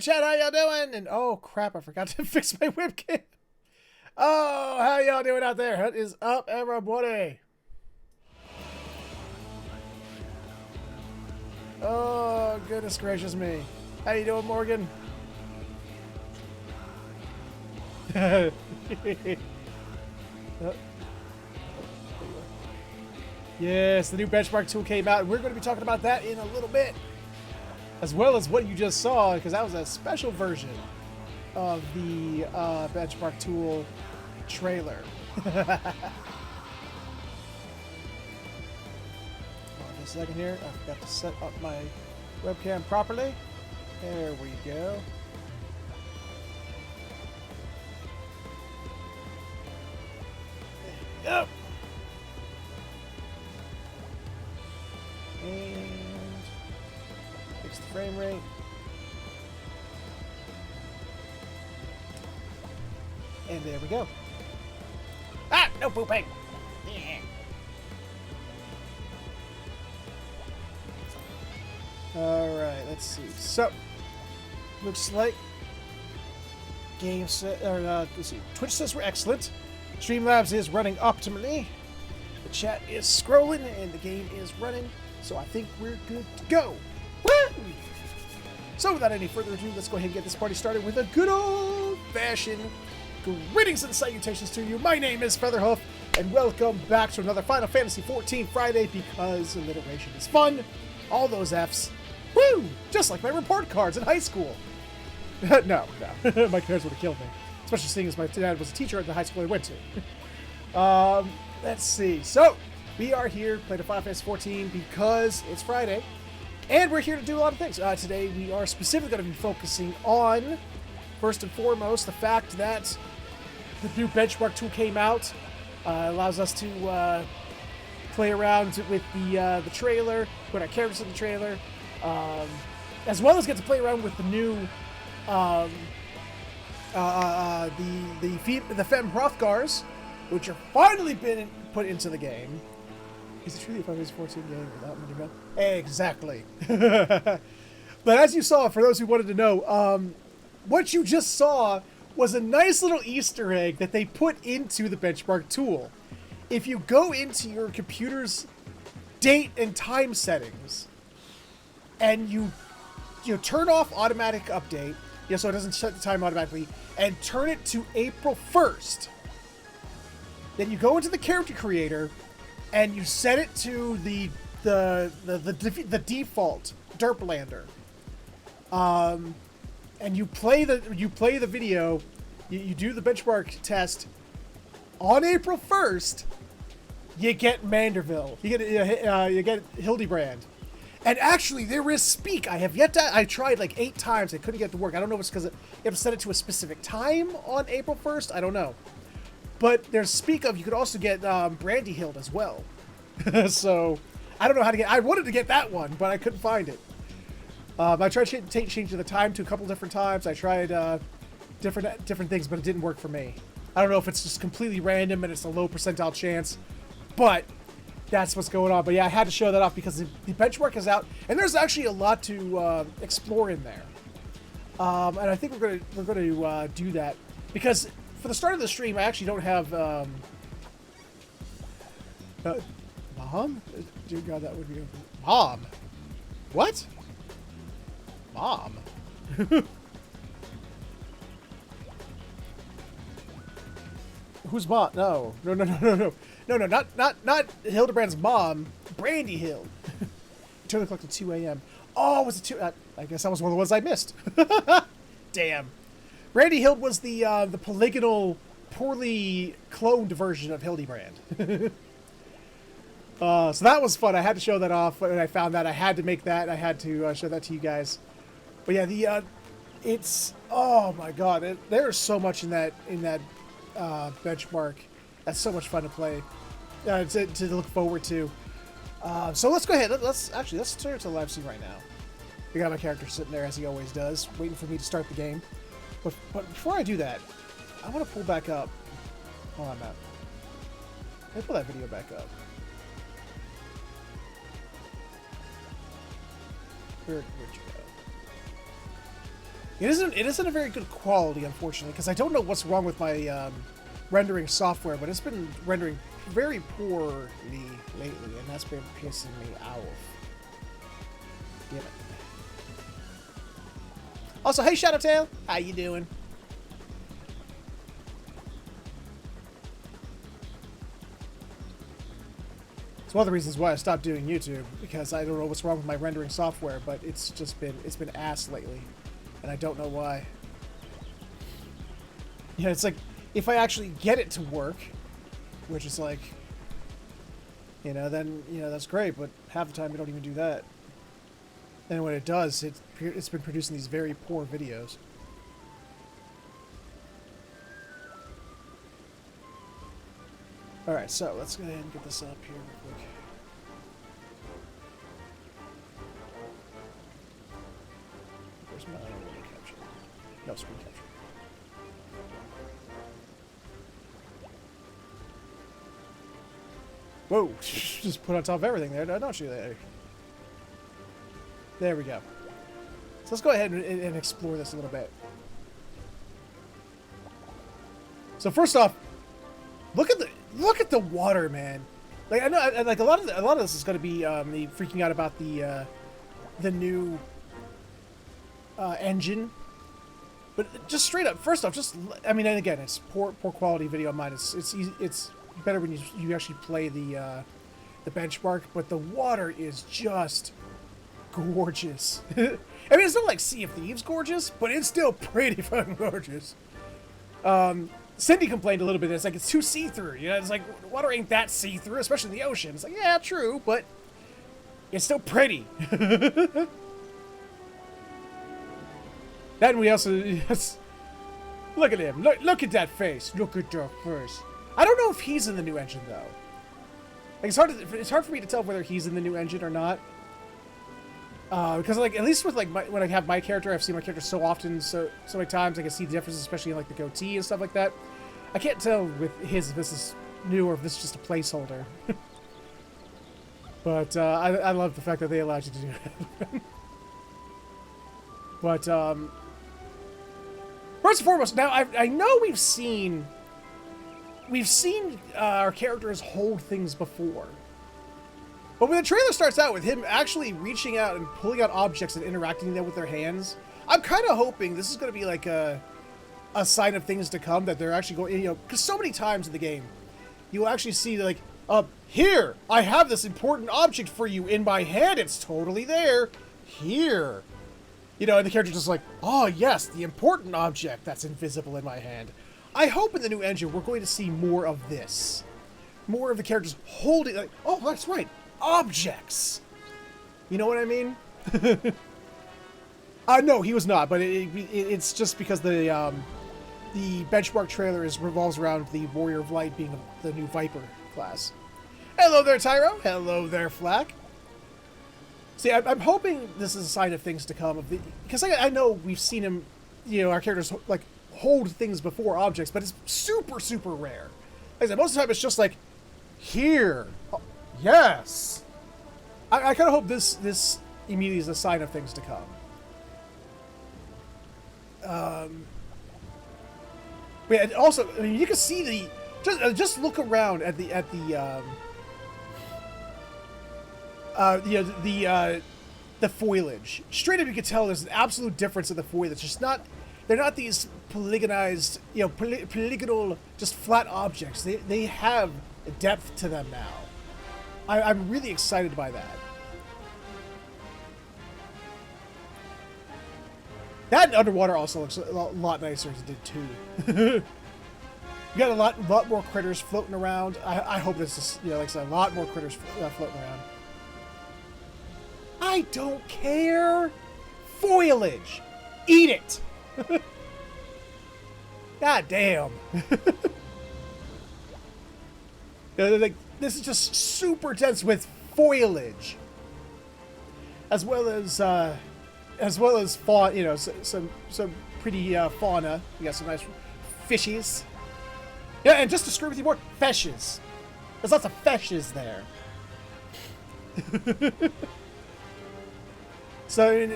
chat, how y'all doing? And oh crap, I forgot to fix my webcam. Oh, how y'all doing out there? What is up, everybody? Oh, goodness gracious me. How you doing, Morgan? Yes, the new benchmark tool came out, and we're going to be talking about that in a little bit. As well as what you just saw, because that was a special version of the benchmark tool trailer. Hold on a second here. I forgot to set up my webcam properly. There we go. There we go. And fix the frame rate. And there we go. Ah, no pooping. Yeah. All right, let's see. So, looks like game set. Let's see. Twitch says we're excellent. Streamlabs is running optimally. The chat is scrolling and the game is running. So I think we're good to go. Woo! So without any further ado, let's go ahead and get this party started with a good old-fashioned greetings and salutations to you. My name is Featherhoof, and welcome back to another Final Fantasy XIV Friday, because alliteration is fun. All those F's. Woo! Just like my report cards in high school. No. My parents would have killed me. Especially seeing as my dad was a teacher at the high school I went to. Let's see. So, we are here playing a Final Fantasy XIV because it's Friday. And we're here to do a lot of things. Today we are specifically going to be focusing on, first and foremost, the fact that the new benchmark tool came out. Allows us to play around with the trailer, put our characters in the trailer, as well as get to play around with the new the Fem Hrothgars, which are finally been put into the game. Is it truly a Final Fantasy XIV game without many men? Exactly. But as you saw, for those who wanted to know, what you just saw was a nice little Easter egg that they put into the benchmark tool. If you go into your computer's date and time settings, and you turn off automatic update, so it doesn't set the time automatically, and turn it to April 1st, then you go into the character creator, and you set it to the default Derplander, and you play the video, you do the benchmark test on April 1st. You get Manderville, you get Hildebrand, and actually there is speak. I tried like 8 times. I couldn't get it to work. I don't know if it's because you have to set it to a specific time on April 1st. I don't know. But there's speak of, you could also get Brandyhild as well. So, I don't know how to get... I wanted to get that one, but I couldn't find it. I tried changing the time to a couple different times. I tried different things, but it didn't work for me. I don't know if it's just completely random and it's a low percentile chance, but that's what's going on. But yeah, I had to show that off because the benchmark is out, and there's actually a lot to explore in there. And I think we're gonna do that because... For the start of the stream, I actually don't have, Mom? Dear God, that would be... Mom? What? Mom? Who's Mom? No, not Hildebrand's mom. Brandyhild. Turn the clock to 2 a.m. Oh, was it 2? I guess that was one of the ones I missed. Damn. Brandyhild was the polygonal, poorly cloned version of Hildebrand. So that was fun. I had to show that off when I found that. I had to make that. I had to show that to you guys. But yeah, it's, oh my God, there's so much in that benchmark. That's so much fun to play, to look forward to. So let's go ahead. Let's turn it to the live scene right now. We got my character sitting there as he always does, waiting for me to start the game. But before I do that, I want to pull back up. Hold on, Matt. Let me pull that video back up. Where'd you go? It isn't a very good quality, unfortunately, because I don't know what's wrong with my rendering software, but it's been rendering very poorly lately, and that's been pissing me off. Damn it. Also, hey Shadowtail, how you doing? It's one of the reasons why I stopped doing YouTube, because I don't know what's wrong with my rendering software, but it's been ass lately, and I don't know why. Yeah, it's like, if I actually get it to work, which is like, you know, then, you know, that's great, but half the time I don't even do that. And when it does, it's been producing these very poor videos. Alright, so let's go ahead and get this up here real quick. Where's my window capture? No, screen capture. Whoa! Just put on top of everything there, don't you? There we go. So let's go ahead and explore this a little bit. So first off, look at the water, man. Like I know, like a lot of this is going to be me freaking out about the new engine, but just straight up, first off, just I mean, and again, it's poor quality video on mine. It's easy, it's better when you actually play the benchmark, but the water is just gorgeous. I mean, it's not like Sea of Thieves gorgeous, but it's still pretty fucking gorgeous. Cindy complained a little bit. It's like, it's too see-through. You know, it's like, water ain't that see-through, especially in the ocean. It's like, yeah, true, but it's still pretty. Then we also, yes, look at him. Look at that face. Look at that face. I don't know if he's in the new engine though. Like, it's hard for me to tell whether he's in the new engine or not. Because like, at least with like when I have my character, I've seen my character so often, so many times, I can see the differences, especially in like the goatee and stuff like that. I can't tell with his if this is new or if this is just a placeholder. But I love the fact that they allowed you to do that. But first and foremost, now I know we've seen our characters hold things before. But when the trailer starts out with him actually reaching out and pulling out objects and interacting them with their hands, I'm kind of hoping this is going to be like a sign of things to come, that they're actually going, you know, because so many times in the game, you'll actually see like, here, I have this important object for you in my hand, it's totally there, here. You know, and the character's just like, oh yes, the important object that's invisible in my hand. I hope in the new engine we're going to see more of this. More of the characters holding, like, oh, that's right, objects. You know what I mean? No, he was not, but it's just because the benchmark trailer revolves around the Warrior of Light being the new Viper class. Hello there, Tyro. Hello there, Flack. See, I'm hoping this is a sign of things to come. Because I know we've seen him, you know, our characters like hold things before objects, but it's super, super rare. Like I said, most of the time it's just like, here. Yes! I kind of hope this immediately is a sign of things to come. But yeah, also, I mean, you can see just look around at the foliage. Straight up, you can tell there's an absolute difference in the foliage. It's just not, they're not these polygonized, you know, polygonal, just flat objects. They have depth to them now. I'm really excited by that. That underwater also looks a lot nicer as it did too. You got a lot more critters floating around. I hope this is, you know, like I said, a lot more critters floating around. I don't care. Foliage, eat it. God damn. Like, this is just super dense with foliage, as well as fauna. You know, some pretty fauna. You got some nice fishies. Yeah, and just to screw with you more, fishes. There's lots of fishes there. So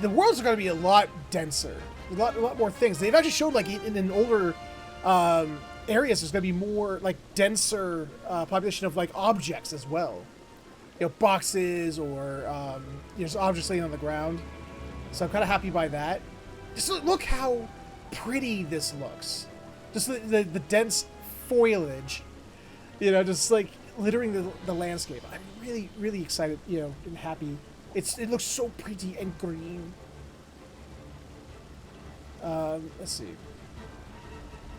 the worlds are going to be a lot denser. A lot more things. They've actually showed like in older areas there's going to be more like denser population of like objects as well. You know, boxes or just objects laying on the ground. So I'm kind of happy by that. Just look how pretty this looks. Just the dense foliage, you know, just like littering the landscape. I'm really, really excited, you know, and happy. It looks so pretty and green. Let's see.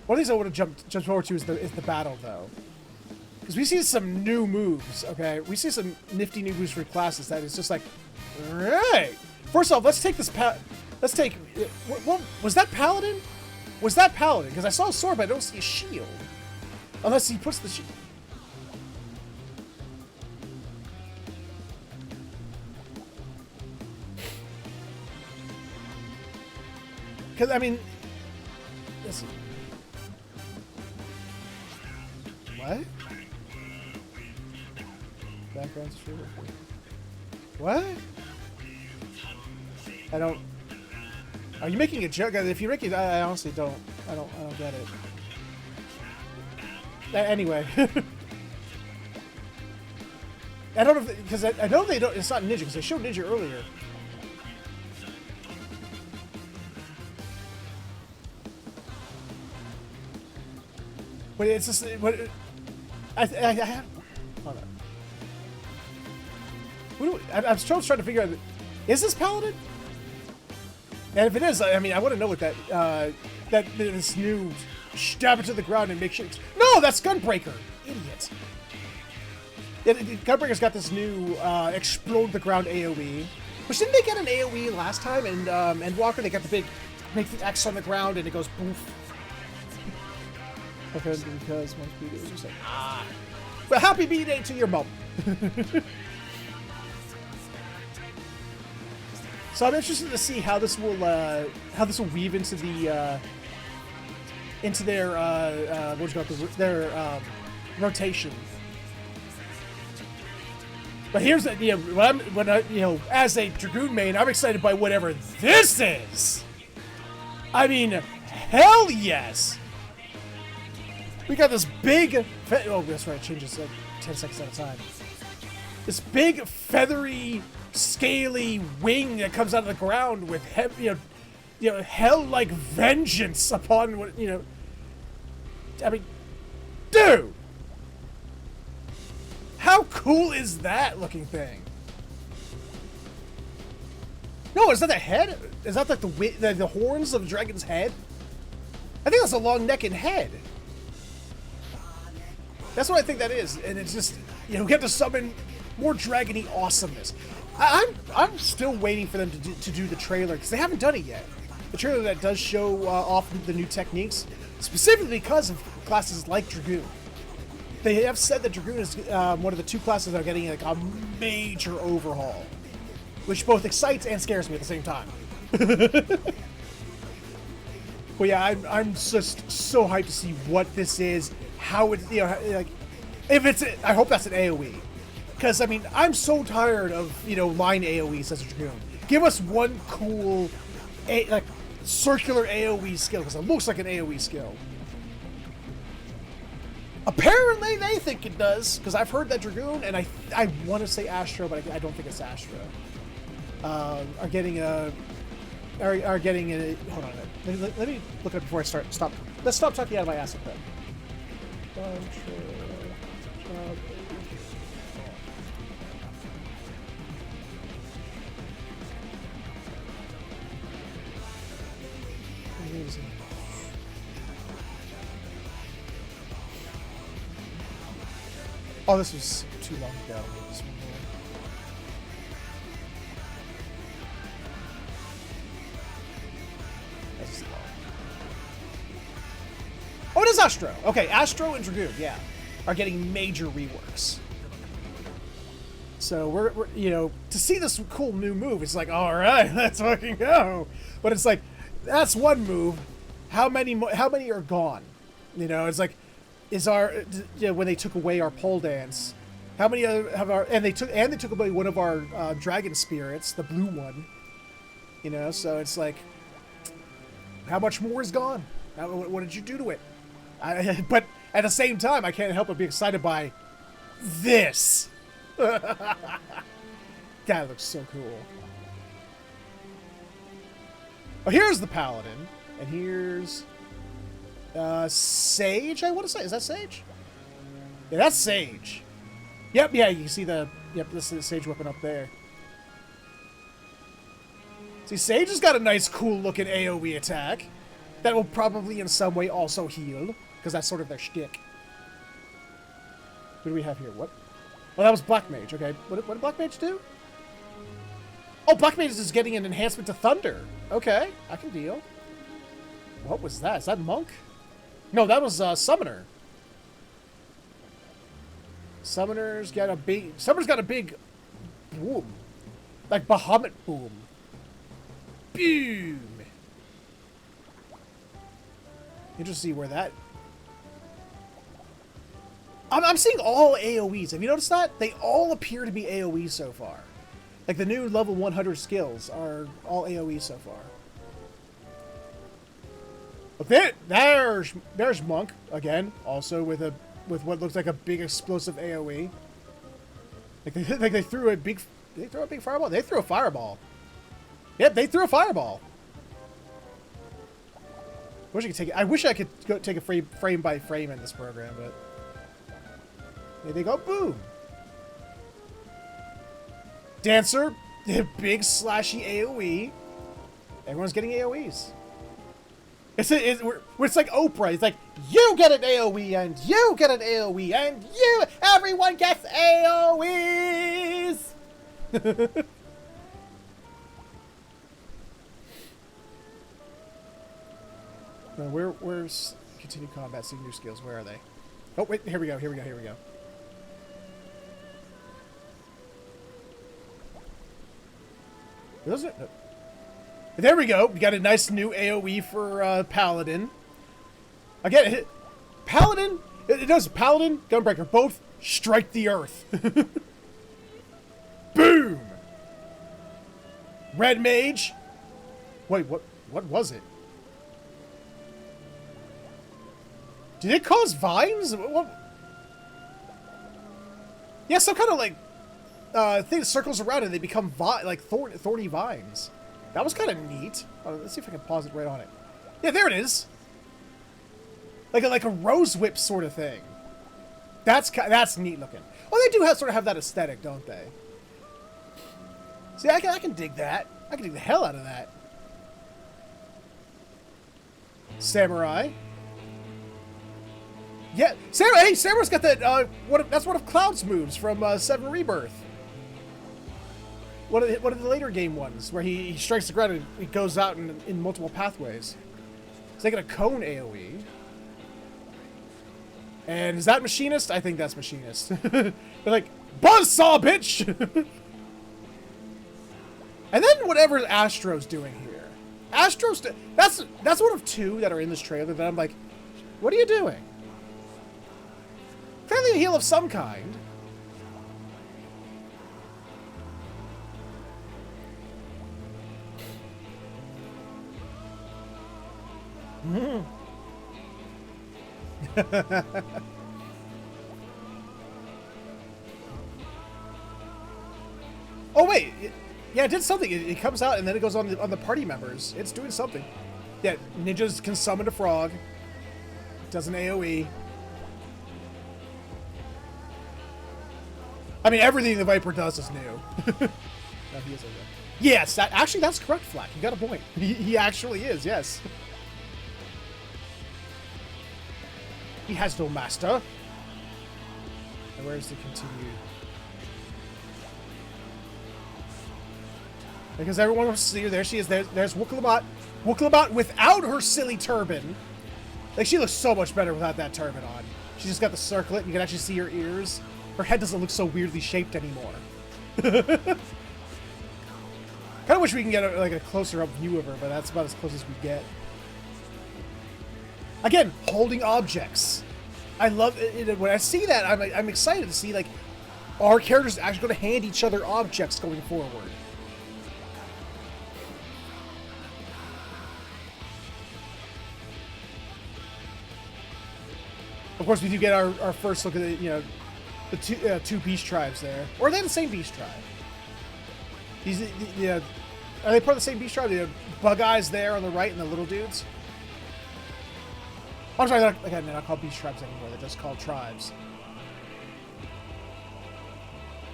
One of these I want to jump forward to is the battle, though. Because we see some new moves, okay? We see some nifty new moves for classes that is just like, right. First off, let's take this let's take... What, was that Paladin? Was that Paladin? Because I saw a sword, but I don't see a shield. Unless he puts the shield... Because, I mean... Let's see. What? Background's true. What? I don't... Are you making a joke? If you're making... I honestly don't... I don't get it. Anyway. I don't know if... Because I know they don't... It's not Ninja, because they showed Ninja earlier. But it's just... What... I have... Hold on. I'm still trying to figure out... Is this Paladin? And if it is, I mean, I want to know what that... this new... Stab it to the ground and make sure... No, that's Gunbreaker! Idiot. Yeah, Gunbreaker's got this new explode the ground AoE. Which didn't they get an AoE last time in Endwalker? They got the big... Make the X on the ground and it goes poof. Because most people are just like, ah. But happy B-Day to your mom. So I'm interested to see how this will weave into the into their rotation. But here's the when I as a Dragoon main, I'm excited by whatever this is. I mean, hell yes. We got this big... Oh, that's right. It changes like 10 seconds at a time. This big, feathery, scaly wing that comes out of the ground with hell-like vengeance upon what, I mean, dude! How cool is that looking thing? No, is that the head? Is that like the horns of the dragon's head? I think that's a long neck and head. That's what I think that is, and it's just, we have to summon more dragony awesomeness. I'm still waiting for them to do the trailer, because they haven't done it yet. The trailer that does show off the new techniques, specifically because of classes like Dragoon. They have said that Dragoon is one of the two classes that are getting like a major overhaul, which both excites and scares me at the same time. But yeah, I'm just so hyped to see what this is. How it, like, if it's, I hope that's an AoE. Because, I mean, I'm so tired of, line AoEs as a Dragoon. Give us one cool, circular AoE skill, because it looks like an AoE skill. Apparently, they think it does, because I've heard that Dragoon, and I want to say Astro, but I don't think it's Astro, are getting a, hold on a minute. Let me look it up before I stop. Let's stop talking out of my ass with that. Amazing. Oh, this was too long ago. Oh, it is Astro. Okay, Astro and Dragoon, yeah, are getting major reworks. So we're to see this cool new move, it's like, all right, let's fucking go. But it's like, that's one move. How many are gone? It's like, when they took away our pole dance, how many other have our and they took away one of our dragon spirits, the blue one. So it's like, How much more is gone? What did you do to it? But at the same time, I can't help but be excited by this. That looks so cool. Oh, here's the Paladin. And here's... Sage, I want to say. Is that Sage? Yeah, that's Sage. Yep, yeah, you can see the... Yep, this is the Sage weapon up there. See, Sage has got a nice, cool-looking AoE attack that will probably in some way also heal, because that's sort of their shtick. What do we have here? What? Oh, that was Black Mage. Okay, what did Black Mage do? Oh, Black Mage is getting an enhancement to Thunder. Okay, I can deal. What was that? Is that Monk? No, that was Summoner. Summoner's got a big boom. Like Bahamut boom. Boom. Interesting to see where that... I'm seeing all AoEs. Have you noticed that? They all appear to be AoE so far. Like the new level 100 skills are all AoE so far. But there's Monk again, also with what looks like a big explosive AoE. Like they threw a big fireball. They threw a fireball. Yep, they threw a fireball. I wish I could go take a frame by frame in this program, but there they go. Boom. Dancer, big slashy AoE. Everyone's getting AoEs. It's like Oprah. It's like, you get an AoE, and you get an AoE, and everyone gets AoEs! Now, where's continue combat, see new skills? Where are they? Oh, wait, here we go. Those are... There we go. We got a nice new AoE for Paladin. Again, Paladin... It does Paladin, Gunbreaker, both strike the earth. Boom! Red Mage. Wait, what was it? Did it cause vines? What? Yeah, some kind of like thing that circles around and they become like thorny vines. That was kind of neat. Let's see if I can pause it right on it. Yeah, there it is. Like a rose whip sort of thing. That's neat looking. Oh, they do sort of have that aesthetic, don't they? See, I can dig that. I can dig the hell out of that. Samurai. Yeah, Samurai's got that. That's one of Cloud's moves from 7 Rebirth. One of the later game ones where he strikes the ground and he goes out in multiple pathways. He's making a cone AoE. And is that Machinist? I think that's Machinist. They're like, buzzsaw, bitch! And then whatever Astro's doing here. That's one of 2 that are in this trailer that I'm like, what are you doing? Clearly a heal of some kind. Oh wait, yeah, it did something. It comes out and then it goes on the party members. It's doing something. Yeah, ninjas can summon a frog. It does an AoE. I mean, everything the Viper does is new. No, he is okay. Yes, actually that's correct, Flack. You got a point. He actually is, yes. He has no master. And where's the continue? Because everyone wants to see her. There she is. There's Wukalamat. Wukalamat without her silly turban. Like, she looks so much better without that turban on. She's just got the circlet. You can actually see her ears. Her head doesn't look so weirdly shaped anymore. Kind of wish we can get a closer up view of her, but that's about as close as we get. Again, holding objects. I love it. When I see that, I'm excited to see, like, our characters actually going to hand each other objects going forward. Of course, we do get our first look at the two beast tribes there. Or are they the same beast tribe? Are they part of the same beast tribe? The bug eyes there on the right and the little dudes? I'm sorry, they're not called beast tribes anymore. They're just called tribes.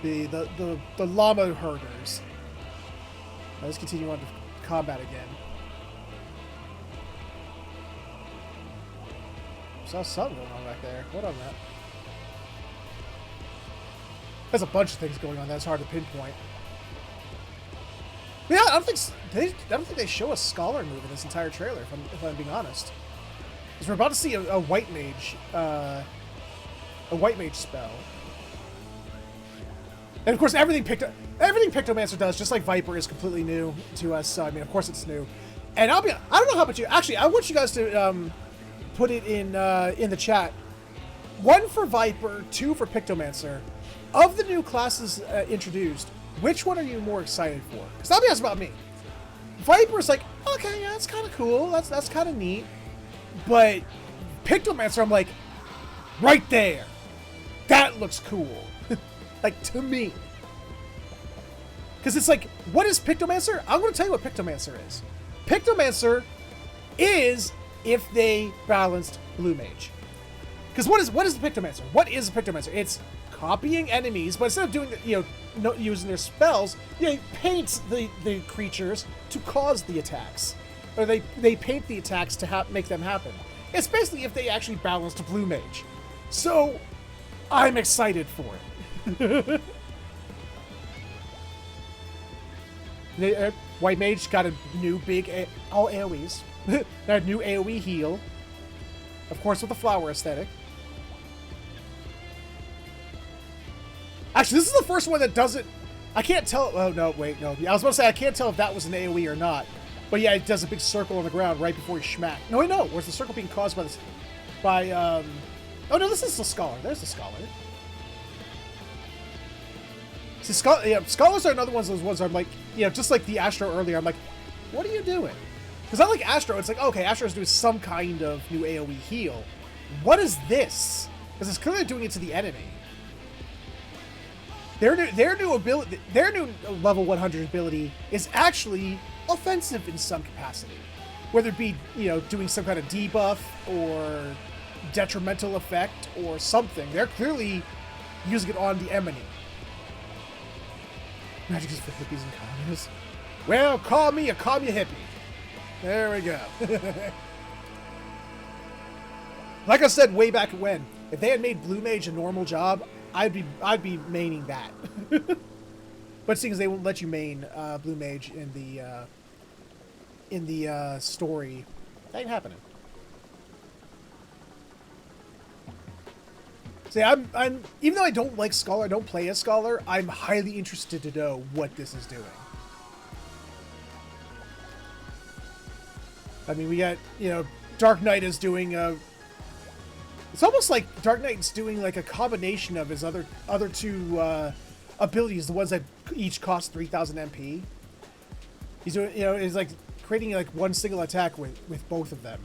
The llama herders. Now, let's continue on to combat again. Saw something going on back there. What on that? There's a bunch of things going on that's hard to pinpoint. Yeah, I don't think they show a scholar move in this entire trailer. If I'm being honest, because we're about to see a white mage spell, and of course everything Pictomancer does, just like Viper, is completely new to us. So I mean, of course it's new. And I don't know how about you. Actually, I want you guys to put it in the chat. 1 for Viper, 2 for Pictomancer. Of the new classes introduced, which one are you more excited for? Because I'll be honest about me. Viper's like, okay, yeah, that's kind of cool. That's kind of neat. But Pictomancer, I'm like, right there. That looks cool. Like, to me. Because it's like, what is Pictomancer? I'm going to tell you what Pictomancer is. Pictomancer is if they balanced Blue Mage. Because what is the Pictomancer? What is a Pictomancer? It's copying enemies, but instead of doing, using their spells, they paint the creatures to cause the attacks. Or they paint the attacks to make them happen. It's basically if they actually balanced Blue Mage. So, I'm excited for it. White Mage got a new big, all AoEs. That new AoE heal. Of course with the flower aesthetic. Actually, this is the first one that doesn't... I can't tell... Oh, no, wait, no. I was about to say, I can't tell if that was an AoE or not. But yeah, it does a big circle on the ground right before you schmack. No, wait, no. Where's the circle being caused by this... Oh, no, this is the Scholar. There's the Scholar. See, Scholars are another one of those ones where I'm like... just like the Astro earlier, I'm like, what are you doing? Because I like Astro. It's like, okay, Astro's doing some kind of new AoE heal. What is this? Because it's clearly doing it to the enemy. Their new ability, their new level 100 ability is actually offensive in some capacity, whether it be doing some kind of debuff or detrimental effect or something. They're clearly using it on the enemy. Magic is for hippies and communists. Well, call me a commie hippie. There we go. Like I said way back when, if they had made Blue Mage a normal job, I'd be maining that. But seeing as they won't let you main Blue Mage in the story, that ain't happening. See, I'm even though I don't like Scholar, I don't play as Scholar, I'm highly interested to know what this is doing. I mean, we got, Dark Knight is doing it's almost like Dark Knight's doing like a combination of his other two abilities, the ones that each cost 3,000 MP. He's doing, he's like creating like one single attack with both of them.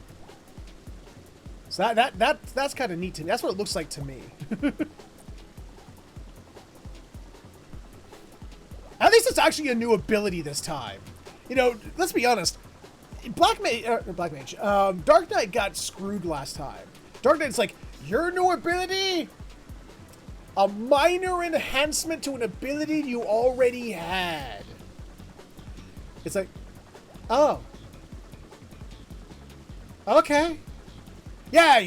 So that's kind of neat to me. That's what it looks like to me. At least it's actually a new ability this time. Let's be honest. Black Mage, Dark Knight got screwed last time. Dark Knight's like, your new ability? A minor enhancement to an ability you already had. It's like, oh. Okay. Yeah,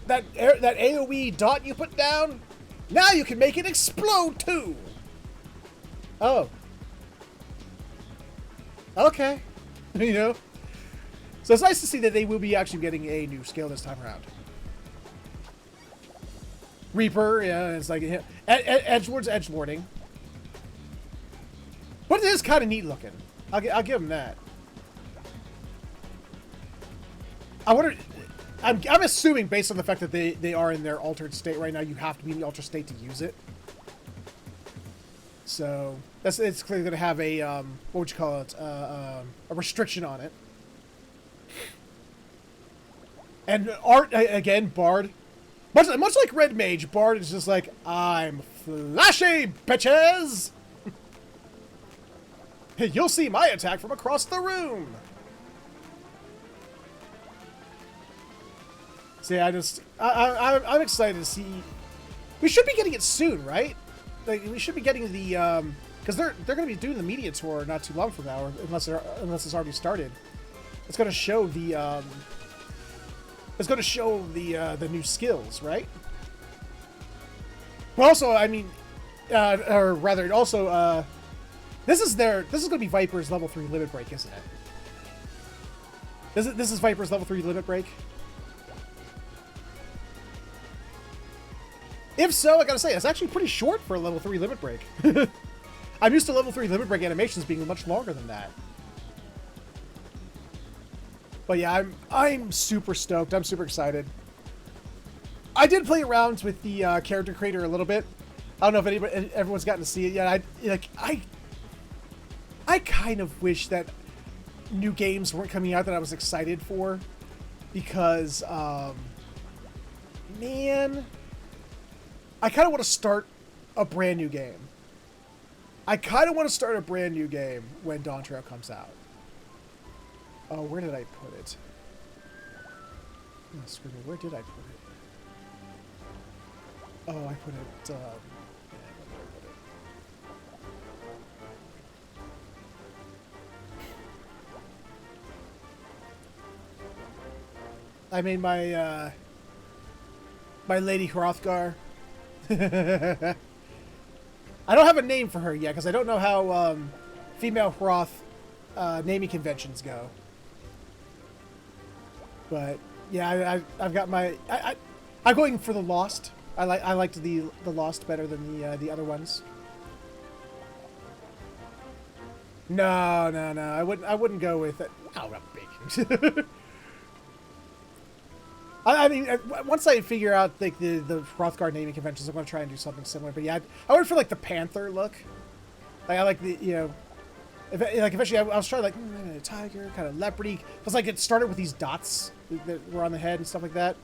that AoE dot you put down? Now you can make it explode too. Oh. Okay. So it's nice to see that they will be actually getting a new skill this time around. Reaper, yeah, it's like Edgelord's edgelording. But it is kind of neat looking. I'll give him that. I wonder... I'm assuming, based on the fact that they are in their altered state right now, you have to be in the altered state to use it. So it's clearly going to have a what would you call it? A restriction on it. And art again, Bard. Much like Red Mage, Bard is just like, I'm flashy, bitches! You'll see my attack from across the room! So yeah, I'm excited to see... We should be getting it soon, right? Like, we should be getting the, because they're going to be doing the media tour not too long from now, unless it's already started. It's going to show the, the new skills, right? But also, I mean, or rather, also, this is going to be Viper's level 3 limit break, isn't it? This is Viper's level 3 limit break. If so, I gotta say, it's actually pretty short for a level 3 limit break. I'm used to level 3 limit break animations being much longer than that. But yeah, I'm super stoked. I'm super excited. I did play around with the character creator a little bit. I don't know if everyone's gotten to see it yet. I kind of wish that new games weren't coming out that I was excited for, because man, I kind of want to start a brand new game. I kind of want to start a brand new game when Dawn Trail comes out. Oh, where did I put it? Oh, screw me. Where did I put it? Oh, I put it, yeah, where did I put it? I made my, my Lady Hrothgar. I don't have a name for her yet, because I don't know how, female Hroth, naming conventions go. But yeah, I've got my I'm going for the Lost. I liked the Lost better than the other ones. No. I wouldn't go with it. No, not big. I mean, once I figure out like the Hrothgar naming conventions, I'm gonna try and do something similar. But yeah, I went for like the Panther look. Like I like the like eventually I was trying like tiger, kind of leopardy. Because like it started with these dots that were on the head and stuff like that.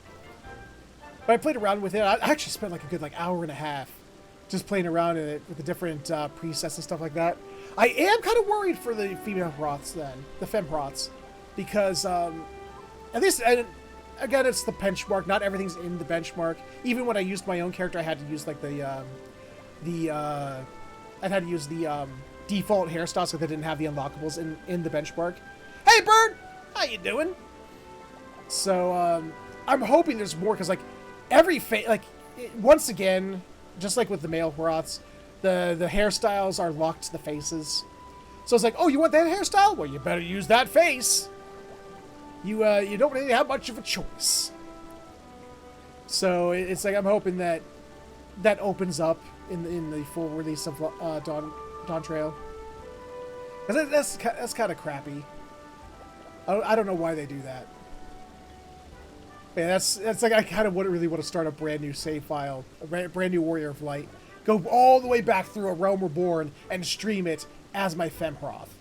But I played around with it. I actually spent like a good hour and a half just playing around in it with the different presets and stuff like that. I am kind of worried for the female Hroths then, the femme Hroths, because at least. Again, it's the benchmark. Not everything's in the benchmark. Even when I used my own character, I had to use like I had to use the default hairstyles so they didn't have the unlockables in the benchmark. Hey, Bird, how you doing? So I'm hoping there's more, because like every once again, just like with the male Hroths, the hairstyles are locked to the faces. So it's like, oh, you want that hairstyle? Well, you better use that face. You don't really have much of a choice. So it's like I'm hoping that opens up in the full release of Dawn Trail. Because that's kind of crappy. I don't know why they do that. Yeah, that's like I kind of really want to start a brand new save file, a brand new Warrior of Light, go all the way back through A Realm Reborn and stream it as my femme Hroth.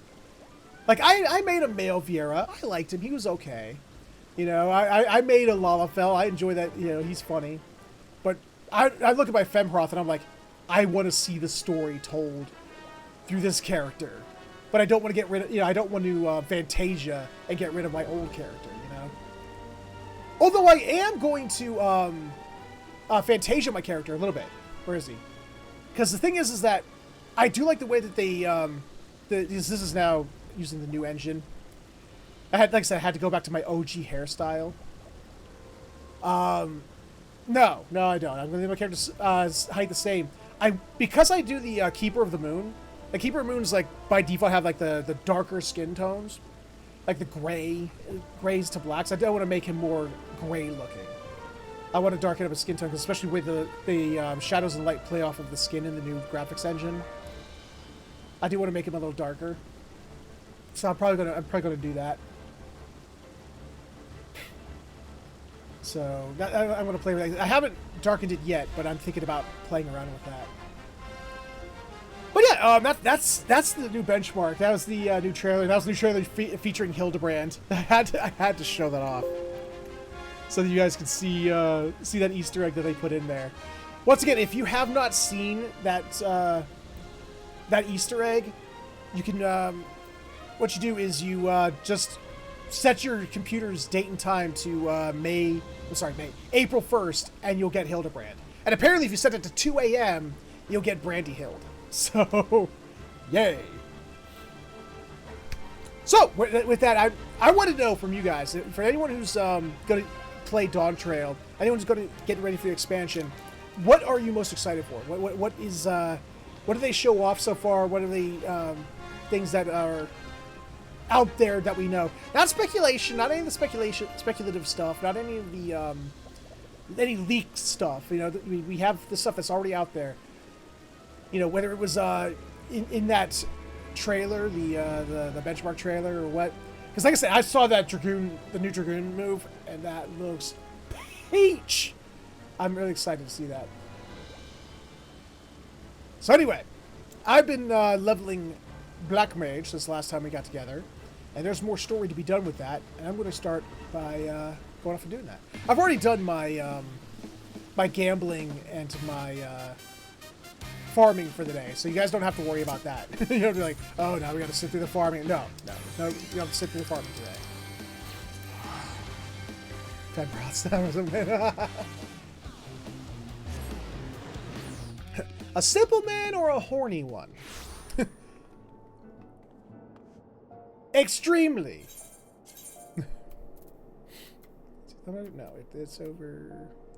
Like, I made a male Viera. I liked him. He was okay. You know, I made a Lalafell. I enjoy that. You know, he's funny. But I look at my femme Hroth and I'm like, I want to see the story told through this character. But I don't want to get rid of, I don't want to Fantasia and get rid of my old character, you know? Although I am going to Fantasia my character a little bit. Where is he? Because the thing is that I do like the way that they, this is now using the new engine. Like I said, I had to go back to my OG hairstyle. No, I don't. I'm going to leave my character's height the same. Because I do the Keeper of the Moon. The Keeper of the Moon is like, by default, have like the darker skin tones. Like the grays to blacks. I don't want to make him more gray looking. I want to darken up his skin tone, especially with the shadows and light play off of the skin in the new graphics engine. I do want to make him a little darker. So I'm probably gonna do that. So I'm gonna play with that. I haven't darkened it yet, but I'm thinking about playing around with that. But yeah, that's the new benchmark. That was the new trailer. That was the new trailer featuring Hildebrand. I had to show that off. so that you guys can see that Easter egg that they put in there. Once again, if you have not seen that that Easter egg, you can what you do is you just set your computer's date and time to April 1st, and you'll get Hildebrand. And apparently, if you set it to 2 a.m., you'll get Brandy Hild. So, yay! So, with that, I want to know from you guys, for anyone who's going to play Dawn Trail, anyone who's going to get ready for the expansion, what are you most excited for? What do they show off so far? What are the things that are out there that we know? Not speculation, not any of the speculative stuff, not any of the any leaked stuff. You know, we have the stuff that's already out there. You know, whether it was in that trailer, the benchmark trailer, or what? Because like I said, I saw that Dragoon, the new Dragoon move, and that looks peach. I'm really excited to see that. So anyway, I've been leveling Black Mage since the last time we got together, and there's more story to be done with that, and I'm going to start by going off and doing that. I've already done my my gambling and my farming for the day, so you guys don't have to worry about that. You don't be like, oh, now we got to sit through the farming. No, you don't have to sit through the farming today. 10 broths down or something. A simple man or a horny one? Extremely. No, it's over.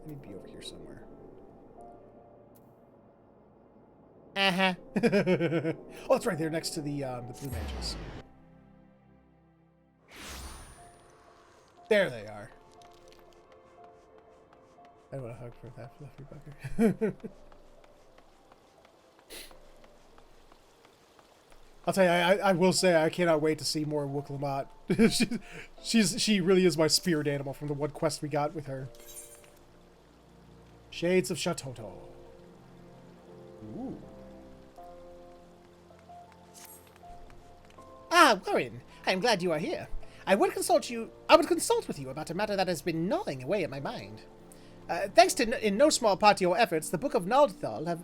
I need to be over here somewhere. Oh, it's right there next to the blue mages. There they are. I want a hug for that fluffy bugger. I'll tell you, I will say I cannot wait to see more Wook Lamont. She really is my spirit animal from the one quest we got with her. Shades of Shatoto. Ooh. Ah, Warren, I am glad you are here. I would consult with you about a matter that has been gnawing away at my mind. Thanks to in no small part to your efforts, the Book of Naldthal have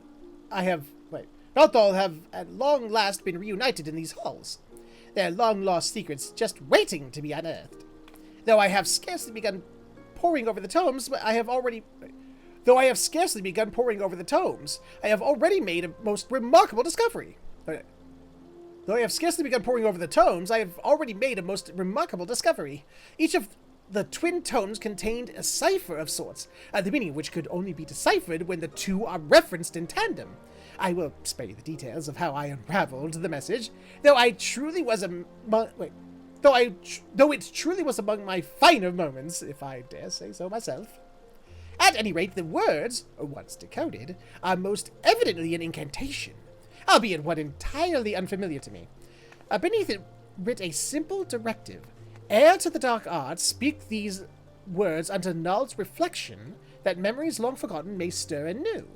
at long last been reunited in these halls. Their long-lost secrets just waiting to be unearthed. Though I have scarcely begun poring over the tomes, I have already made a most remarkable discovery. Each of the twin tomes contained a cipher of sorts, the meaning of which could only be deciphered when the two are referenced in tandem. I will spare you the details of how I unraveled the message, though it truly was among my finer moments, if I dare say so myself. At any rate, the words, once decoded, are most evidently an incantation, albeit one entirely unfamiliar to me. Beneath it writ a simple directive: heir to the dark arts, speak these words unto Null's reflection, that memories long forgotten may stir anew.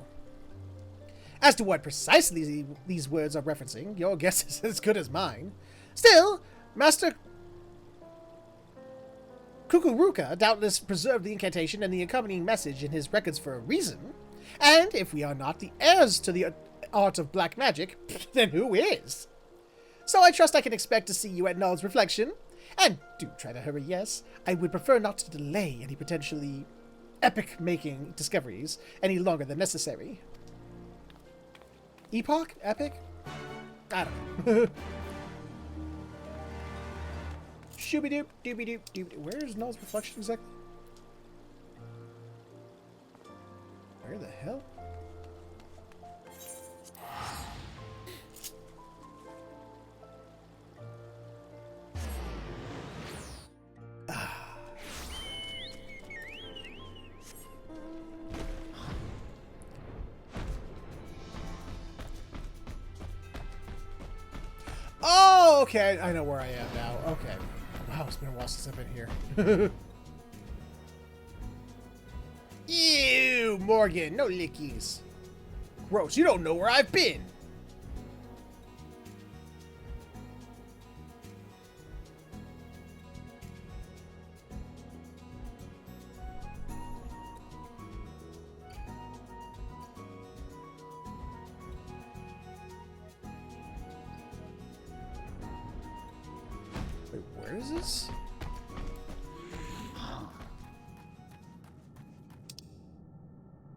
As to what precisely these words are referencing, your guess is as good as mine. Still, Master Kukuruka doubtless preserved the incantation and the accompanying message in his records for a reason, and if we are not the heirs to the art of black magic, then who is? So I trust I can expect to see you at Null's reflection, and do try to hurry, yes. I would prefer not to delay any potentially epic-making discoveries any longer than necessary. Epoch? Epic? I don't know. Shooby-doop, dooby-doop, dooby-doop. Where's Null's reflection exactly? Where the hell? Oh, okay. I know where I am now. Okay. Wow, it's been a while since I've been here. Ew, Morgan, no lickies. Gross, you don't know where I've been. Where is this?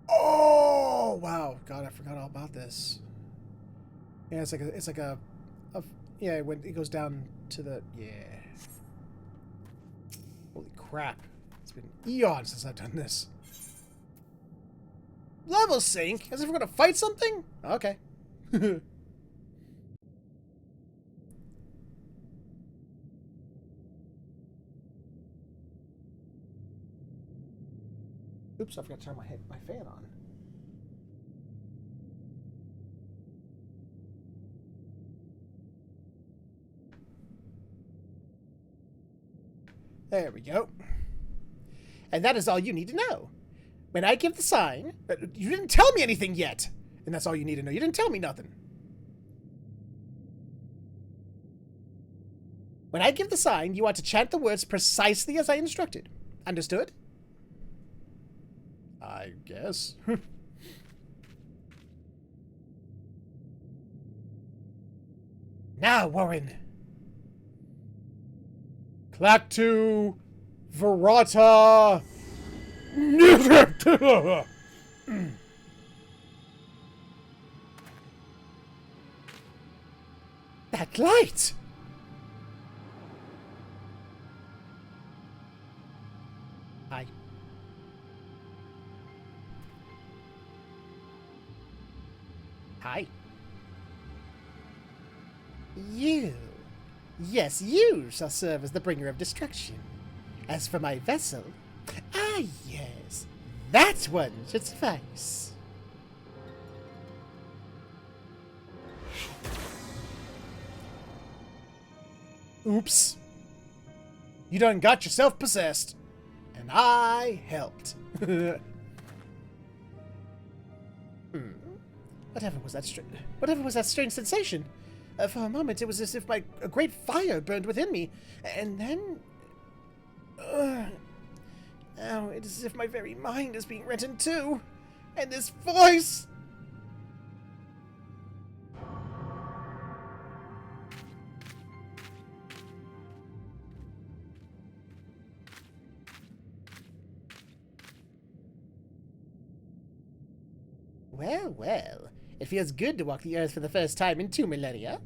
Oh wow! God, I forgot all about this. Yeah, it's like a yeah. When it goes down to the Holy crap! It's been eons since I've done this. Level sync? As if we're gonna fight something? Okay. Oops, I forgot to turn my fan on. There we go. And that is all you need to know. When I give the sign, you didn't tell me anything yet. And that's all you need to know. You didn't tell me nothing. When I give the sign, you are to chant the words precisely as I instructed. Understood? I guess. Now, Warren. Clactu Verata. That light! Hi. Hi. You. Yes, you shall serve as the bringer of destruction. As for my vessel, ah yes, that one should suffice. Oops. You done got yourself possessed. And I helped. Whatever was that strange sensation? For a moment, it was as if a great fire burned within me. And then... now, it is as if my very mind is being rent in two. And this voice... Well, well. It feels good to walk the earth for the first time in 2 millennia.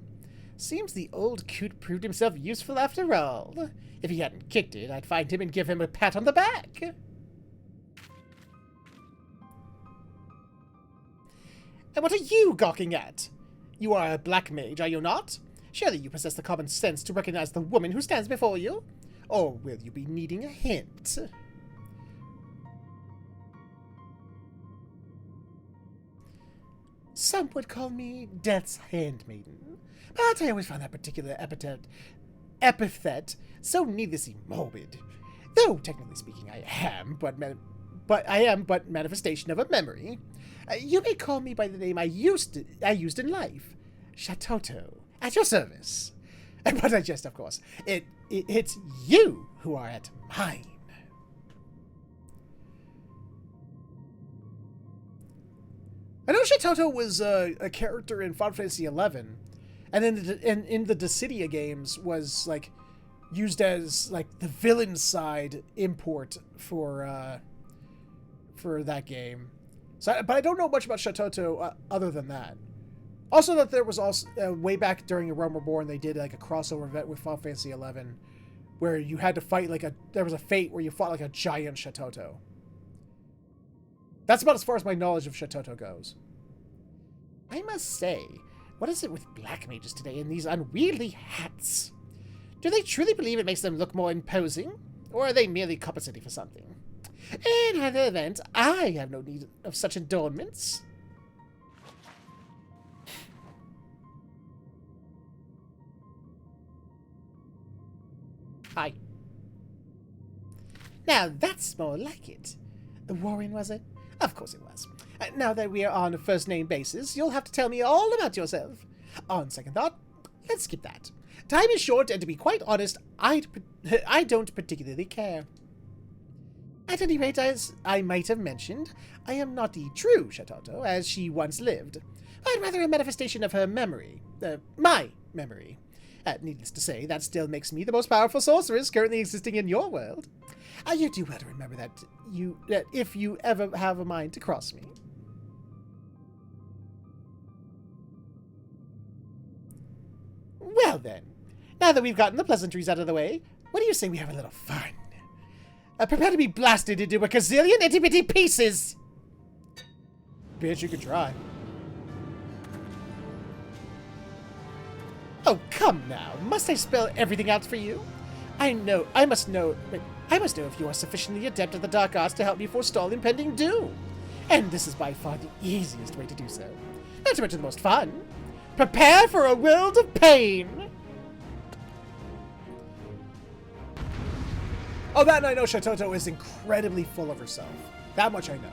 Seems the old coot proved himself useful after all. If he hadn't kicked it, I'd find him and give him a pat on the back. And what are you gawking at? You are a Black Mage, are you not? Surely you possess the common sense to recognize the woman who stands before you? Or will you be needing a hint? Some would call me Death's Handmaiden, but I always found that particular epithet so needlessly morbid. Though, technically speaking, I am but manifestation of a memory. You may call me by the name I used in life, Shatoto, at your service. But I jest, of course. It's you who are at mine. I know Shatoto was a character in Final Fantasy XI, and then in the Dissidia games was like used as like the villain side import for that game. So, but I don't know much about Shatoto other than that. Also, that there was also way back during A Realm Reborn, they did like a crossover event with Final Fantasy XI, where you had to fight there was a fate where you fought like a giant Shatoto. That's about as far as my knowledge of Shatoto goes. I must say, what is it with Black Mages today in these unwieldy hats? Do they truly believe it makes them look more imposing? Or are they merely compensating for something? In either event, I have no need of such adornments. Hi. Now that's more like it. Warren, was it? Of course it was. Now that we are on a first-name basis, you'll have to tell me all about yourself. On second thought, let's skip that. Time is short, and to be quite honest, I don't particularly care. At any rate, as I might have mentioned, I am not the true Shatoto, as she once lived, but rather a manifestation of her memory. My memory. Needless to say, that still makes me the most powerful sorceress currently existing in your world. You do well to remember that if you ever have a mind to cross me. Well then, now that we've gotten the pleasantries out of the way, what do you say we have a little fun? Prepare to be blasted into a gazillion itty-bitty pieces! Bitch, you could try. Oh, come now. Must I spell everything out for you? I must know if you are sufficiently adept at the dark arts to help me forestall impending doom. And this is by far the easiest way to do so. Not to mention the most fun. Prepare for a world of pain! Oh, that I know Shatoto is incredibly full of herself. That much I know.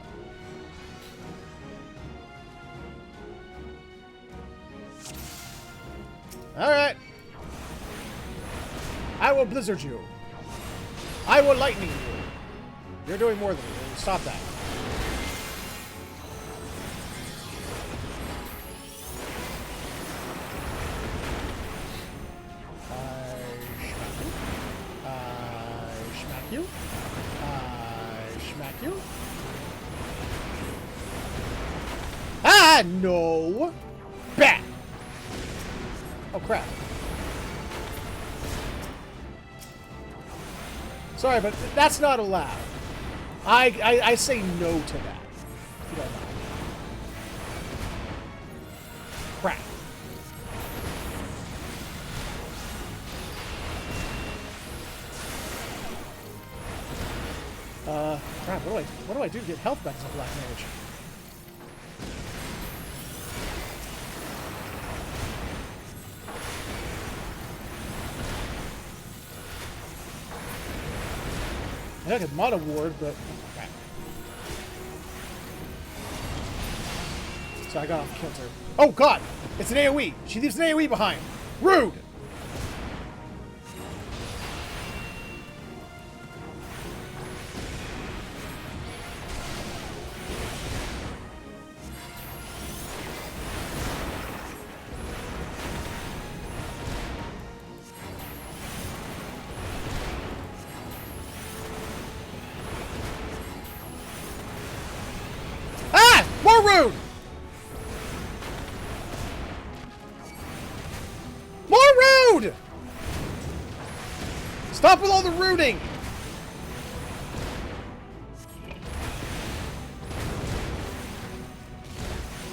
Alright. I will blizzard you. I will lightning you. You're doing more than me. Stop that. I smack you. Ah, no. Bat. Oh, crap. Sorry, but that's not allowed. I say no to that. If you don't mind. Crap. Crap, what do I do to get health back as a Black Mage? I could mono ward, but crap. So I got off kilter. Oh god! It's an AoE! She leaves an AoE behind! Rude! More rude! More rude! Stop with all the rooting!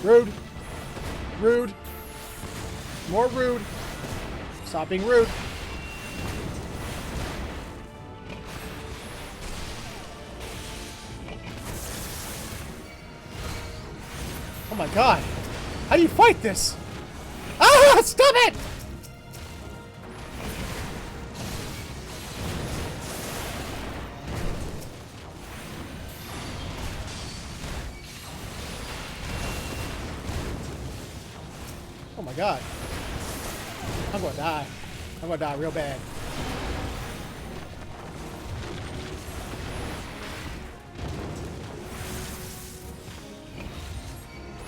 Rude. Rude. More rude. Stop being rude. Oh my god. How do you fight this? Ah! Stop it! Oh my god. I'm gonna die. I'm gonna die real bad.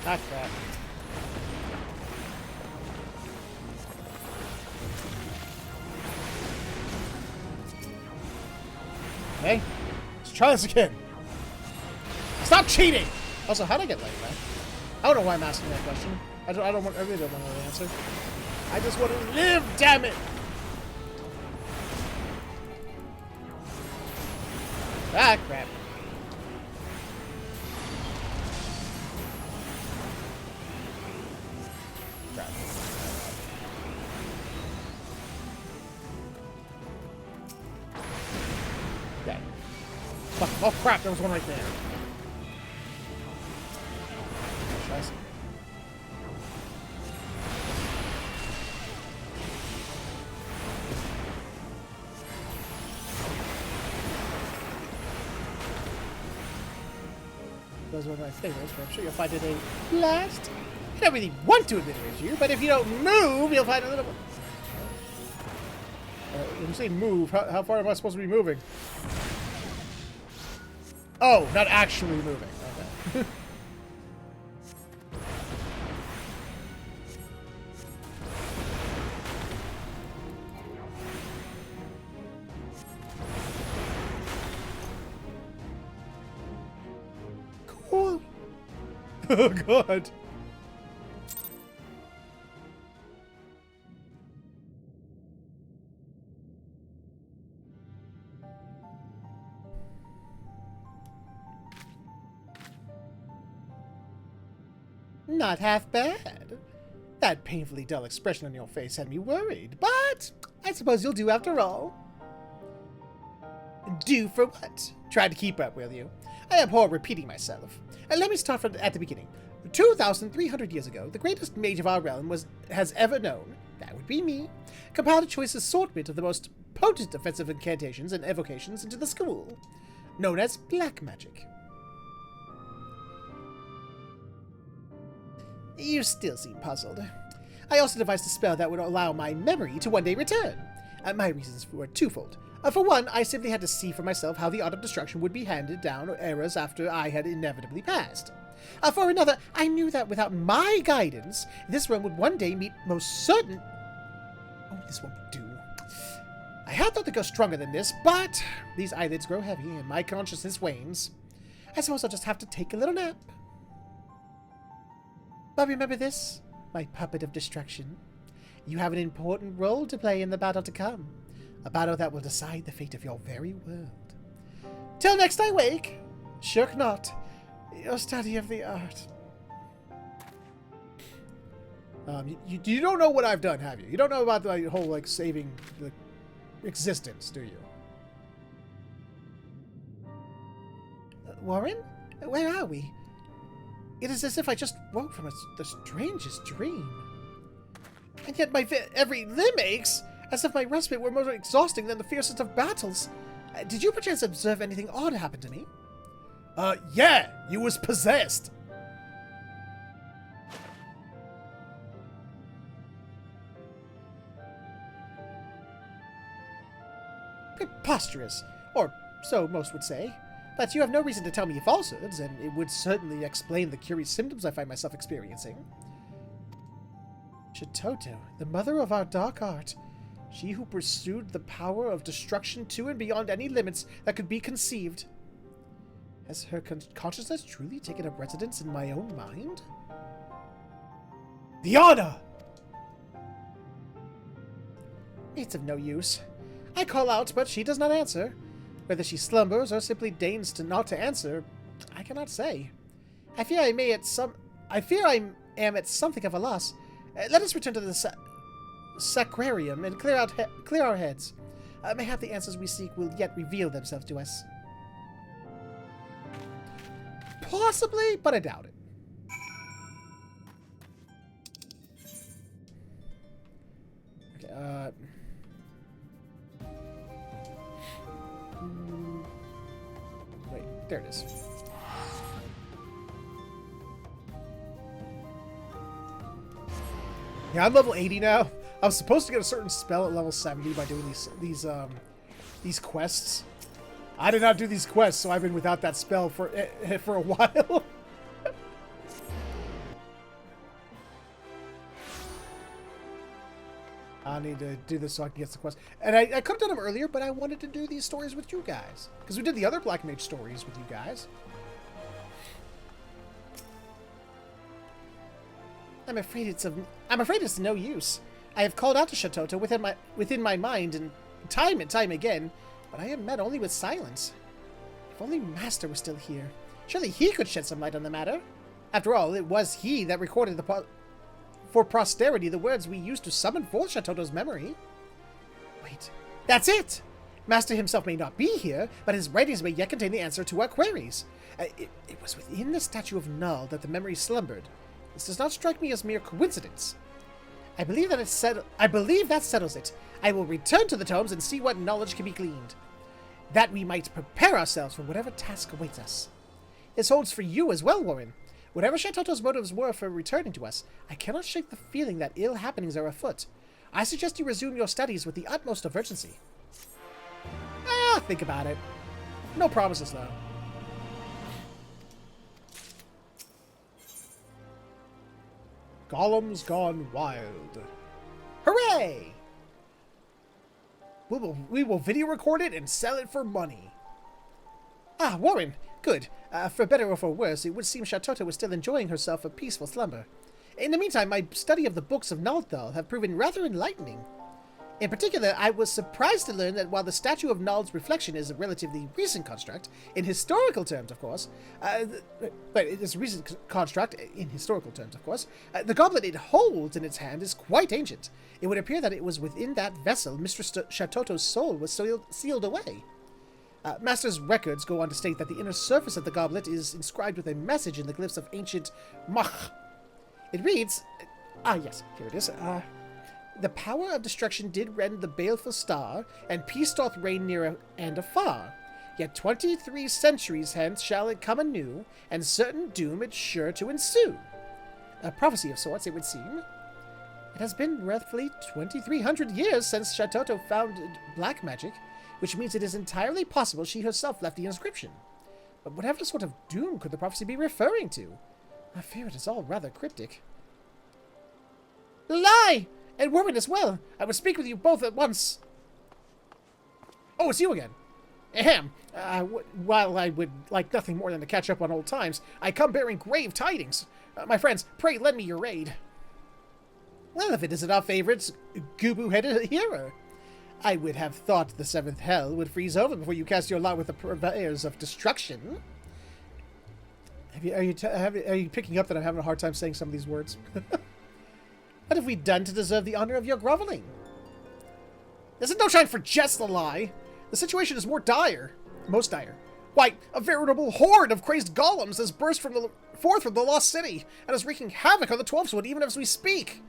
Ah, crap. Okay, let's try this again. Stop cheating! Also, how did I get light back? I don't know why I'm asking that question. I really don't want to know the answer. I just want to live, damn it! Ah, crap. Crap. Okay. Fuck. Oh, crap, there was one right there. Scheiße. Those are one of my favorites, but I'm sure you'll find it a blast. I don't really want to obliterate you, but if you don't move, you'll find a little... when you say move, how far am I supposed to be moving? Oh, not actually moving. Okay. Oh, God. Not half bad. That painfully dull expression on your face had me worried, but I suppose you'll do after all. Do for what? Try to keep up, will you? I abhor repeating myself. Let me start at the beginning. 2,300 years ago, the greatest mage of our realm has ever known, that would be me, compiled a choice assortment of the most potent offensive incantations and evocations into the school, known as Black Magic. You still seem puzzled. I also devised a spell that would allow my memory to one day return. My reasons were twofold. For one, I simply had to see for myself how the art of destruction would be handed down eras after I had inevitably passed. For another, I knew that without my guidance, this realm would one day meet most certain... Oh, this won't do. I had thought to go stronger than this, but these eyelids grow heavy and my consciousness wanes. I suppose I'll just have to take a little nap. But remember this, my puppet of destruction. You have an important role to play in the battle to come. A battle that will decide the fate of your very world. Till next I wake, shirk not your study of the art. You don't know what I've done, have you? You don't know about the whole, like, saving the existence, do you? Warren? Where are we? It is as if I just woke from the strangest dream. And yet every limb aches, as if my respite were more exhausting than the fiercest of battles. Did you perchance observe anything odd happen to me? Yeah! You was possessed! Preposterous, or so most would say. But you have no reason to tell me falsehoods, and it would certainly explain the curious symptoms I find myself experiencing. Shatoto, the mother of our dark art, she who pursued the power of destruction to and beyond any limits that could be conceived. Has her consciousness truly taken up residence in my own mind? The honor! It's of no use. I call out, but she does not answer. Whether she slumbers or simply deigns not to answer, I cannot say. I fear I am at something of a loss. Let us return to the sacrarium and clear our heads. Mayhap the answers we seek will yet reveal themselves to us. Possibly, but I doubt it. Okay, wait, there it is. Yeah, I'm level 80 now. I was supposed to get a certain spell at level 70 by doing these quests. I did not do these quests, so I've been without that spell for a while. I need to do this so I can get the quest. And I could have done them earlier, but I wanted to do these stories with you guys. Because we did the other Black Mage stories with you guys. I'm afraid it's no use. I have called out to Shatoto within my mind and time again, but I am met only with silence. If only Master was still here. Surely he could shed some light on the matter. After all, it was he that recorded for posterity the words we used to summon forth Shatoto's memory. Wait, that's it! Master himself may not be here, but his writings may yet contain the answer to our queries. It was within the statue of Null that the memory slumbered. This does not strike me as mere coincidence. I believe that settles it. I will return to the tomes and see what knowledge can be gleaned, that we might prepare ourselves for whatever task awaits us. This holds for you as well, Warren. Whatever Shatoto's motives were for returning to us, I cannot shake the feeling that ill happenings are afoot. I suggest you resume your studies with the utmost of urgency. Think about it. No promises, though. Golem's gone wild. Hooray! We will video record it and sell it for money. Warren, Good. For better or for worse, it would seem Shatoto was still enjoying herself a peaceful slumber. In the meantime, my study of the books of Naldal have proven rather enlightening. In particular, I was surprised to learn that while the statue of Nald's reflection is a relatively recent construct, in historical terms, of course, the goblet it holds in its hand is quite ancient. It would appear that it was within that vessel Mistress Shatoto's soul was sealed away. Master's records go on to state that the inner surface of the goblet is inscribed with a message in the glyphs of ancient Mach. It reads, yes, here it is. The power of destruction did rend the baleful star, and peace doth reign near and afar. Yet 23 centuries hence shall it come anew, and certain doom it's sure to ensue. A prophecy of sorts, it would seem. It has been roughly 2,300 years since Shatoto founded Black Magic, which means it is entirely possible she herself left the inscription. But whatever sort of doom could the prophecy be referring to? I fear it is all rather cryptic. Lie! And Warren as well. I would speak with you both at once. Oh, it's you again. Ahem. While I would like nothing more than to catch up on old times, I come bearing grave tidings. My friends, pray lend me your aid. Well, if it isn't our favorite Gubu-headed hero. I would have thought the seventh hell would freeze over before you cast your lot with the purveyors of destruction. Are you picking up that I'm having a hard time saying some of these words? What have we done to deserve the honor of your groveling? This is no time for jest, lie. The situation is more dire. Most dire. Why, a veritable horde of crazed golems has burst forth from the lost city, and is wreaking havoc on the 12th even as we speak.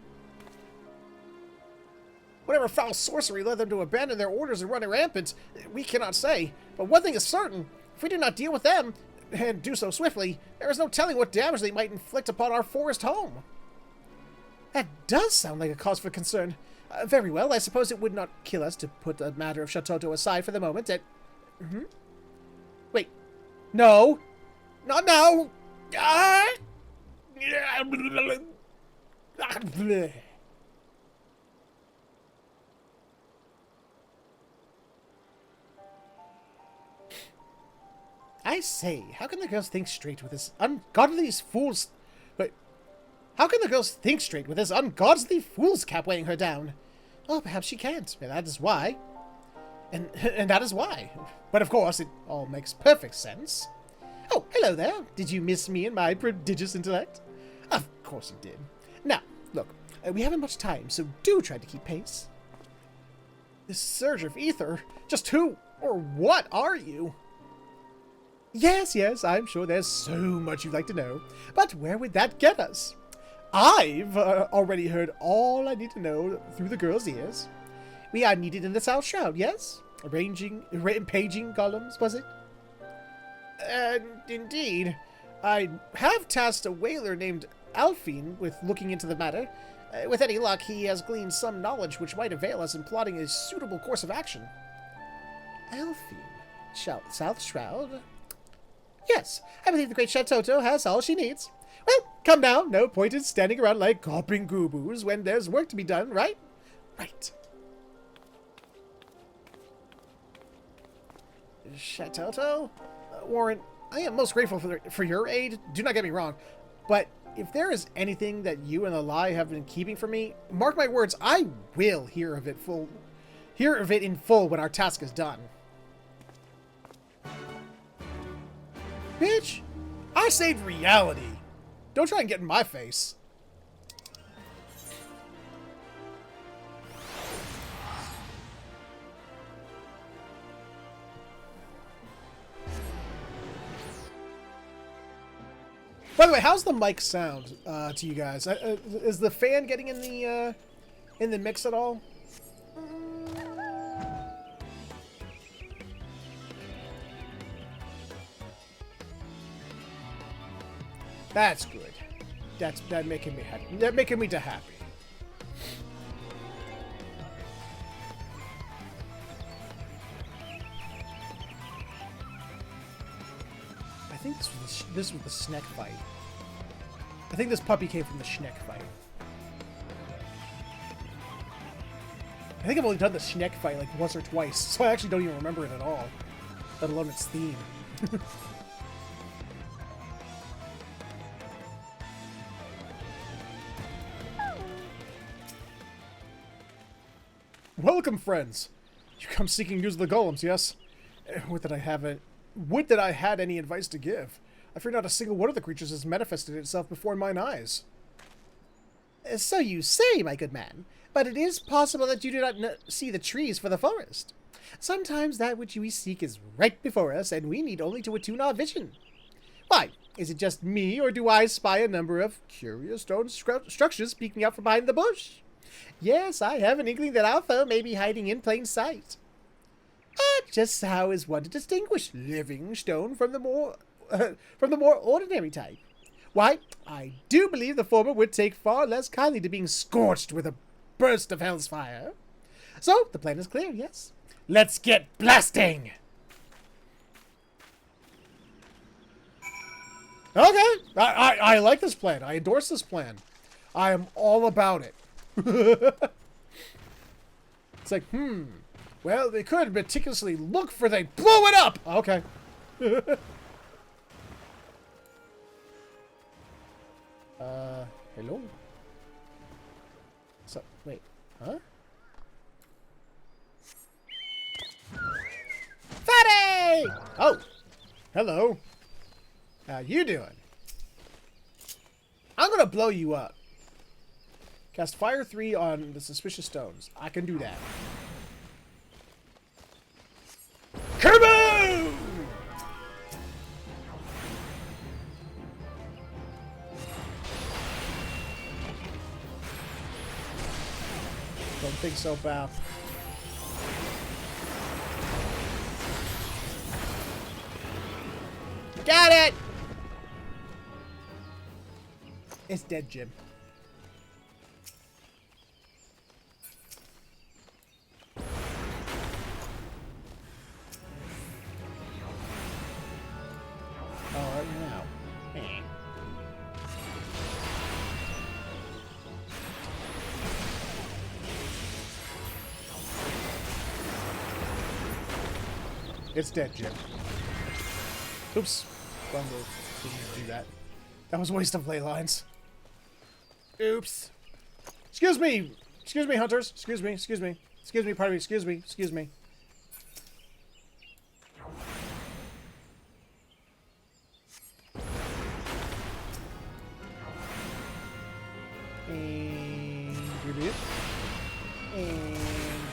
Whatever foul sorcery led them to abandon their orders and run rampant, we cannot say. But one thing is certain, if we do not deal with them, and do so swiftly, there is no telling what damage they might inflict upon our forest home. That does sound like a cause for concern. Very well, I suppose it would not kill us to put the matter of Shatoto aside for the moment and... Wait. No! Not now! I say, how can the girls think straight with this ungodly fool's... Wait. How can the girls think straight with this ungodly fool's cap weighing her down? Oh, perhaps she can't, and that is why. And that is why. But of course, it all makes perfect sense. Oh, hello there. Did you miss me and my prodigious intellect? Of course you did. Now, look, we haven't much time, so do try to keep pace. This surge of ether, just who or what are you? Yes, I'm sure there's so much you'd like to know, but where would that get us? I've already heard all I need to know through the girl's ears. We are needed in the South Shroud, yes? Paging golems, was it? Indeed. I have tasked a whaler named Alphine with looking into the matter. With any luck, he has gleaned some knowledge which might avail us in plotting a suitable course of action. Alphine? South Shroud? Yes, I believe the great Shatoto has all she needs. Well, come now. No point in standing around like gawping goobos when there's work to be done, right? Right. Shatoto? Warren, I am most grateful for your aid. Do not get me wrong. But if there is anything that you and the lie have been keeping from me, mark my words, I will hear of it in full when our task is done. Bitch, I saved reality. Don't try and get in my face. By the way, how's the mic sound to you guys? Is the fan getting in the mix at all? That's good. That's making me happy. That making me happy. I think this was the Schneck fight. I think this puppy came from the Schneck fight. I think I've only done the Schneck fight like once or twice, so I actually don't even remember it at all, let alone its theme. Welcome, friends. You come seeking news of the golems, yes? Would that I had any advice to give. I fear not a single one of the creatures has manifested itself before mine eyes. So you say, my good man, but it is possible that you do not see the trees for the forest. Sometimes that which we seek is right before us, and we need only to attune our vision. Why, is it just me, or do I spy a number of curious stone structures peeking out from behind the bush? Yes, I have an inkling that our foe may be hiding in plain sight. Just how is one to distinguish living stone from the more ordinary type? Why, I do believe the former would take far less kindly to being scorched with a burst of hell's fire. So, the plan is clear, yes? Let's get blasting! Okay, I like this plan. I endorse this plan. I am all about it. It's like, well, they could meticulously look for they blow it up! Okay. Hello? So, wait, huh? Fatty! Oh, hello. How you doing? I'm gonna blow you up. Cast Fire 3 on the suspicious stones. I can do that. Kerboom! Don't think so, pal. Got it! It's dead, Jim. Oh, no. Eh. It's dead, Jim. Oops. Wrong move. Didn't do that. That was a waste of ley lines. Oops. Excuse me! Excuse me, hunters! Excuse me, excuse me. Excuse me, pardon me, excuse me, excuse me. And Gerboom. And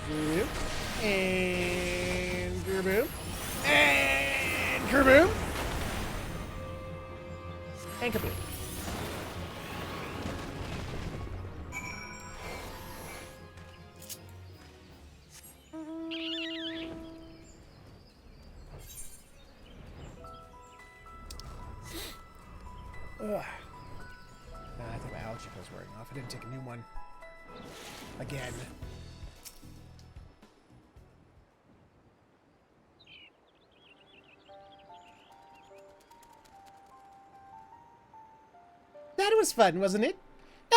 Gerboom. And Gerboom. And Gerboom. And kaboom. Ugh. I think my allergy pill's wearing off. I didn't take a new one. Again. That was fun, wasn't it?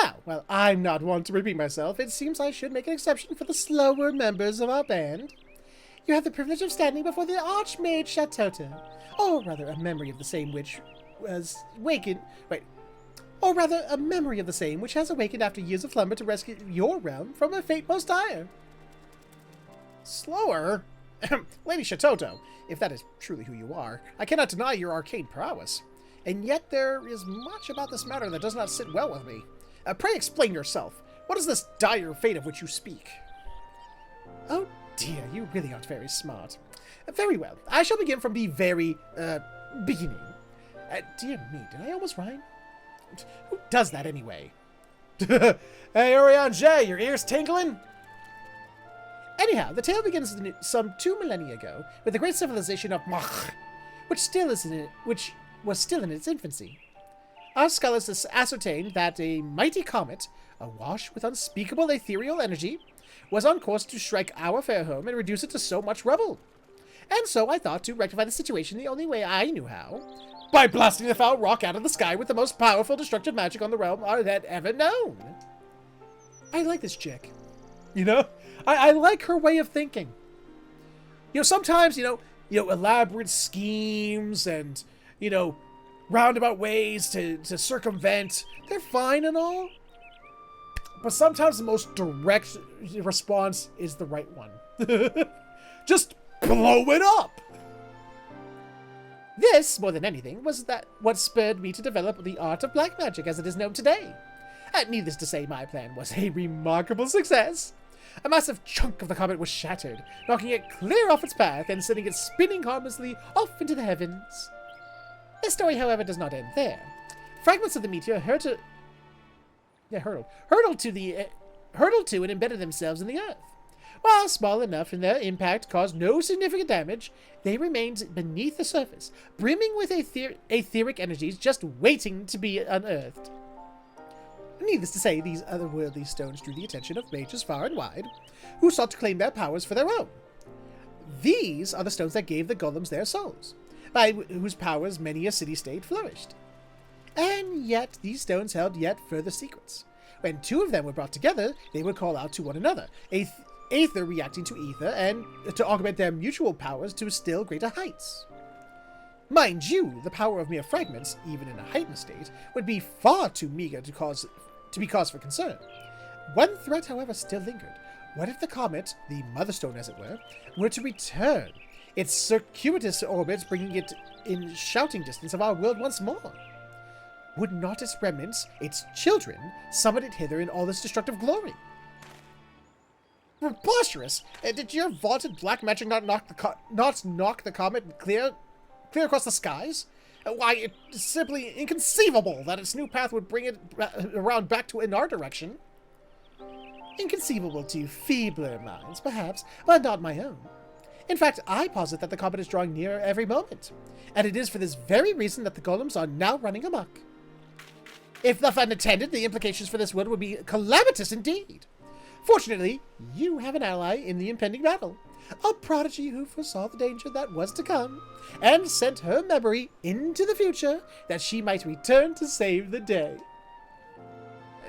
Now, well, I'm not one to repeat myself. It seems I should make an exception for the slower members of our band. You have the privilege of standing before the Archmage Chatoto, or rather a memory of the same which was wakened... Wait. Or rather, a memory of the same which has awakened after years of slumber to rescue your realm from a fate most dire. Slower? Lady Chatoto, if that is truly who you are, I cannot deny your arcane prowess. And yet there is much about this matter that does not sit well with me. Pray explain yourself. What is this dire fate of which you speak? Oh dear, you really aren't very smart. Very well, I shall begin from the very, beginning. Dear me, did I almost rhyme? Who does that anyway? Hey, Orion J, your ears tingling? Anyhow, the tale begins some 2 millennia ago with the great civilization of Mach, which was still in its infancy. Our scholars ascertained that a mighty comet, awash with unspeakable ethereal energy, was on course to strike our fair home and reduce it to so much rubble. And so I thought to rectify the situation the only way I knew how, by blasting the foul rock out of the sky with the most powerful destructive magic on the realm had ever known. I like this chick. You know? I like her way of thinking. You know, sometimes, elaborate schemes and, roundabout ways to circumvent, they're fine and all. But sometimes the most direct response is the right one. Just blow it up! This, more than anything, was what spurred me to develop the art of black magic as it is known today. And needless to say, my plan was a remarkable success. A massive chunk of the comet was shattered, knocking it clear off its path and sending it spinning harmlessly off into the heavens. This story, however, does not end there. Fragments of the meteor hurtled to and embedded themselves in the earth. While small enough and their impact caused no significant damage, they remained beneath the surface, brimming with etheric energies just waiting to be unearthed. Needless to say, these otherworldly stones drew the attention of mages far and wide, who sought to claim their powers for their own. These are the stones that gave the golems their souls, by whose powers many a city-state flourished. And yet, these stones held yet further secrets. When two of them were brought together, they would call out to one another, Aether reacting to ether, and to augment their mutual powers to still greater heights. Mind you, the power of mere fragments, even in a heightened state, would be far too meager to be cause for concern. One threat, however, still lingered. What if the comet, the Motherstone as it were to return, its circuitous orbits bringing it in shouting distance of our world once more? Would not its remnants, its children, summon it hither in all this destructive glory? Preposterous! Did your vaunted black magic not knock the comet clear across the skies? Why, it's simply inconceivable that its new path would bring it around back in our direction. Inconceivable to feebler minds, perhaps, but not my own. In fact, I posit that the comet is drawing nearer every moment, and it is for this very reason that the golems are now running amok. If left unattended, the implications for this world would be calamitous indeed. Fortunately, you have an ally in the impending battle, a prodigy who foresaw the danger that was to come, and sent her memory into the future that she might return to save the day.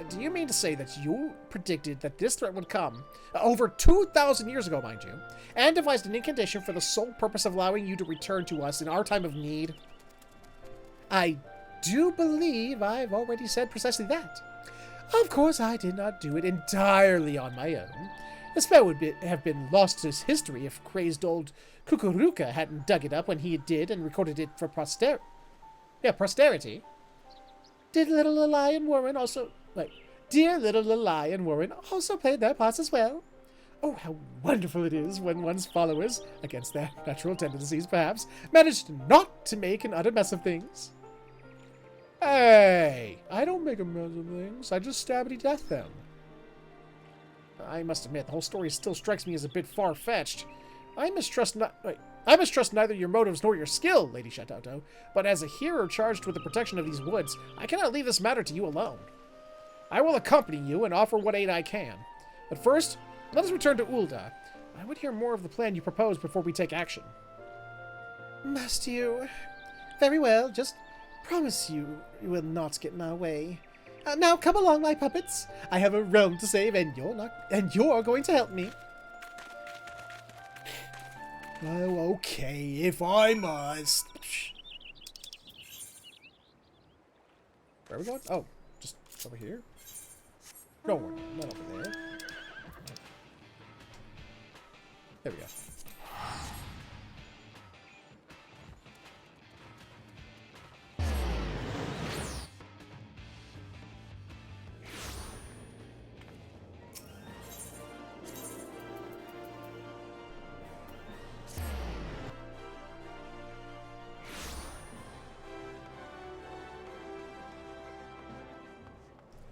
Do you mean to say that you predicted that this threat would come, over 2,000 years ago, mind you, and devised an incantation for the sole purpose of allowing you to return to us in our time of need? I do believe I've already said precisely that. Of course, I did not do it entirely on my own. The spell would have been lost to history if crazed old Kukuruka hadn't dug it up when he did and recorded it for posterity. Dear little Lily and Warren also played their parts as well. Oh, how wonderful it is when one's followers, against their natural tendencies perhaps, managed not to make an utter mess of things. Hey, I don't make a mess of things. I just stabby death them. I must admit, the whole story still strikes me as a bit far-fetched. I mistrust neither your motives nor your skill, Lady Shatauto, but as a hero charged with the protection of these woods, I cannot leave this matter to you alone. I will accompany you and offer what aid I can. But first, let us return to Ul'dah. I would hear more of the plan you proposed before we take action. Must you? Very well, just promise you will not get in our way. Now come along, my puppets. I have a realm to save, and you're going to help me. Oh, okay, if I must. Where are we going? Oh, just over here? No, not over there. There we go.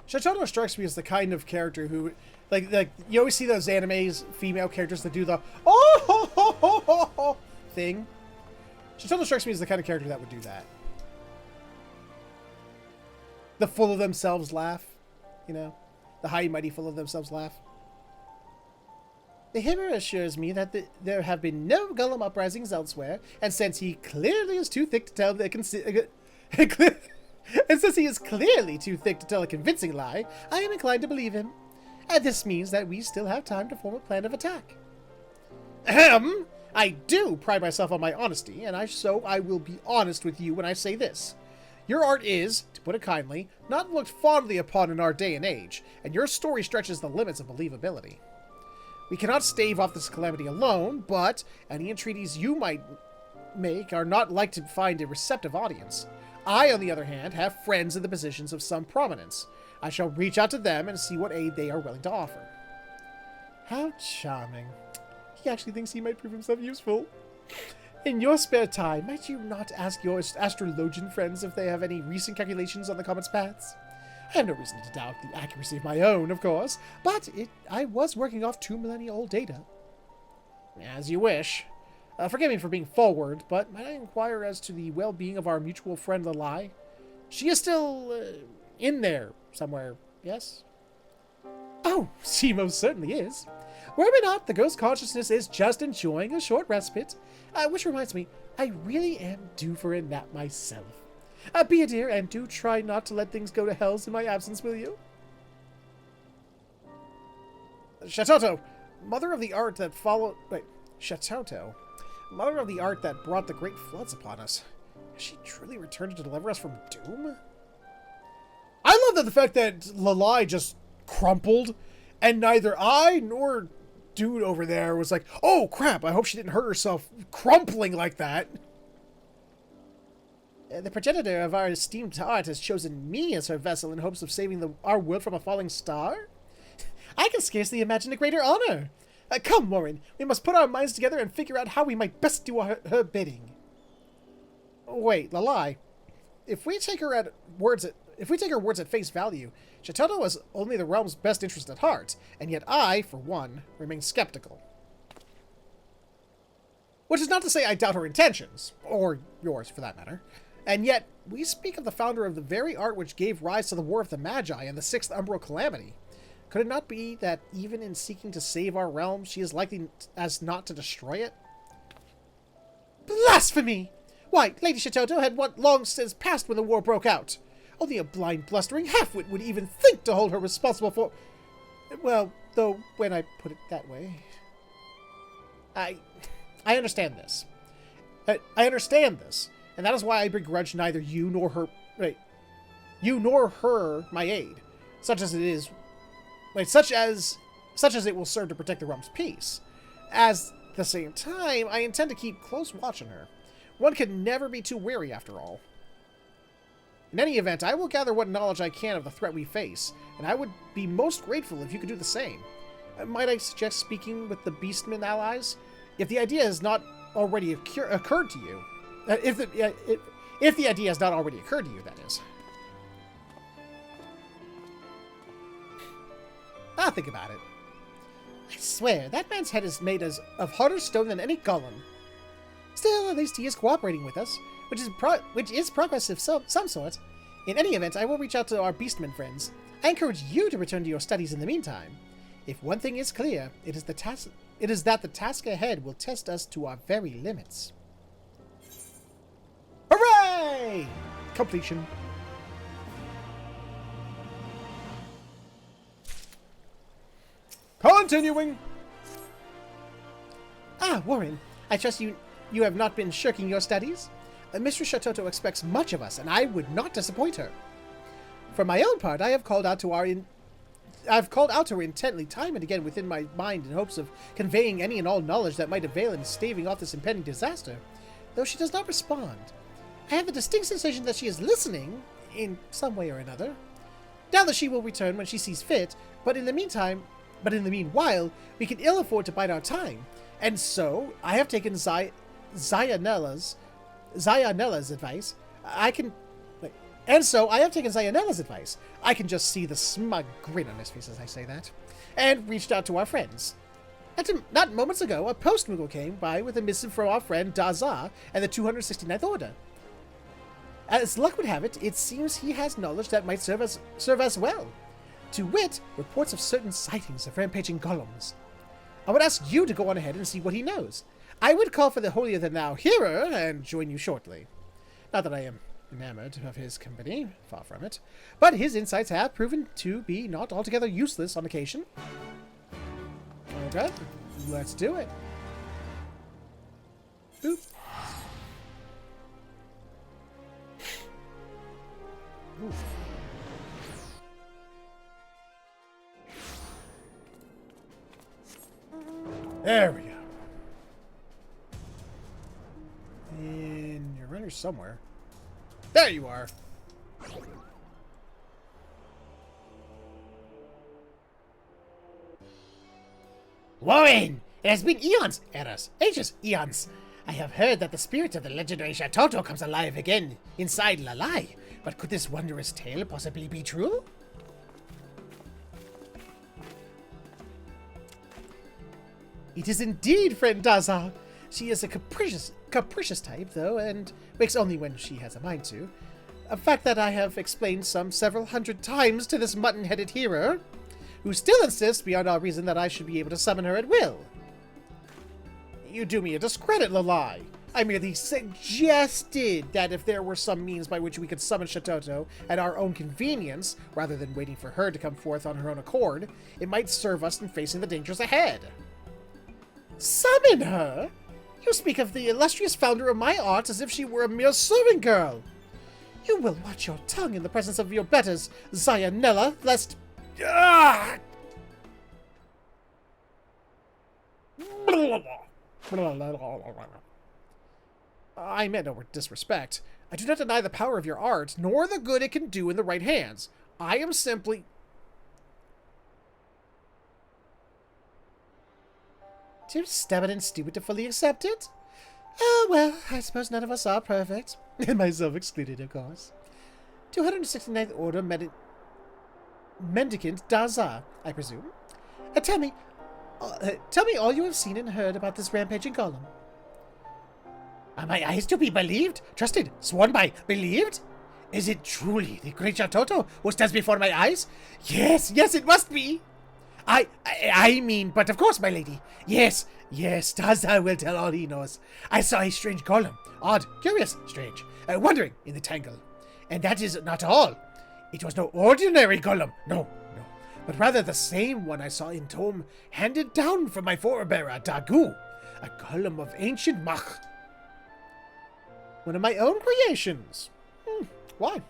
Shatauto strikes me as the kind of character who, like you always see those animes, female characters that do the thing. Shatauto strikes me as the kind of character that would do that. The full of themselves laugh, you know, the high and mighty full of themselves laugh. The Himmer assures me that there have been no golem uprisings elsewhere, and since he clearly is too thick to tell and since he is clearly too thick to tell a convincing lie, I am inclined to believe him. And this means that we still have time to form a plan of attack. Ahem! I do pride myself on my honesty, and so I will be honest with you when I say this. Your art is, to put it kindly, not looked fondly upon in our day and age, and your story stretches the limits of believability. We cannot stave off this calamity alone, but any entreaties you might make are not like to find a receptive audience. I, on the other hand, have friends in the positions of some prominence. I shall reach out to them and see what aid they are willing to offer. How charming. He actually thinks he might prove himself useful. In your spare time, might you not ask your astrologian friends if they have any recent calculations on the comet's paths? I have no reason to doubt the accuracy of my own, of course, but I was working off 2 millennia-old data. As you wish. Forgive me for being forward, but might I inquire as to the well-being of our mutual friend Lalai? She is still in there somewhere, yes? Oh, she most certainly is. Were we not, the ghost consciousness is just enjoying a short respite. Which reminds me, I really am due for a nap myself. Be a dear, and do try not to let things go to hells in my absence, will you? Shatoto, mother of the art that followed... Wait, Shatoto, mother of the art that brought the great floods upon us. Has she truly returned to deliver us from doom? I love the fact that Lalai just crumpled, and neither I nor dude over there was like, oh crap, I hope she didn't hurt herself crumpling like that. The progenitor of our esteemed art has chosen me as her vessel in hopes of saving our world from a falling star? I can scarcely imagine a greater honor. Come, Warren, we must put our minds together and figure out how we might best do her bidding. Wait, Lalai, if we take her words at face value, Shatoto has only the realm's best interest at heart, and yet I, for one, remain skeptical. Which is not to say I doubt her intentions, or yours for that matter. And yet, we speak of the founder of the very art which gave rise to the War of the Magi and the Sixth Umbral Calamity. Could it not be that even in seeking to save our realm, she is likely as not to destroy it? Blasphemy! Why, Lady Shatoto had what long since passed when the war broke out. Only a blind, blustering halfwit would even think to hold her responsible for... Well, though, when I put it that way... I understand this. I understand this, and that is why I begrudge neither you nor her... Right. You nor her my aid, such as it is... Wait, such as it will serve to protect the realm's peace. At the same time, I intend to keep close watch on her. One can never be too wary, after all. In any event, I will gather what knowledge I can of the threat we face, and I would be most grateful if you could do the same. Might I suggest speaking with the Beastmen allies? If the idea has not already occurred to you. If the idea has not already occurred to you, that is. I'll think about it. I swear, that man's head is made of harder stone than any golem. Still, at least he is cooperating with us, which is progress of some sort. In any event, I will reach out to our Beastmen friends. I encourage you to return to your studies in the meantime. If one thing is clear, it is that the task ahead will test us to our very limits. Hooray! Completion. Continuing. Ah, Warren, I trust you have not been shirking your studies. Mistress Shatoto expects much of us, and I would not disappoint her. For my own part, I have called out to her intently time and again within my mind in hopes of conveying any and all knowledge that might avail in staving off this impending disaster, though she does not respond. I have a distinct sensation that she is listening, in some way or another. Doubtless she will return when she sees fit, but in the meanwhile, we can ill afford to bide our time, and so I have taken Zayanella's advice. I can just see the smug grin on his face as I say that, and reached out to our friends. Not moments ago, a post-Moogle came by with a missive from our friend Daza and the 269th Order. As luck would have it, it seems he has knowledge that might serve us well. To wit, reports of certain sightings of rampaging golems. I would ask you to go on ahead and see what he knows. I would call for the holier-than-thou hearer and join you shortly. Not that I am enamored of his company, far from it, but his insights have proven to be not altogether useless on occasion. Okay, let's do it. Boop. Ooh. There we go. And you're running somewhere. There you are. Warren! It has been eons, eras, ages, eons. I have heard that the spirit of the legendary Shatoto comes alive again inside Lalai. But could this wondrous tale possibly be true? It is indeed, friend Daza. She is a capricious type, though, and wakes only when she has a mind to. A fact that I have explained several hundred times to this mutton-headed hero, who still insists beyond all reason that I should be able to summon her at will. You do me a discredit, Lalai. I merely suggested that if there were some means by which we could summon Shatoto at our own convenience, rather than waiting for her to come forth on her own accord, it might serve us in facing the dangers ahead. Summon her? You speak of the illustrious founder of my art as if she were a mere servant girl. You will watch your tongue in the presence of your betters, Zionella, lest... Ah! I meant no disrespect. I do not deny the power of your art, nor the good it can do in the right hands. I am simply... Too stubborn and stupid to fully accept it? Oh, well, I suppose none of us are perfect. And myself excluded, of course. 269th Order Mendicant Daza, I presume. Tell me all you have seen and heard about this rampaging golem. Are my eyes to be believed? Trusted? Sworn by? Believed? Is it truly the great Shatoto who stands before my eyes? Yes, it must be. I mean, but of course, my lady. Yes, Daza will tell all he knows. I saw a strange golem. Odd, curious, strange. Wandering in the tangle. And that is not all. It was no ordinary golem. No. But rather the same one I saw in Tome, handed down from my forebearer, Dagu. A golem of ancient Mach. One of my own creations. Why?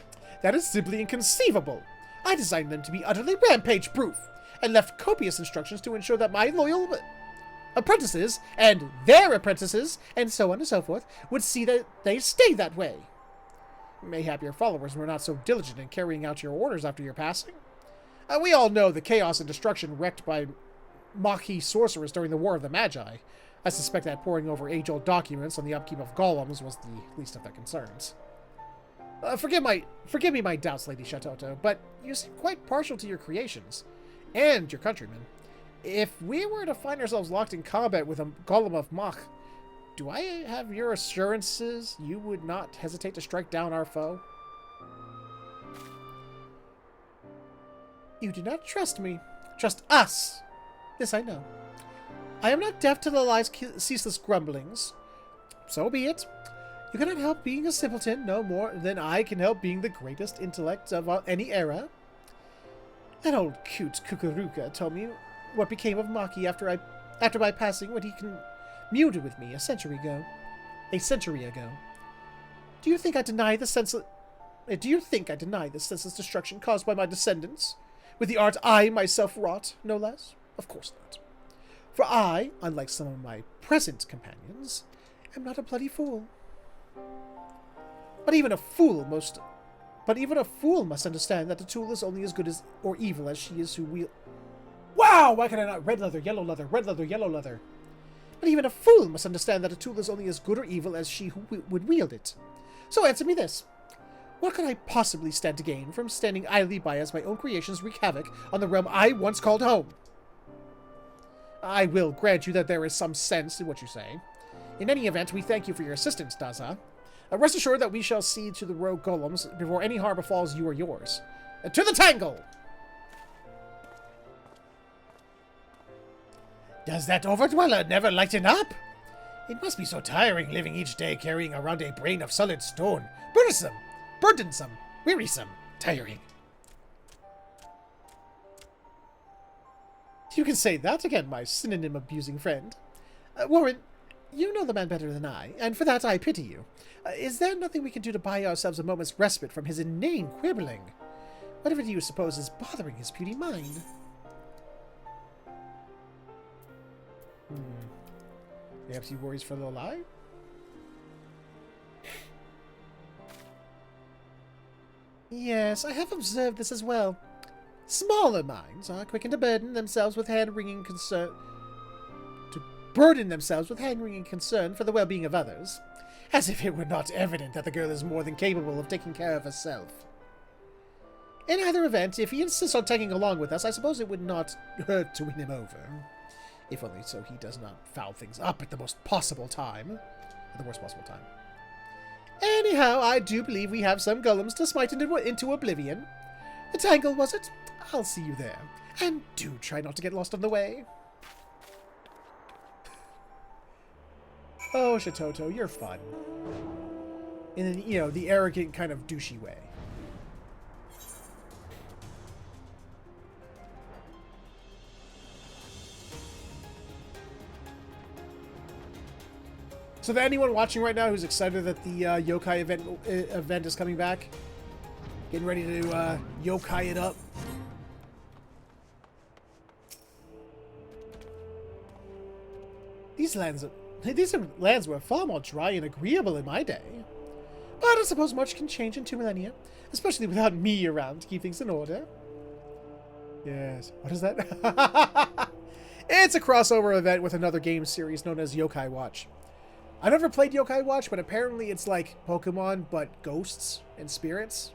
That is simply inconceivable. I designed them to be utterly rampage-proof, and left copious instructions to ensure that my loyal apprentices, and their apprentices, and so on and so forth, would see that they stay that way. Mayhap your followers were not so diligent in carrying out your orders after your passing. We all know the chaos and destruction wreaked by Machi sorcerers during the War of the Magi. I suspect that poring over age-old documents on the upkeep of golems was the least of their concerns. Forgive me my doubts, Lady Shatoto, but you seem quite partial to your creations, and your countrymen. If we were to find ourselves locked in combat with a golem of Mach, do I have your assurances you would not hesitate to strike down our foe? You do not trust me. Trust us. This I know. I am not deaf to the lie's ceaseless grumblings. So be it. You cannot help being a simpleton no more than I can help being the greatest intellect of any era. That old cute Kukuruka told me what became of Maki after my passing when he communed with me a century ago. Do you think I deny the senseless destruction caused by my descendants? With the art I myself wrought, no less? Of course not. For I, unlike some of my present companions, am not a bloody fool. But even a fool must understand that the tool is only as good as or evil as she is who wields. Wow! Why can I not red leather, yellow leather, red leather, yellow leather? But even a fool must understand that a tool is only as good or evil as she who would wield it. So answer me this. What could I possibly stand to gain from standing idly by as my own creations wreak havoc on the realm I once called home? I will grant you that there is some sense in what you say. In any event, we thank you for your assistance, Daza. Rest assured that we shall see to the rogue golems before any harm befalls you or yours. To the tangle! Does that overdweller never lighten up? It must be so tiring living each day carrying around a brain of solid stone. Burdensome, wearisome, tiring. You can say that again, my synonym-abusing friend. Warren, You know the man better than I, and for that I pity you. Is there nothing we can do to buy ourselves a moment's respite from his inane quibbling? Whatever do you suppose is bothering his puny mind? Perhaps he worries for Lolai? Yes, I have observed this as well. Smaller minds are quickened to burden themselves with hand-wringing concern for the well-being of others, as if it were not evident that the girl is more than capable of taking care of herself. In either event, if he insists on tagging along with us, I suppose it would not hurt to win him over. If only so he does not foul things up at the worst possible time. Anyhow, I do believe we have some golems to smite into oblivion. The Tangle, was it? I'll see you there. And do try not to get lost on the way. Oh, Shatoto, you're fun. In, the arrogant kind of douchey way. So to anyone watching right now who's excited that the yokai event is coming back, getting ready to yokai it up. These lands were far more dry and agreeable in my day. But I suppose much can change in 2 millennia, especially without me around to keep things in order. Yes. What is that? It's a crossover event with another game series known as Yokai Watch. I never played Yokai Watch, but apparently it's like Pokemon, but ghosts and spirits.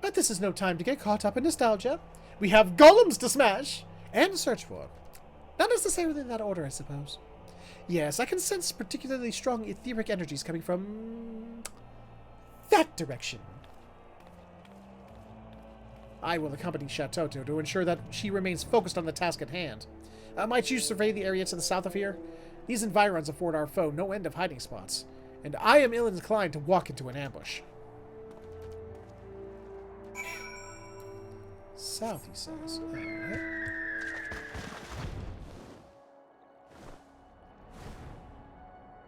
But this is no time to get caught up in nostalgia. We have golems to smash and search for. Not necessarily in that order, I suppose. Yes, I can sense particularly strong etheric energies coming from that direction. I will accompany Shatoto to ensure that she remains focused on the task at hand. Might you survey the area to the south of here? These environs afford our foe no end of hiding spots, and I am ill-inclined to walk into an ambush. South, he says. Alright.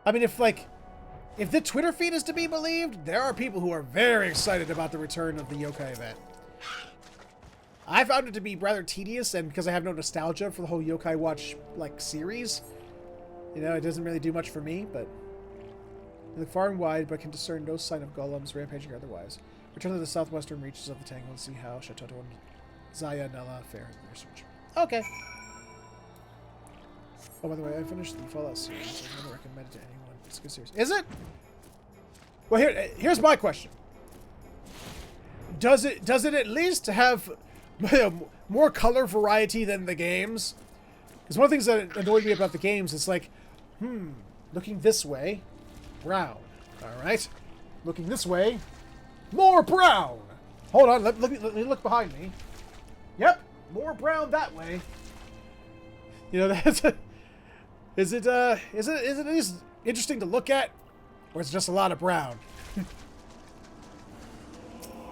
I mean, if the Twitter feed is to be believed, there are people who are very excited about the return of the yokai event. I found it to be rather tedious, and because I have no nostalgia for the whole Yokai Watch, series, it doesn't really do much for me, but I look far and wide, but can discern no sign of golems, rampaging or otherwise. Return to the southwestern reaches of the Tangle and see how Shatoto and Zaya Nella fare in their search. Okay. Oh, by the way, I finished the Fallout series. I never recommend it to anyone. It's a good series. Is it? Well, here's my question. Does it at least have more color variety than the games? Because one of the things that annoyed me about the games is looking this way, brown. Alright. Looking this way, more brown. Hold on, let me look behind me. Yep, more brown that way. That's is it at least interesting to look at? Or is it just a lot of brown?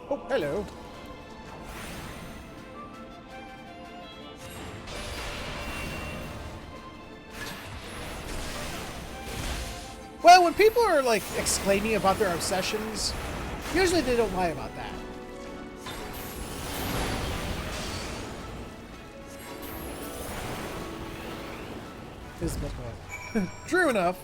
Oh, hello. Well, when people are, exclaiming about their obsessions, usually they don't lie about that. This is much more. True enough.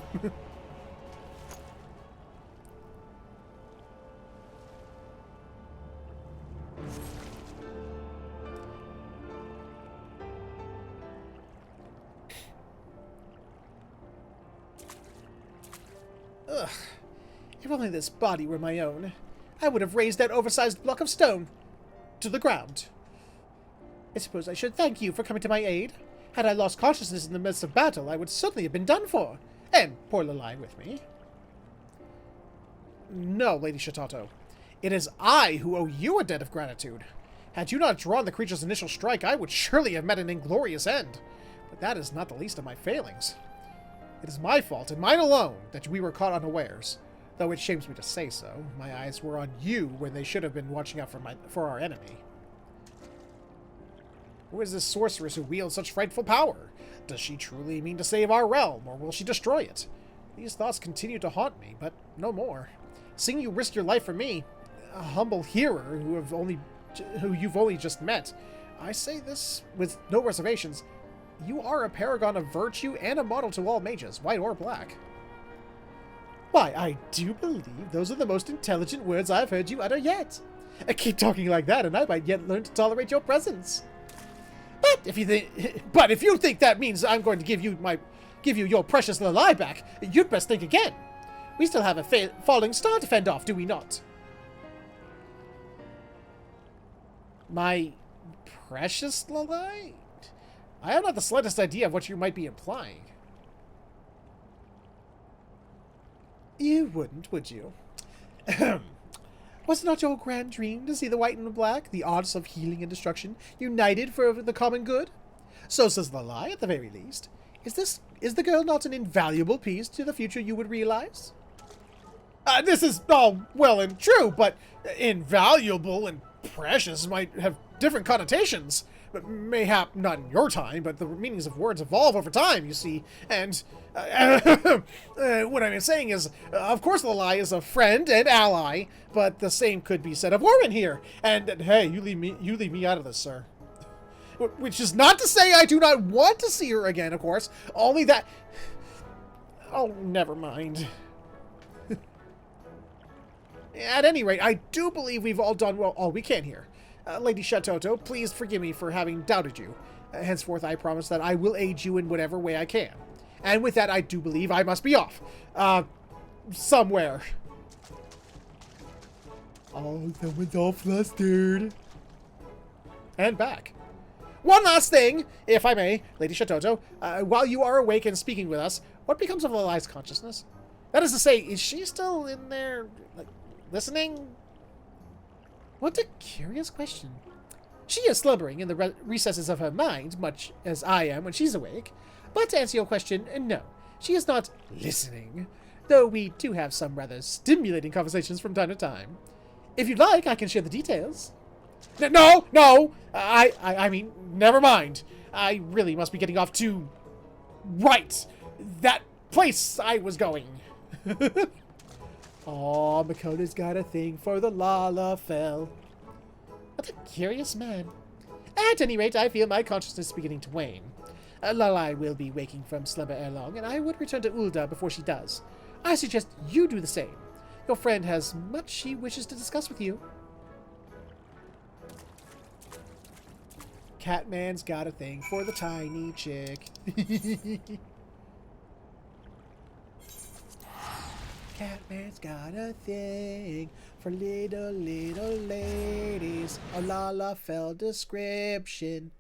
Ugh. If only this body were my own, I would have razed that oversized block of stone to the ground. I suppose I should thank you for coming to my aid. Had I lost consciousness in the midst of battle, I would certainly have been done for. And poor Lolai with me. No, Lady Shatato. It is I who owe you a debt of gratitude. Had you not drawn the creature's initial strike, I would surely have met an inglorious end. But that is not the least of my failings. It is my fault, and mine alone, that we were caught unawares. Though it shames me to say so, my eyes were on you when they should have been watching out for our enemy. Who is this sorceress who wields such frightful power? Does she truly mean to save our realm, or will she destroy it? These thoughts continue to haunt me, but no more. Seeing you risk your life for me, a humble hearer who you've only just met, I say this with no reservations. You are a paragon of virtue and a model to all mages, white or black. Why, I do believe those are the most intelligent words I've heard you utter yet. Keep talking like that, and I might yet learn to tolerate your presence. But if you think that means I'm going to give you your precious Lalai back, you'd best think again. We still have a falling star to fend off, do we not? My precious Lalai? I have not the slightest idea of what you might be implying. You wouldn't, would you? Was it not your grand dream to see the white and the black, the arts of healing and destruction, united for the common good? So says Lalai, at the very least. Is the girl not an invaluable piece to the future you would realize? This is all well and true, but invaluable and precious might have different connotations. But mayhap not in your time, but the meanings of words evolve over time, you see. And what I'm saying is, of course Lalai is a friend and ally, but the same could be said of Warren here. And hey, you leave me out of this, sir. Which is not to say I do not want to see her again, of course. Only that... Oh, never mind. At any rate, I do believe we've all done all we can here. Lady Shatoto, please forgive me for having doubted you. Henceforth, I promise that I will aid you in whatever way I can. And with that, I do believe I must be off. Somewhere. Oh, someone's all flustered. And back. One last thing, if I may, Lady Shatoto. While you are awake and speaking with us, what becomes of Lalai's consciousness? That is to say, is she still in there, like, listening? What a curious question. She is slumbering in the recesses of her mind, much as I am when she's awake. But to answer your question, no. She is not listening, though we do have some rather stimulating conversations from time to time. If you'd like, I can share the details. No! I mean, never mind. I really must be getting off to... Right! That place I was going. Aw, Makoto's got a thing for the Lalafell. What a curious man. At any rate, I feel my consciousness beginning to wane. Lalai will be waking from slumber ere long, and I would return to Ulda before she does. I suggest you do the same. Your friend has much she wishes to discuss with you. Catman's got a thing for the tiny chick. Catman's got a thing for little ladies. A Lalafell description.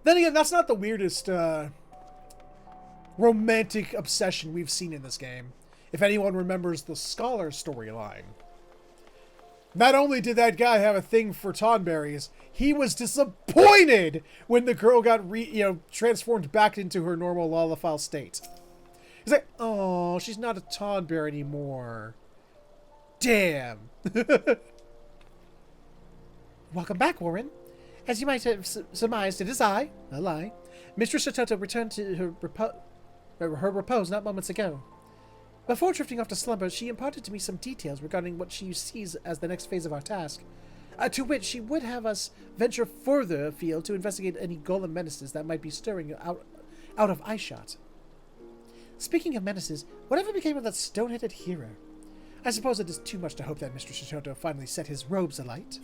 Then again, that's not the weirdest romantic obsession we've seen in this game. If anyone remembers the Scholar storyline. Not only did that guy have a thing for tonberries, he was disappointed when the girl got transformed back into her normal Lalafell state. He's like, oh, she's not a tonberry anymore. Damn. Welcome back, Warren. As you might have surmised, it is I, Lalai. Mistress Shatoto returned to her repose not moments ago. Before drifting off to slumber, she imparted to me some details regarding what she sees as the next phase of our task, to which she would have us venture further afield to investigate any golem menaces that might be stirring out of eyeshot. Speaking of menaces, whatever became of that stone-headed hero? I suppose it is too much to hope that Mr. Shitoto finally set his robes alight.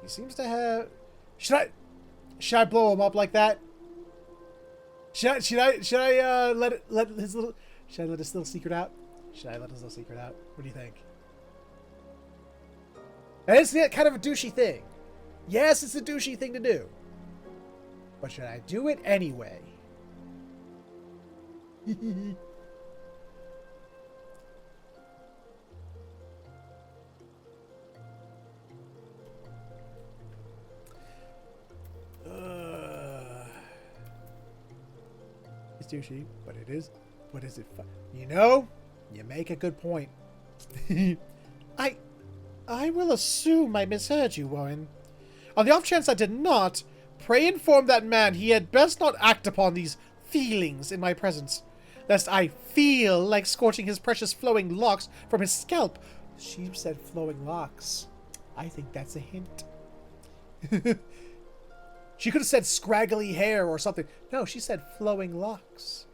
He seems to have... Should I blow him up like that? Should I let his little secret out? Should I let his little secret out? What do you think? And it's kind of a douchey thing. Yes, it's a douchey thing to do. But should I do it anyway? It's douchey, but it is. What is it? You know, you make a good point. I will assume I misheard you, Warren. On the off chance I did not, pray inform that man he had best not act upon these feelings in my presence, lest I feel like scorching his precious flowing locks from his scalp. She said flowing locks. I think that's a hint. She could have said scraggly hair or something. No, she said flowing locks.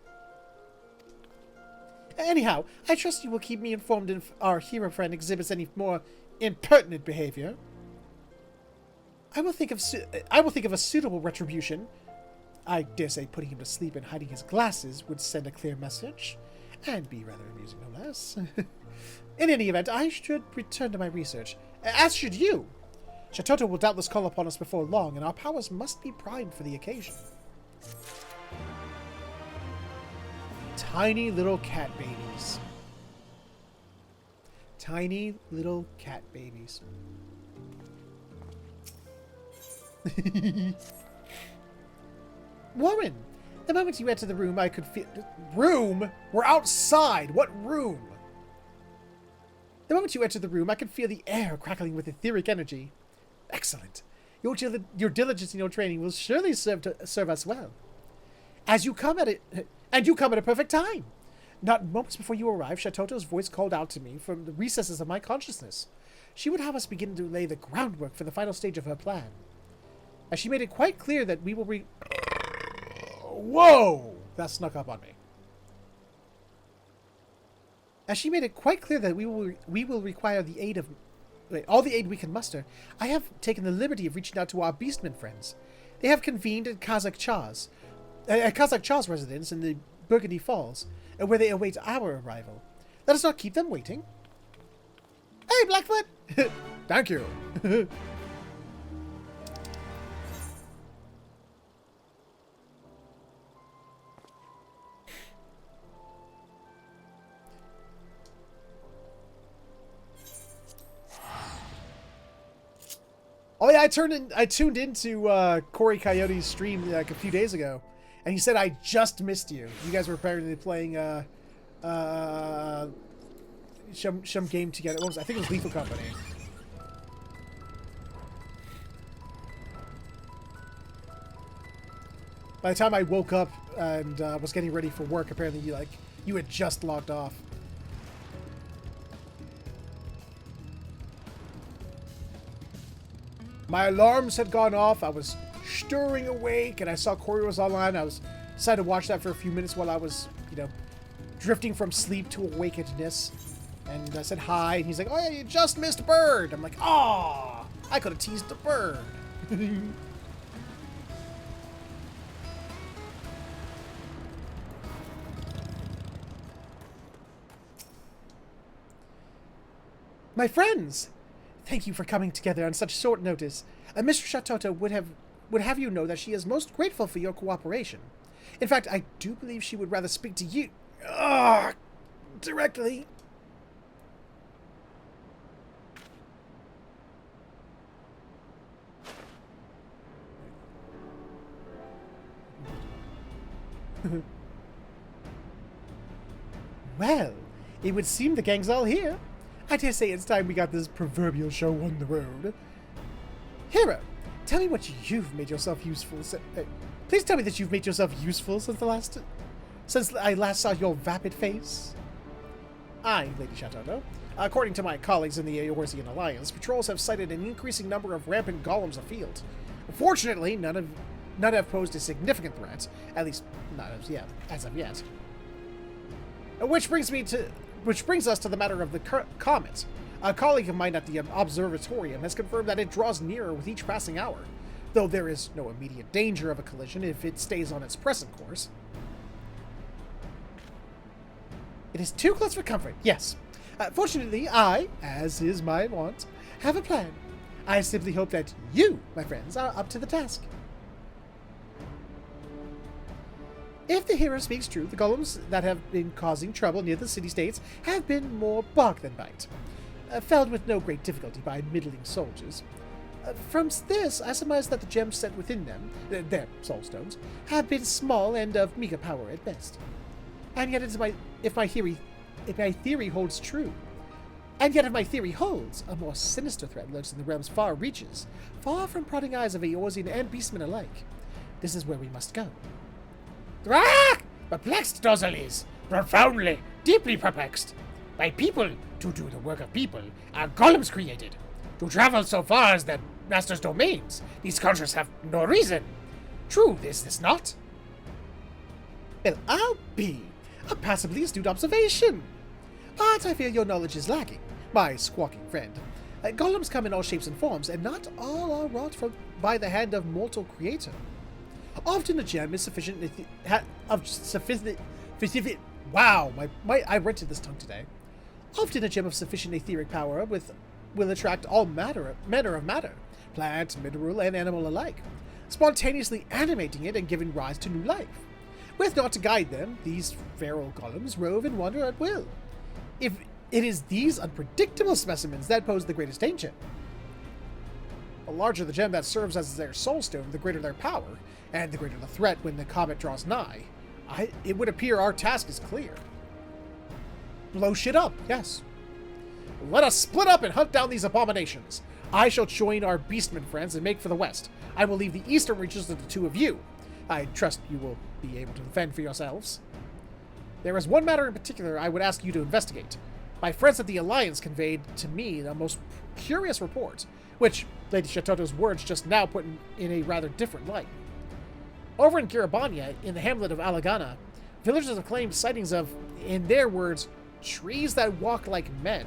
Anyhow, I trust you will keep me informed if our hero friend exhibits any more impertinent behavior. I will think of a suitable retribution. I dare say putting him to sleep and hiding his glasses would send a clear message, and be rather amusing, no less. In any event, I should return to my research, as should you. Shatoto will doubtless call upon us before long, and our powers must be primed for the occasion. Tiny little cat babies. Tiny little cat babies. Warren, the moment you entered the room, I could feel... Room? We're outside! What room? The moment you entered the room, I could feel the air crackling with etheric energy. Excellent. Your diligence in your training will surely serve us well. You come at a perfect time. Not moments before you arrived, Shatoto's voice called out to me from the recesses of my consciousness. She would have us begin to lay the groundwork for the final stage of her plan. As she made it quite clear that we will Whoa! That snuck up on me. As she made it quite clear that we will require the aid of... all the aid we can muster, I have taken the liberty of reaching out to our beastmen friends. They have convened at Kazakh Chaw's residence in the Burgundy Falls, where they await our arrival. Let us not keep them waiting. Hey, Blackfoot! Thank you. Oh yeah, I tuned into Corey Coyote's stream like a few days ago, and he said I just missed you. You guys were apparently playing some game together. What was it? I think it was Lethal Company. By the time I woke up and was getting ready for work, apparently you had just logged off. My alarms had gone off. I was stirring awake, and I saw Corey was online. I decided to watch that for a few minutes while I was, drifting from sleep to awakenedness. And I said hi, and he's like, "Oh yeah, you just missed Bird." I'm like, "Aw, I could have teased the bird." My friends! Thank you for coming together on such short notice. Mr. Shatoto would have you know that she is most grateful for your cooperation. In fact, I do believe she would rather speak to you directly. Well, it would seem the gang's all here. I dare say it's time we got this proverbial show on the road. Hero, tell me what you've made yourself useful. Please tell me that you've made yourself useful since I last saw your vapid face. Aye, Lady Shatoto. According to my colleagues in the Eorzean Alliance, patrols have cited an increasing number of rampant golems afield. Fortunately, none have posed a significant threat, at least not as of yet. Which brings us to the matter of the comet. A colleague of mine at the observatorium has confirmed that it draws nearer with each passing hour, though there is no immediate danger of a collision if it stays on its present course. It is too close for comfort, yes. Fortunately, I, as is my wont, have a plan. I simply hope that you, my friends, are up to the task. If the hero speaks true, the golems that have been causing trouble near the city-states have been more bark than bite, felled with no great difficulty by middling soldiers. From this, I surmise that the gems set within them, their soul stones, have been small and of meager power at best. And yet, if my theory holds true, and yet if my theory holds, a more sinister threat lurks in the realm's far reaches, far from prying eyes of Eorzean and beastmen alike. This is where we must go. Ah! Perplexed, Dozalis. Profoundly, deeply perplexed. By people, to do the work of people, are golems created. To travel so far as their master's domains, these creatures have no reason. True, is this not? Well, I'll be a passably astute observation. But I fear your knowledge is lacking, my squawking friend. Golems come in all shapes and forms, and not all are wrought by the hand of mortal creator. Often a gem is sufficient. Wow, I rented this tongue today. Often a gem of sufficient etheric power will attract all manner of matter, plant, mineral, and animal alike, spontaneously animating it and giving rise to new life. With naught to guide them, these feral golems rove and wander at will. If it is these unpredictable specimens that pose the greatest danger. The larger the gem that serves as their soul stone, the greater their power, and the greater the threat when the comet draws nigh. It would appear our task is clear. Blow shit up, yes. Let us split up and hunt down these abominations. I shall join our beastmen friends and make for the west. I will leave the eastern reaches to the two of you. I trust you will be able to defend for yourselves. There is one matter in particular I would ask you to investigate. My friends at the Alliance conveyed to me a most curious report, which Lady Shatoto's words just now put in a rather different light. Over in Kiribania, in the hamlet of Alagana, villagers have claimed sightings of, in their words, trees that walk like men.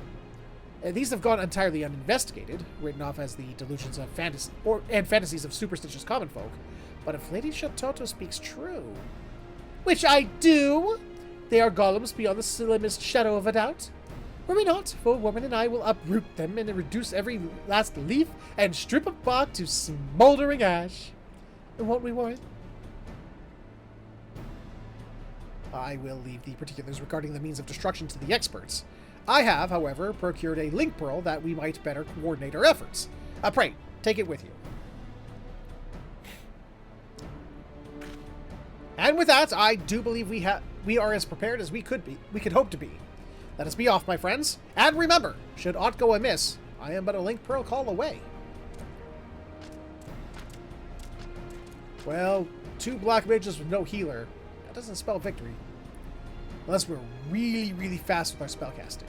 These have gone entirely uninvestigated, written off as the delusions of fantasy and fantasies of superstitious common folk. But if Lady Shatoto speaks true, which I do, they are golems beyond the slimmest shadow of a doubt. Were we not, for woman and I will uproot them and reduce every last leaf and strip of bark to smoldering ash. Won't we, Warren? I will leave the particulars regarding the means of destruction to the experts. I have, however, procured a link pearl that we might better coordinate our efforts. Pray, take it with you. And with that, I do believe we are as prepared as we could hope to be. Let us be off, my friends. And remember, should aught go amiss, I am but a link pearl call away. Well, 2 Black Mages with no healer. That doesn't spell victory. Unless we're really, really fast with our spellcasting.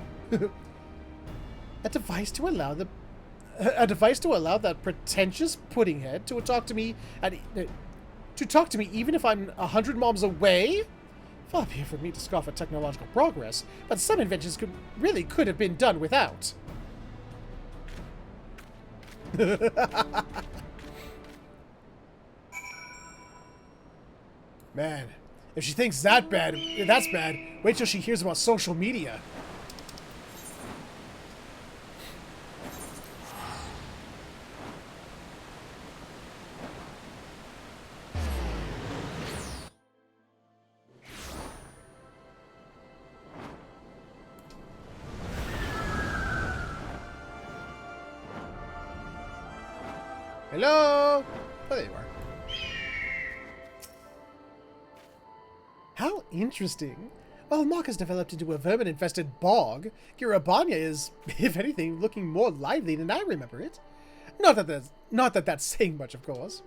A device to allow that pretentious pudding head to talk to me even if I'm 100 miles away? Far be it for me to scoff at technological progress, but some inventions could have been done without. Man, if she thinks that's bad, wait till she hears about social media. Hello? Oh, there you are. How interesting. While Mock has developed into a vermin-infested bog, Kiribania is, if anything, looking more lively than I remember it. Not that that's saying much, of course.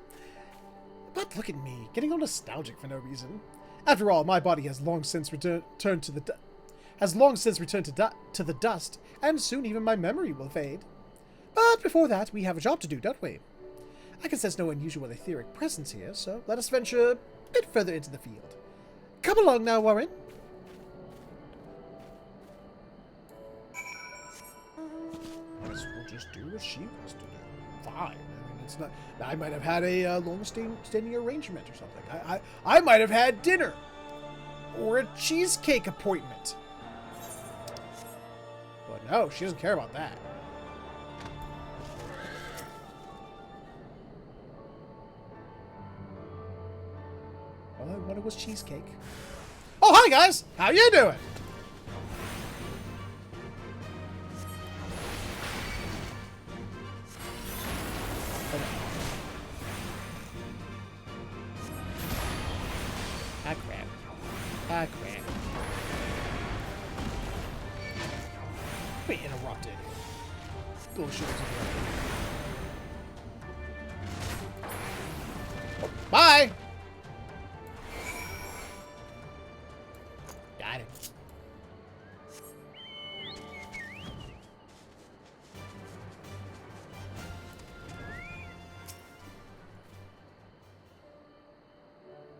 But look at me, getting all nostalgic for no reason. After all, my body has long since returned to the dust, and soon even my memory will fade. But before that, we have a job to do, don't we? I can sense no unusual etheric presence here, so let us venture a bit further into the field. Come along now, Warren. We'll just do what she wants to do. Fine. I mean, it's not. I might have had a long-standing arrangement or something. I might have had dinner or a cheesecake appointment. But no, she doesn't care about that. All I wanted was cheesecake. Oh, hi guys! How you doing? Ah, crap. Be interrupted. Bullshit. Bye! Got it.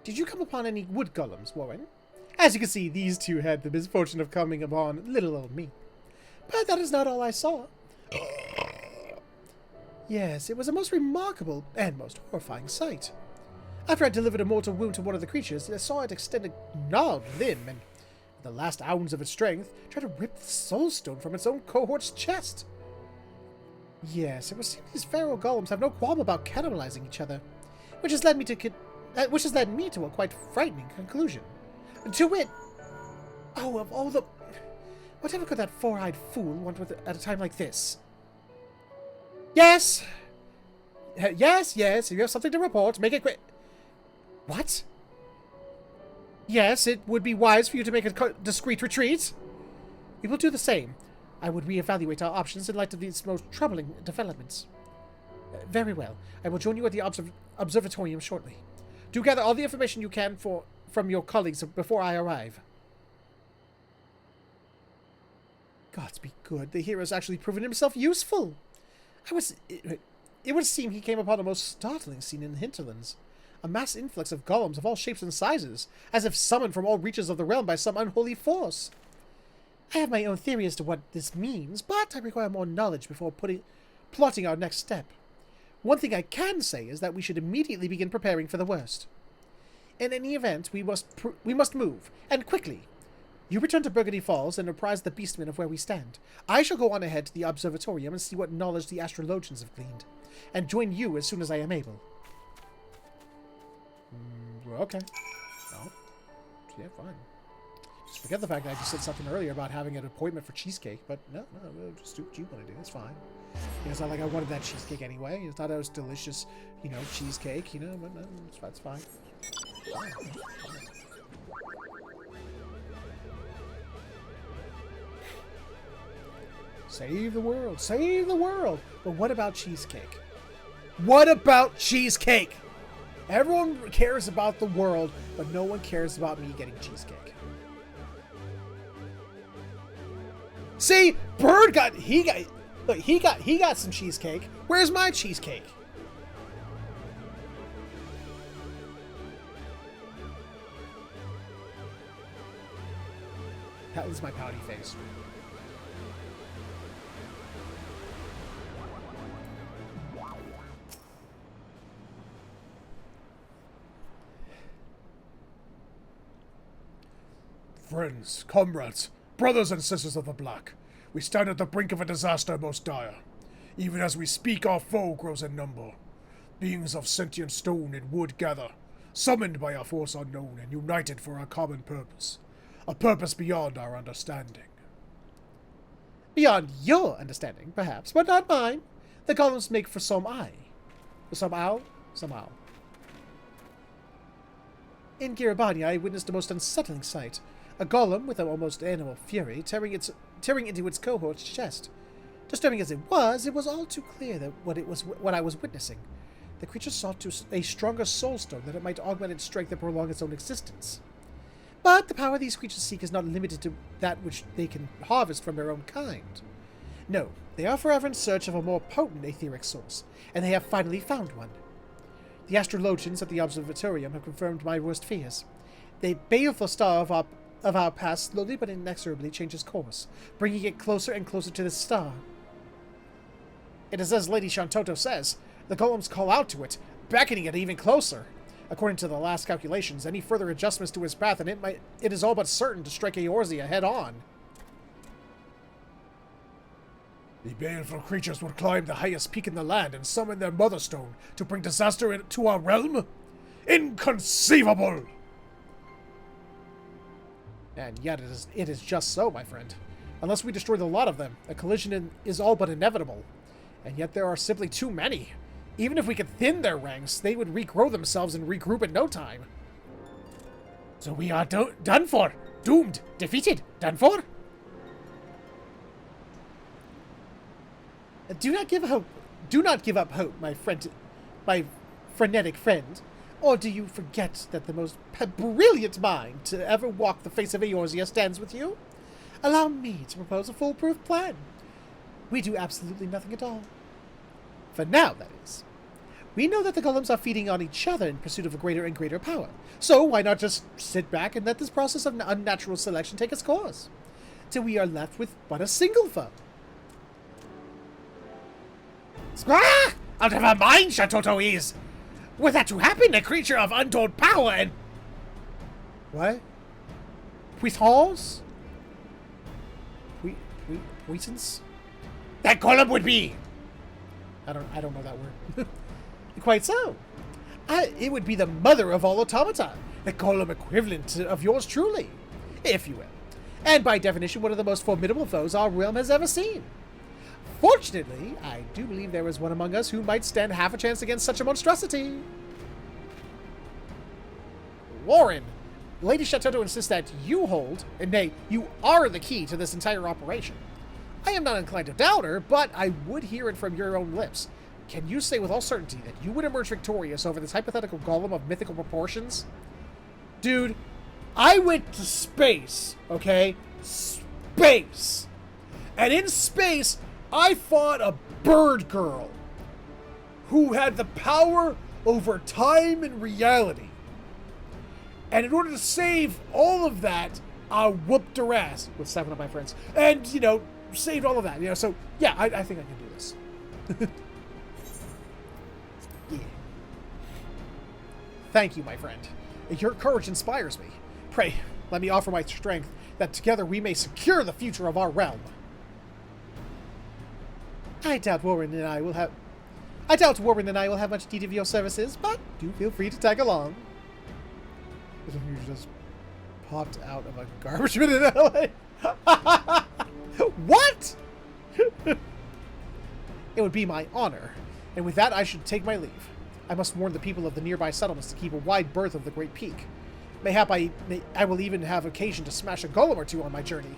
Did you come upon any wood golems, Warren? As you can see, these two had the misfortune of coming upon little old me. But that is not all I saw. Yes, it was a most remarkable and most horrifying sight. After I delivered a mortal wound to one of the creatures, I saw it extend a gnarled limb and, with the last ounce of its strength, try to rip the soul stone from its own cohort's chest. Yes, it would seem these feral golems have no qualm about cannibalizing each other, which has led me to a quite frightening conclusion. To wit, oh, of all the... Whatever could that four-eyed fool want with it at a time like this? Yes! Yes, if you have something to report, make it quick. What? Yes, it would be wise for you to make a discreet retreat. We will do the same. I would reevaluate our options in light of these most troubling developments. Very well. I will join you at the observatorium shortly. Do gather all the information you can from your colleagues before I arrive. Gods be good. The hero's actually proven himself useful. It would seem he came upon a most startling scene in the hinterlands. A mass influx of golems of all shapes and sizes, as if summoned from all reaches of the realm by some unholy force. I have my own theory as to what this means, but I require more knowledge before plotting our next step. One thing I can say is that we should immediately begin preparing for the worst. In any event, we must move, and quickly. You return to Burgundy Falls and apprise the beastmen of where we stand. I shall go on ahead to the observatorium and see what knowledge the astrologians have gleaned, and join you as soon as I am able. Okay. Oh. Yeah, fine. Just forget the fact that I just said something earlier about having an appointment for cheesecake, but no, we'll just do what you want to do. It's fine. It's not like I wanted that cheesecake anyway. It's not that it was delicious, cheesecake, but no, it's fine. Save the world! Save the world! But what about cheesecake? What about cheesecake? Everyone cares about the world, but no one cares about me getting cheesecake. See, Bird got some cheesecake. Where's my cheesecake? That was my pouty face. Friends, comrades, brothers and sisters of the Black, we stand at the brink of a disaster most dire. Even as we speak, our foe grows in number. Beings of sentient stone and wood gather, summoned by a force unknown and united for a common purpose. A purpose beyond our understanding. Beyond your understanding, perhaps, but not mine. The golems make for some eye. For some owl? Some owl. In Giribani, I witnessed a most unsettling sight. A golem, with an almost animal fury, tearing into its cohort's chest. Disturbing as it was all too clear that what I was witnessing. The creature sought a stronger soul stone that it might augment its strength and prolong its own existence. But the power these creatures seek is not limited to that which they can harvest from their own kind. No, they are forever in search of a more potent etheric source, and they have finally found one. The astrologians at the observatorium have confirmed my worst fears. The baleful star of our past slowly but inexorably changes course, bringing it closer and closer to the star. It is as Lady Shantoto says, the golems call out to it, beckoning it even closer. According to the last calculations, any further adjustments to his path and it is all but certain to strike Eorzea head-on. The baleful creatures would climb the highest peak in the land and summon their mother stone to bring disaster into our realm? Inconceivable! And yet it is just so, my friend. Unless we destroy the lot of them, a collision is all but inevitable. And yet there are simply too many. Even if we could thin their ranks, they would regrow themselves and regroup in no time. So we are done for. Doomed. Defeated. Done for. Do not give hope. Do not give up hope, my frenetic friend. Or do you forget that the most brilliant mind to ever walk the face of Eorzea stands with you? Allow me to propose a foolproof plan. We do absolutely nothing at all. For now, that is. We know that the golems are feeding on each other in pursuit of a greater and greater power. So why not just sit back and let this process of unnatural selection take its course? Till we are left with but a single foe. Ah! Out of her mind, Shatoto is! Were that to happen, a creature of untold power and... What? Puissance? Puissance? That golem would be! I don't know that word. Quite so. It would be the mother of all automata, the golem equivalent of yours truly, if you will. And by definition, one of the most formidable foes our realm has ever seen. Fortunately, I do believe there is one among us who might stand half a chance against such a monstrosity. Warren, Lady Shatoto insists that you hold, and nay, you are the key to this entire operation. I am not inclined to doubt her, but I would hear it from your own lips. Can you say with all certainty that you would emerge victorious over this hypothetical golem of mythical proportions? Dude, I went to space, okay? Space! And in space, I fought a bird girl who had the power over time and reality. And in order to save all of that, I whooped her ass with 7 of my friends. And, saved all of that. So, yeah, I think I can do this. Yeah. Thank you, my friend. Your courage inspires me. Pray, let me offer my strength, that together we may secure the future of our realm. I doubt Warren and I will have much need of your services, but do feel free to tag along. You just popped out of a garbage bin in LA. What? It would be my honor, and with that I should take my leave. I must warn the people of the nearby settlements to keep a wide berth of the Great Peak. Mayhap I will even have occasion to smash a golem or two on my journey.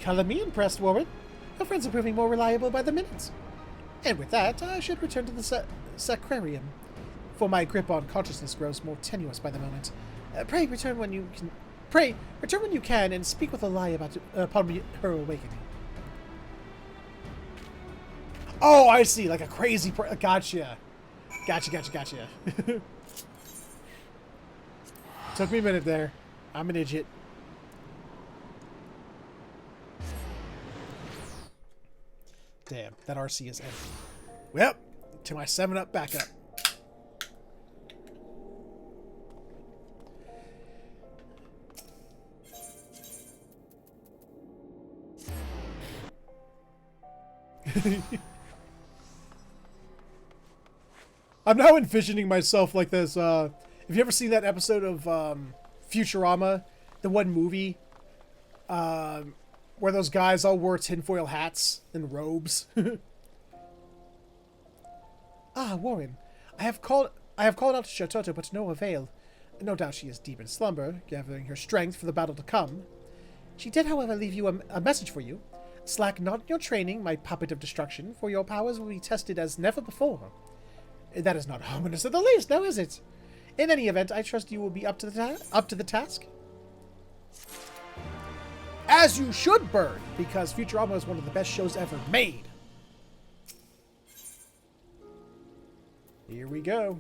Color me impressed, Warren. Your friends are proving more reliable by the minute. And with that, I should return to the sacrarium, for my grip on consciousness grows more tenuous by the moment. Pray return when you can. Pray return when you can, and speak with a lie upon her awakening. Oh, I see, like a crazy. Gotcha. Took me a minute there. I'm an idiot. Damn, that RC is empty. Well, to my 7-Up backup. I'm now envisioning myself like this. Have you ever seen that episode of Futurama, the one movie, where those guys all wore tinfoil hats and robes? Ah, Warren, I have called out to Shatoto, but to no avail. No doubt she is deep in slumber, gathering her strength for the battle to come. She did, however, leave you a message for you. Slack not in your training, my puppet of destruction, for your powers will be tested as never before. That is not ominous in the least, now is it? In any event, I trust you will be up to the task. As you should, Bird, because Futurama is one of the best shows ever made. Here we go.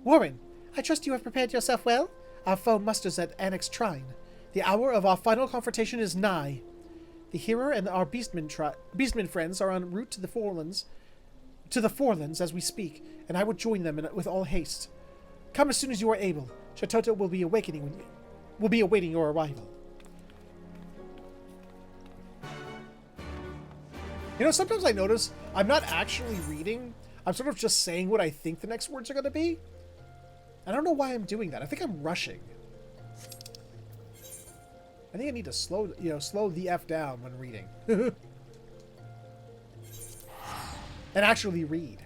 Warren, I trust you have prepared yourself well. Our foe musters at Annex Trine. The hour of our final confrontation is nigh. The hero and our beastmen friends are en route to the Forelands as we speak, and I will join them with all haste. Come as soon as you are able. Shatoto will be awaiting your arrival. Sometimes I notice I'm not actually reading. I'm sort of just saying what I think the next words are going to be. I don't know why I'm doing that. I think I'm rushing. I think I need to slow the F down when reading. and actually read.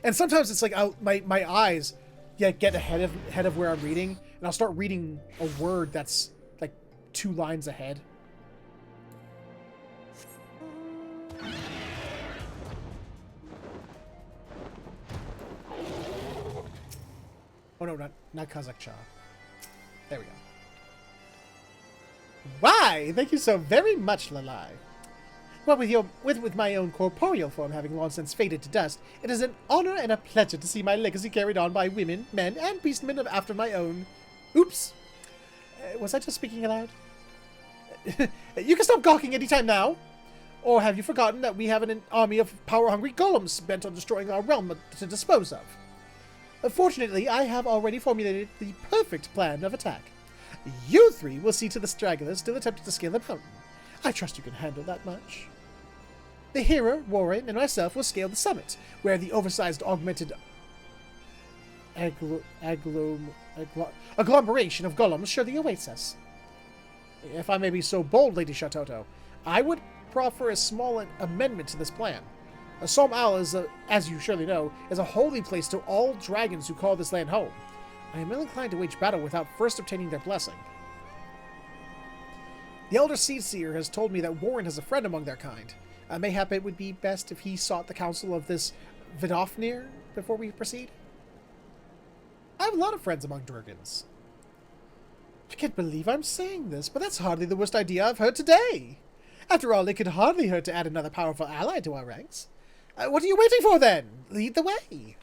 And sometimes it's like my eyes get ahead of where I'm reading, and I'll start reading a word that's like 2 lines ahead. Oh no, not Kazakhcha. There we go. Why? Thank you so very much, Lalai. Well, with my own corporeal form having long since faded to dust, it is an honor and a pleasure to see my legacy carried on by women, men, and beastmen after my own. Oops. Was I just speaking aloud? You can stop gawking anytime now. Or have you forgotten that we have an army of power-hungry golems bent on destroying our realm to dispose of? Fortunately, I have already formulated the perfect plan of attack. You 3 will see to the stragglers still attempting to scale the mountain. I trust you can handle that much. The hero, Warren, and myself will scale the summit, where the oversized augmented agglomeration of golems surely awaits us. If I may be so bold, Lady Shatoto, I would proffer a small amendment to this plan. Som Al is, as you surely know, is a holy place to all dragons who call this land home. I am ill-inclined to wage battle without first obtaining their blessing. The Elder Seedseer has told me that Warren has a friend among their kind. Mayhap it would be best if he sought the counsel of this Vidofnir before we proceed? I have a lot of friends among dragons. I can't believe I'm saying this, but that's hardly the worst idea I've heard today. After all, it could hardly hurt to add another powerful ally to our ranks. What are you waiting for, then? Lead the way.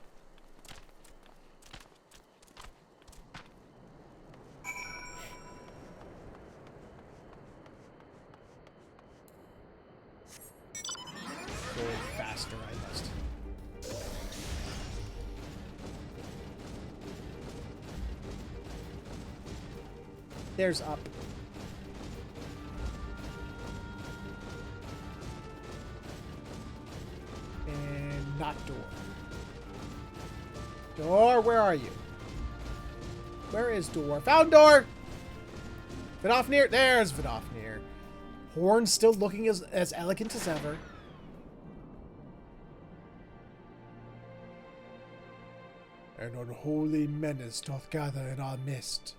Go faster, I must. There's up. And not door. Door, where are you? Where is door? Found door! Vidofnir, there's Vidofnir. Horn still looking as elegant as ever. An unholy menace doth gather in our midst,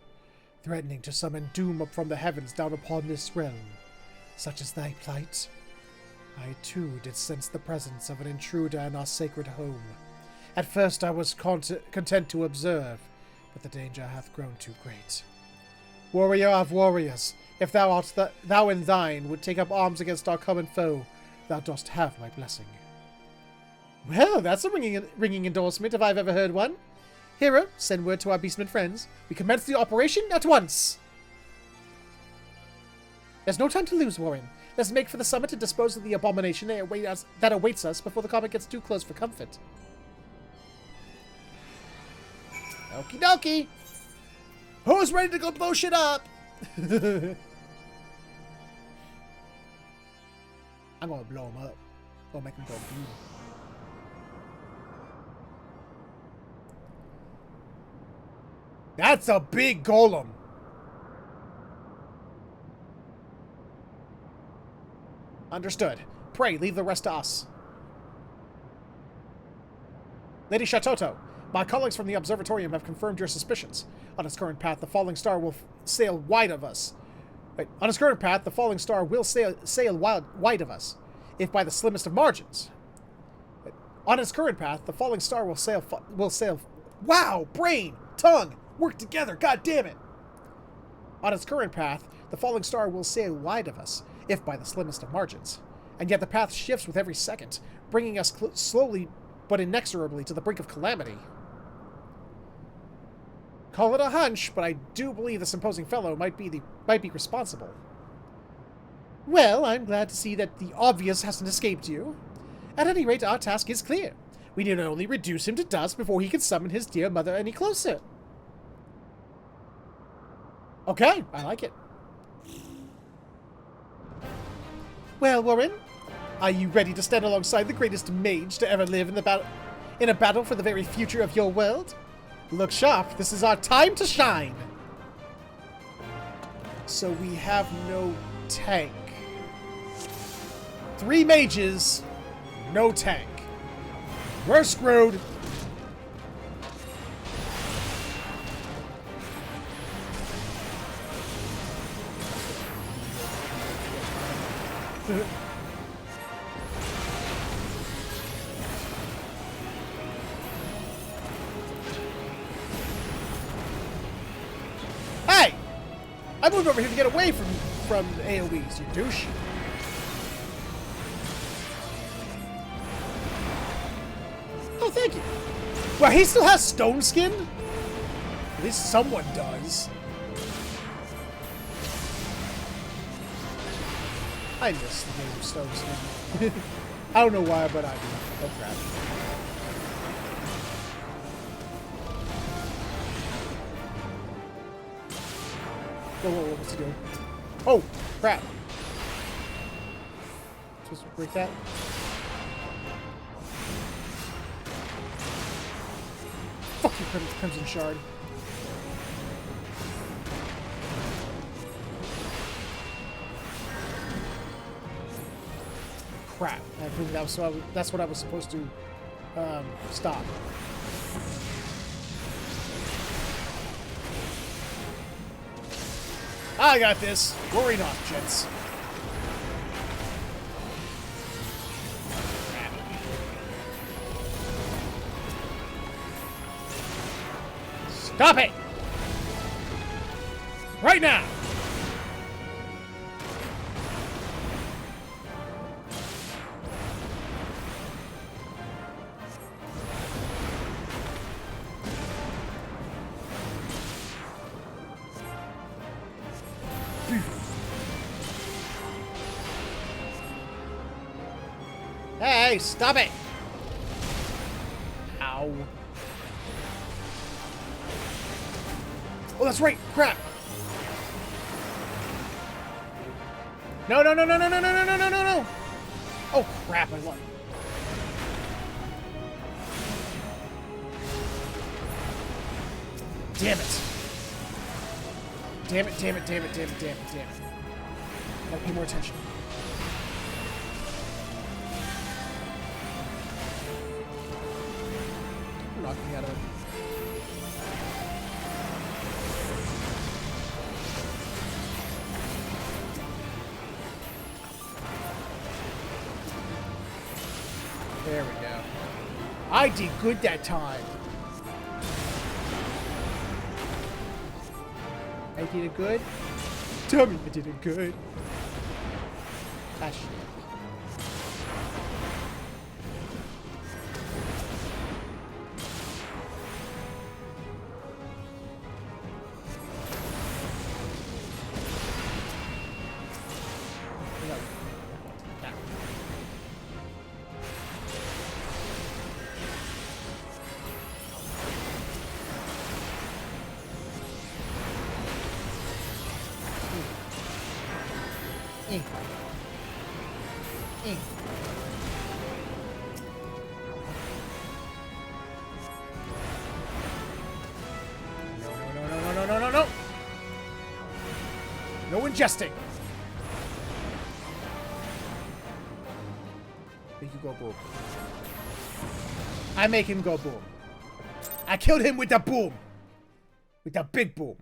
threatening to summon doom up from the heavens down upon this realm. Such is thy plight. I too did sense the presence of an intruder in our sacred home. At first I was content to observe, but the danger hath grown too great. Warrior of warriors, if thou and thine would take up arms against our common foe, thou dost have my blessing. Well, that's a ringing endorsement if I've ever heard one. Hero, send word to our beastmen friends. We commence the operation at once. There's no time to lose, Warren. Let's make for the summit and dispose of the abomination that awaits us before the combat gets too close for comfort. Okie dokie. Who's ready to go blow shit up? I'm gonna blow him up. Gonna make him go boom. That's a big golem. Understood. Pray, leave the rest to us. Lady Shatoto, my colleagues from the observatorium have confirmed your suspicions. On its current path, the falling star will sail wide of us. Wait, on its current path, the falling star will sail wide of us, if by the slimmest of margins. On its current path, the falling star will sail. Wow, brain, tongue, work together. God damn it! On its current path, the falling star will sail wide of us, if by the slimmest of margins. And yet the path shifts with every second, bringing us slowly but inexorably to the brink of calamity. Call it a hunch, but I do believe this imposing fellow might be responsible. Well, I'm glad to see that the obvious hasn't escaped you. At any rate, our task is clear. We need only reduce him to dust before he can summon his dear mother any closer. Okay, I like it. Well, Warren, are you ready to stand alongside the greatest mage to ever live in a battle for the very future of your world? Look sharp, this is our time to shine! So we have no tank. 3 mages, no tank. We're screwed. Hey! I moved over here to get away from AoEs, you douche. Oh, thank you. Well, he still has stone skin? At least someone does. I miss the game of stone skin. I don't know why, but I do. Oh, crap. Whoa, what's he doing? Oh, crap. Supposed to break that? Fuck you, Crimson Shard. Crap. I think that's what I was supposed to stop. I got this. Worry not, gents. Stop it! Right now! Hey, stop it! Ow. Oh, that's right. Crap. No, no, no, no, no, no, no, no, no, no, no, no. Oh, crap. I won. Damn it. Damn it, damn it, damn it, damn it, damn it, damn it. Gotta pay more attention. Knock me out of it. There we go. I did good that time. I did it good? Tell me I did it good. Ah, shit. No ingesting. Make you go boom. I make him go boom. I killed him with the boom. With the big boom.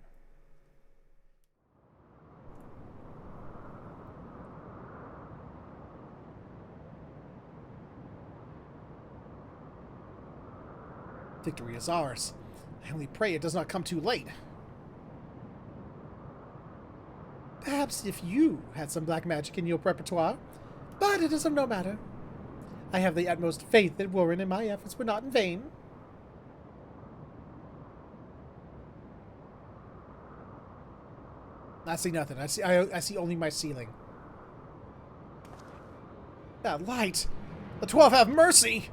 Victory is ours. I only pray it does not come too late. Perhaps if you had some black magic in your repertoire, but it is of no matter. I have the utmost faith that Warren and my efforts were not in vain. I see nothing. I see only my ceiling. That light! The 12 have mercy!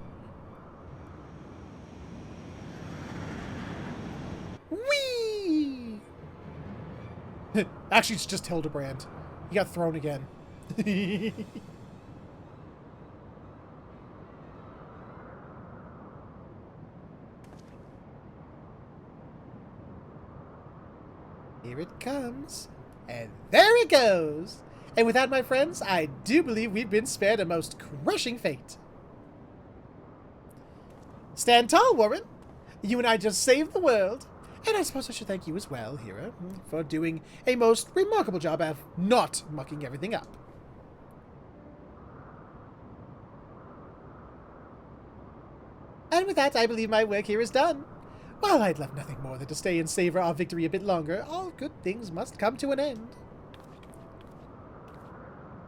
Whee! Actually, it's just Hildebrand. He got thrown again. Here it comes. And there it goes. And with that, my friends, I do believe we've been spared a most crushing fate. Stand tall, Warren. You and I just saved the world. And I suppose I should thank you as well, hero, for doing a most remarkable job of not mucking everything up. And with that, I believe my work here is done. While I'd love nothing more than to stay and savor our victory a bit longer, all good things must come to an end.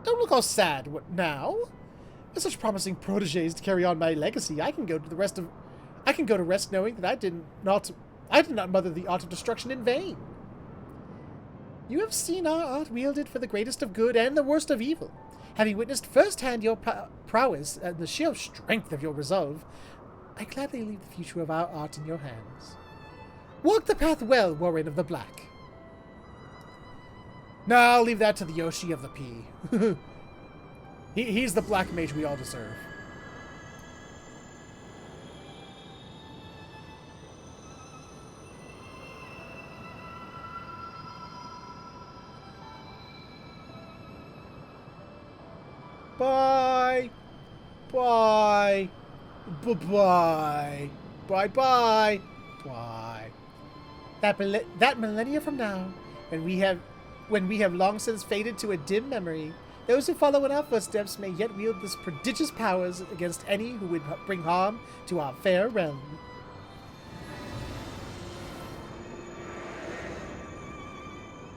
Don't look all sad. What now? With such promising protégés to carry on my legacy, I can go to rest knowing that I did not mother the art of destruction in vain. You have seen our art wielded for the greatest of good and the worst of evil. Having witnessed firsthand your prowess and the sheer strength of your resolve, I gladly leave the future of our art in your hands. Walk the path well, Warren of the Black. No, I'll leave that to the Yoshi of the P. He's the Black Mage we all deserve. Bye. Bye. Bye-bye. Bye-bye. Bye. That millennia from now, when we have long since faded to a dim memory, those who follow in our footsteps may yet wield this prodigious powers against any who would bring harm to our fair realm.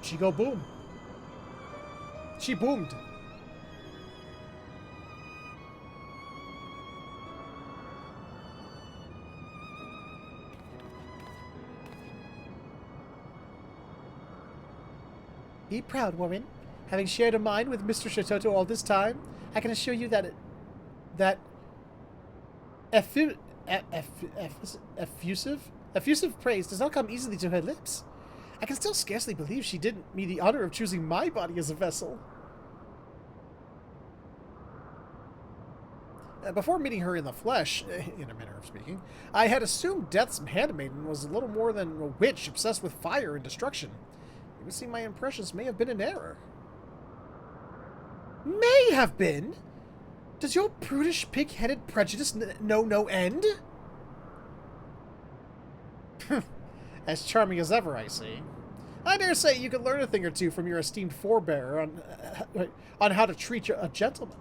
She go boom. She boomed. Be proud, Warren. Having shared a mind with Mr. Shatoto all this time, I can assure you that effusive praise does not come easily to her lips. I can still scarcely believe she did me the honor of choosing my body as a vessel. Before meeting her in the flesh, in a manner of speaking, I had assumed Death's handmaiden was a little more than a witch obsessed with fire and destruction. It would seem my impressions may have been an error. May have been? Does your prudish, pig-headed prejudice know no end? As charming as ever, I see. I dare say you could learn a thing or two from your esteemed forebearer on how to treat a gentleman.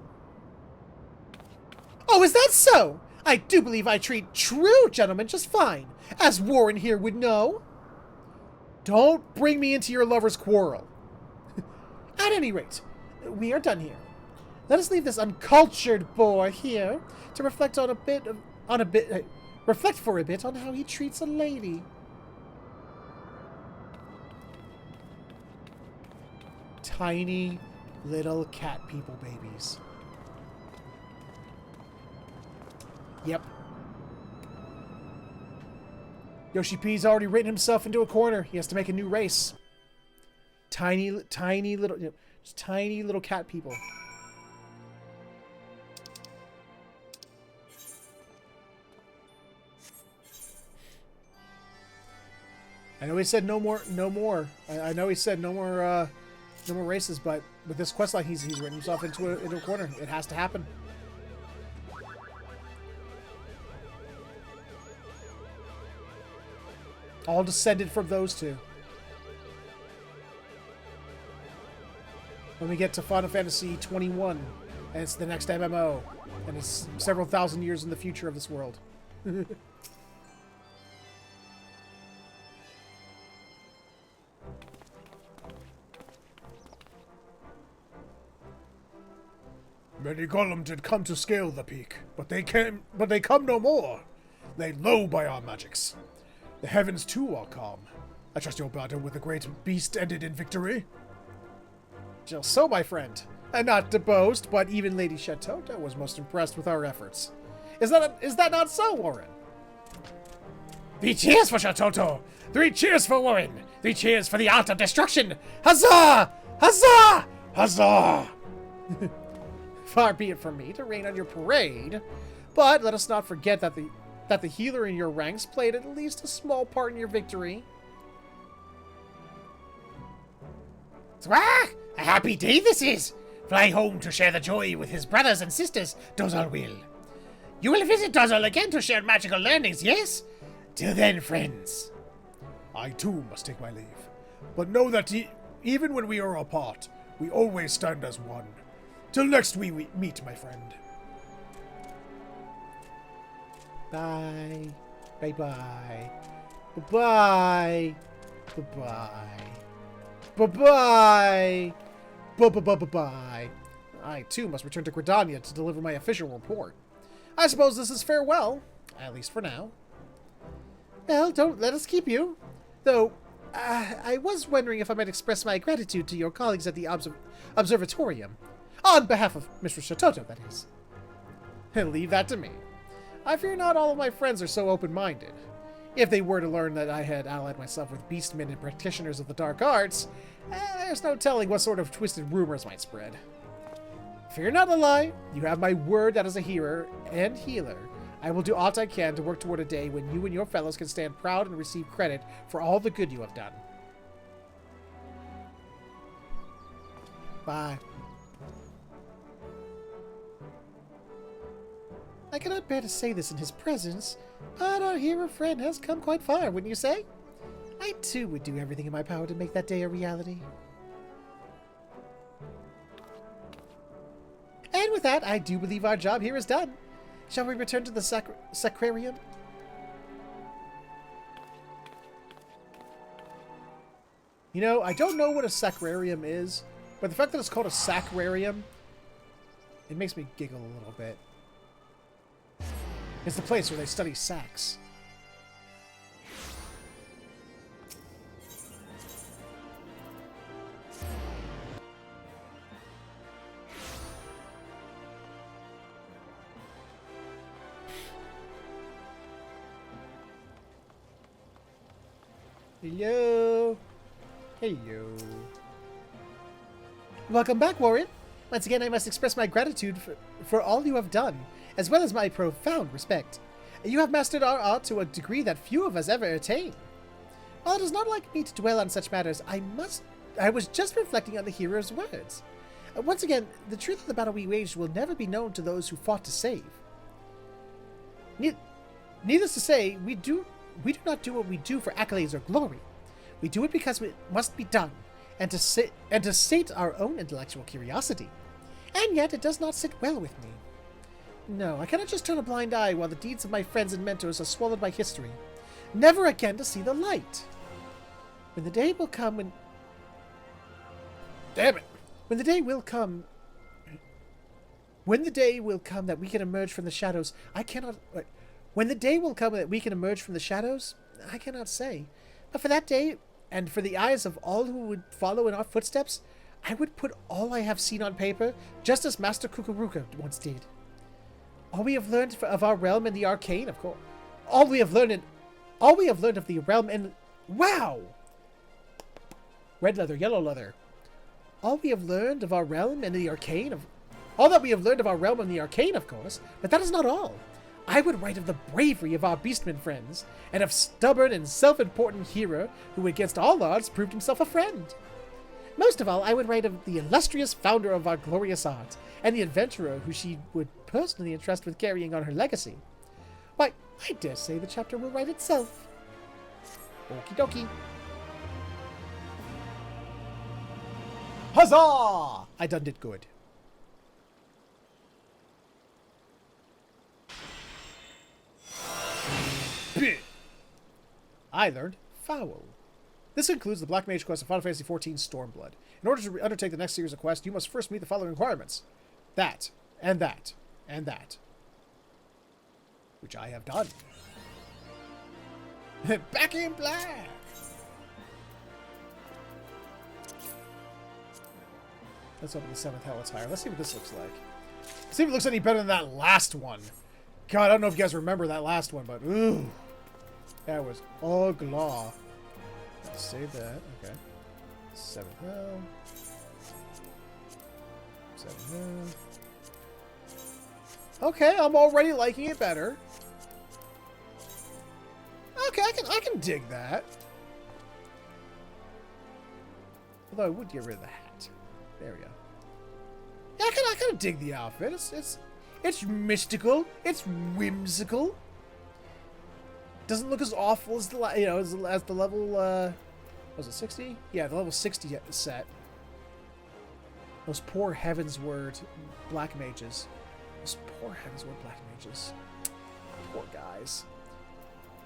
Oh, is that so? I do believe I treat true gentlemen just fine, as Warren here would know. Don't bring me into your lover's quarrel. At any rate, we are done here. Let us leave this uncultured boy here to reflect for a bit on how he treats a lady. Tiny little cat people babies. Yep. Yoshi P's already written himself into a corner. He has to make a new race. Tiny little, just tiny little cat people. I know he said no more. I know he said no more races, but with this questline, he's written himself into a corner. It has to happen. All descended from those two. When we get to Final Fantasy 21, and it's the next MMO, and it's several thousand years in the future of this world. Many Gollum did come to scale the peak, but they come no more, laid low by our magics. The heavens too are calm. I trust your battle with the great beast ended in victory. Just so, my friend. And not to boast, but even Lady Shatoto was most impressed with our efforts. Is that not so, Warren? 3 cheers for Shatoto! 3 cheers for Warren! 3 cheers for the art of destruction! Huzzah! Huzzah! Huzzah! Far be it from me to rain on your parade, but let us not forget that the healer in your ranks played at least a small part in your victory. Swah! A happy day this is! Fly home to share the joy with his brothers and sisters, does all will. You will visit us all again to share magical learnings, yes? Till then, friends. I too must take my leave. But know that even when we are apart, we always stand as one. Till next we meet, my friend. Bye. Bye-bye. Bye-bye. Bye-bye. Bye-bye. Bye-bye-bye-bye. I, too, must return to Gridania to deliver my official report. I suppose this is farewell, at least for now. Well, don't let us keep you. Though, I was wondering if I might express my gratitude to your colleagues at the Observatorium. On behalf of Mr. Shototo, that is. Leave that to me. I fear not all of my friends are so open-minded. If they were to learn that I had allied myself with beastmen and practitioners of the dark arts, there's no telling what sort of twisted rumors might spread. Fear not, Ally. You have my word that as a hero and healer, I will do all I can to work toward a day when you and your fellows can stand proud and receive credit for all the good you have done. Bye. I cannot bear to say this in his presence, but our hero friend has come quite far, wouldn't you say? I too would do everything in my power to make that day a reality. And with that, I do believe our job here is done. Shall we return to the sacrarium? You know, I don't know what a sacrarium is, but the fact that it's called a sacrarium, it makes me giggle a little bit. It's the place where they study sacs. Hello. Hello. Welcome back, Warren. Once again, I must express my gratitude for all you have done, as well as my profound respect. You have mastered our art to a degree that few of us ever attain. While it is not like me to dwell on such matters, I was just reflecting on the hero's words. Once again, the truth of the battle we waged will never be known to those who fought to save. Needless to say, we do not do what we do for accolades or glory. We do it because it must be done, and to sate our own intellectual curiosity. And yet, it does not sit well with me. No, I cannot just turn a blind eye while the deeds of my friends and mentors are swallowed by history, never again to see the light. When the day will come when... Damn it! When the day will come that we can emerge from the shadows, I cannot... When the day will come that we can emerge from the shadows, I cannot say. But for that day, and for the eyes of all who would follow in our footsteps, I would put all I have seen on paper, just as Master Kukuruka once did. All we have learned of our realm and the arcane, of course. All we have learned of the realm and... Wow! Red leather, yellow leather. All we have learned of our realm and the arcane of... All that we have learned of our realm and the arcane, of course. But that is not all. I would write of the bravery of our beastmen friends, and of stubborn and self-important hero who against all odds proved himself a friend. Most of all, I would write of the illustrious founder of our glorious art, and the adventurer who she would personally entrust with carrying on her legacy. Why, I dare say the chapter will write itself. Okie dokie. Huzzah! I done did good. I learned Foul. This includes the Black Mage quest of Final Fantasy XIV Stormblood. In order to undertake the next series of quests, you must first meet the following requirements. That, and that, and that. Which I have done. Back in black! Let's open the 7th Hell Attire. Let's see what this looks like. See if it looks any better than that last one. God, I don't know if you guys remember that last one, but ooh. That was ugly. Let's save that. Okay. 7th Hell. 7th Hell. Okay, I'm already liking it better. Okay, I can dig that. Although I would get rid of the hat. There we go. Yeah, I kind of dig the outfit. It's mystical. It's whimsical. Doesn't look as awful as the as the level. Was it 60? Yeah, the level 60 set. Those poor Heavensward Black Mages. Those poor Heavensward Black Mages. Poor guys.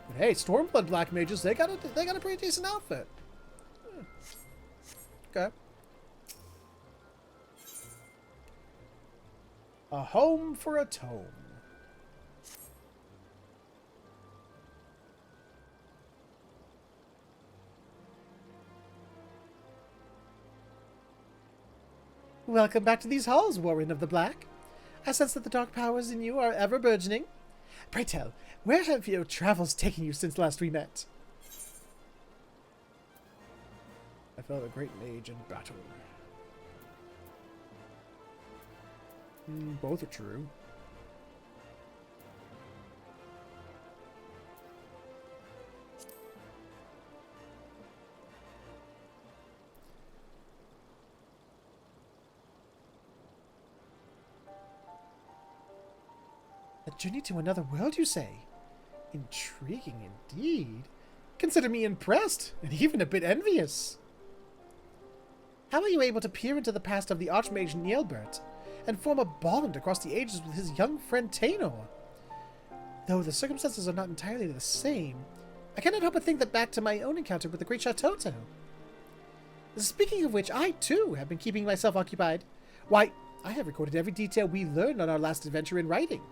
But hey, Stormblood Black Mages, they got a pretty decent outfit. Okay. A home for a tome. Welcome back to these halls, Warren of the Black. I sense that the dark powers in you are ever burgeoning. Pray tell, where have your travels taken you since last we met? I felt a great mage in battle. Both are true. A journey to another world, you say? Intriguing indeed. Consider me impressed, and even a bit envious. How are you able to peer into the past of the Archmage Nielbert, and form a bond across the ages with his young friend Tainor? Though the circumstances are not entirely the same, I cannot help but think that back to my own encounter with the great Chateau. Speaking of which, I too have been keeping myself occupied. Why, I have recorded every detail we learned on our last adventure in writing,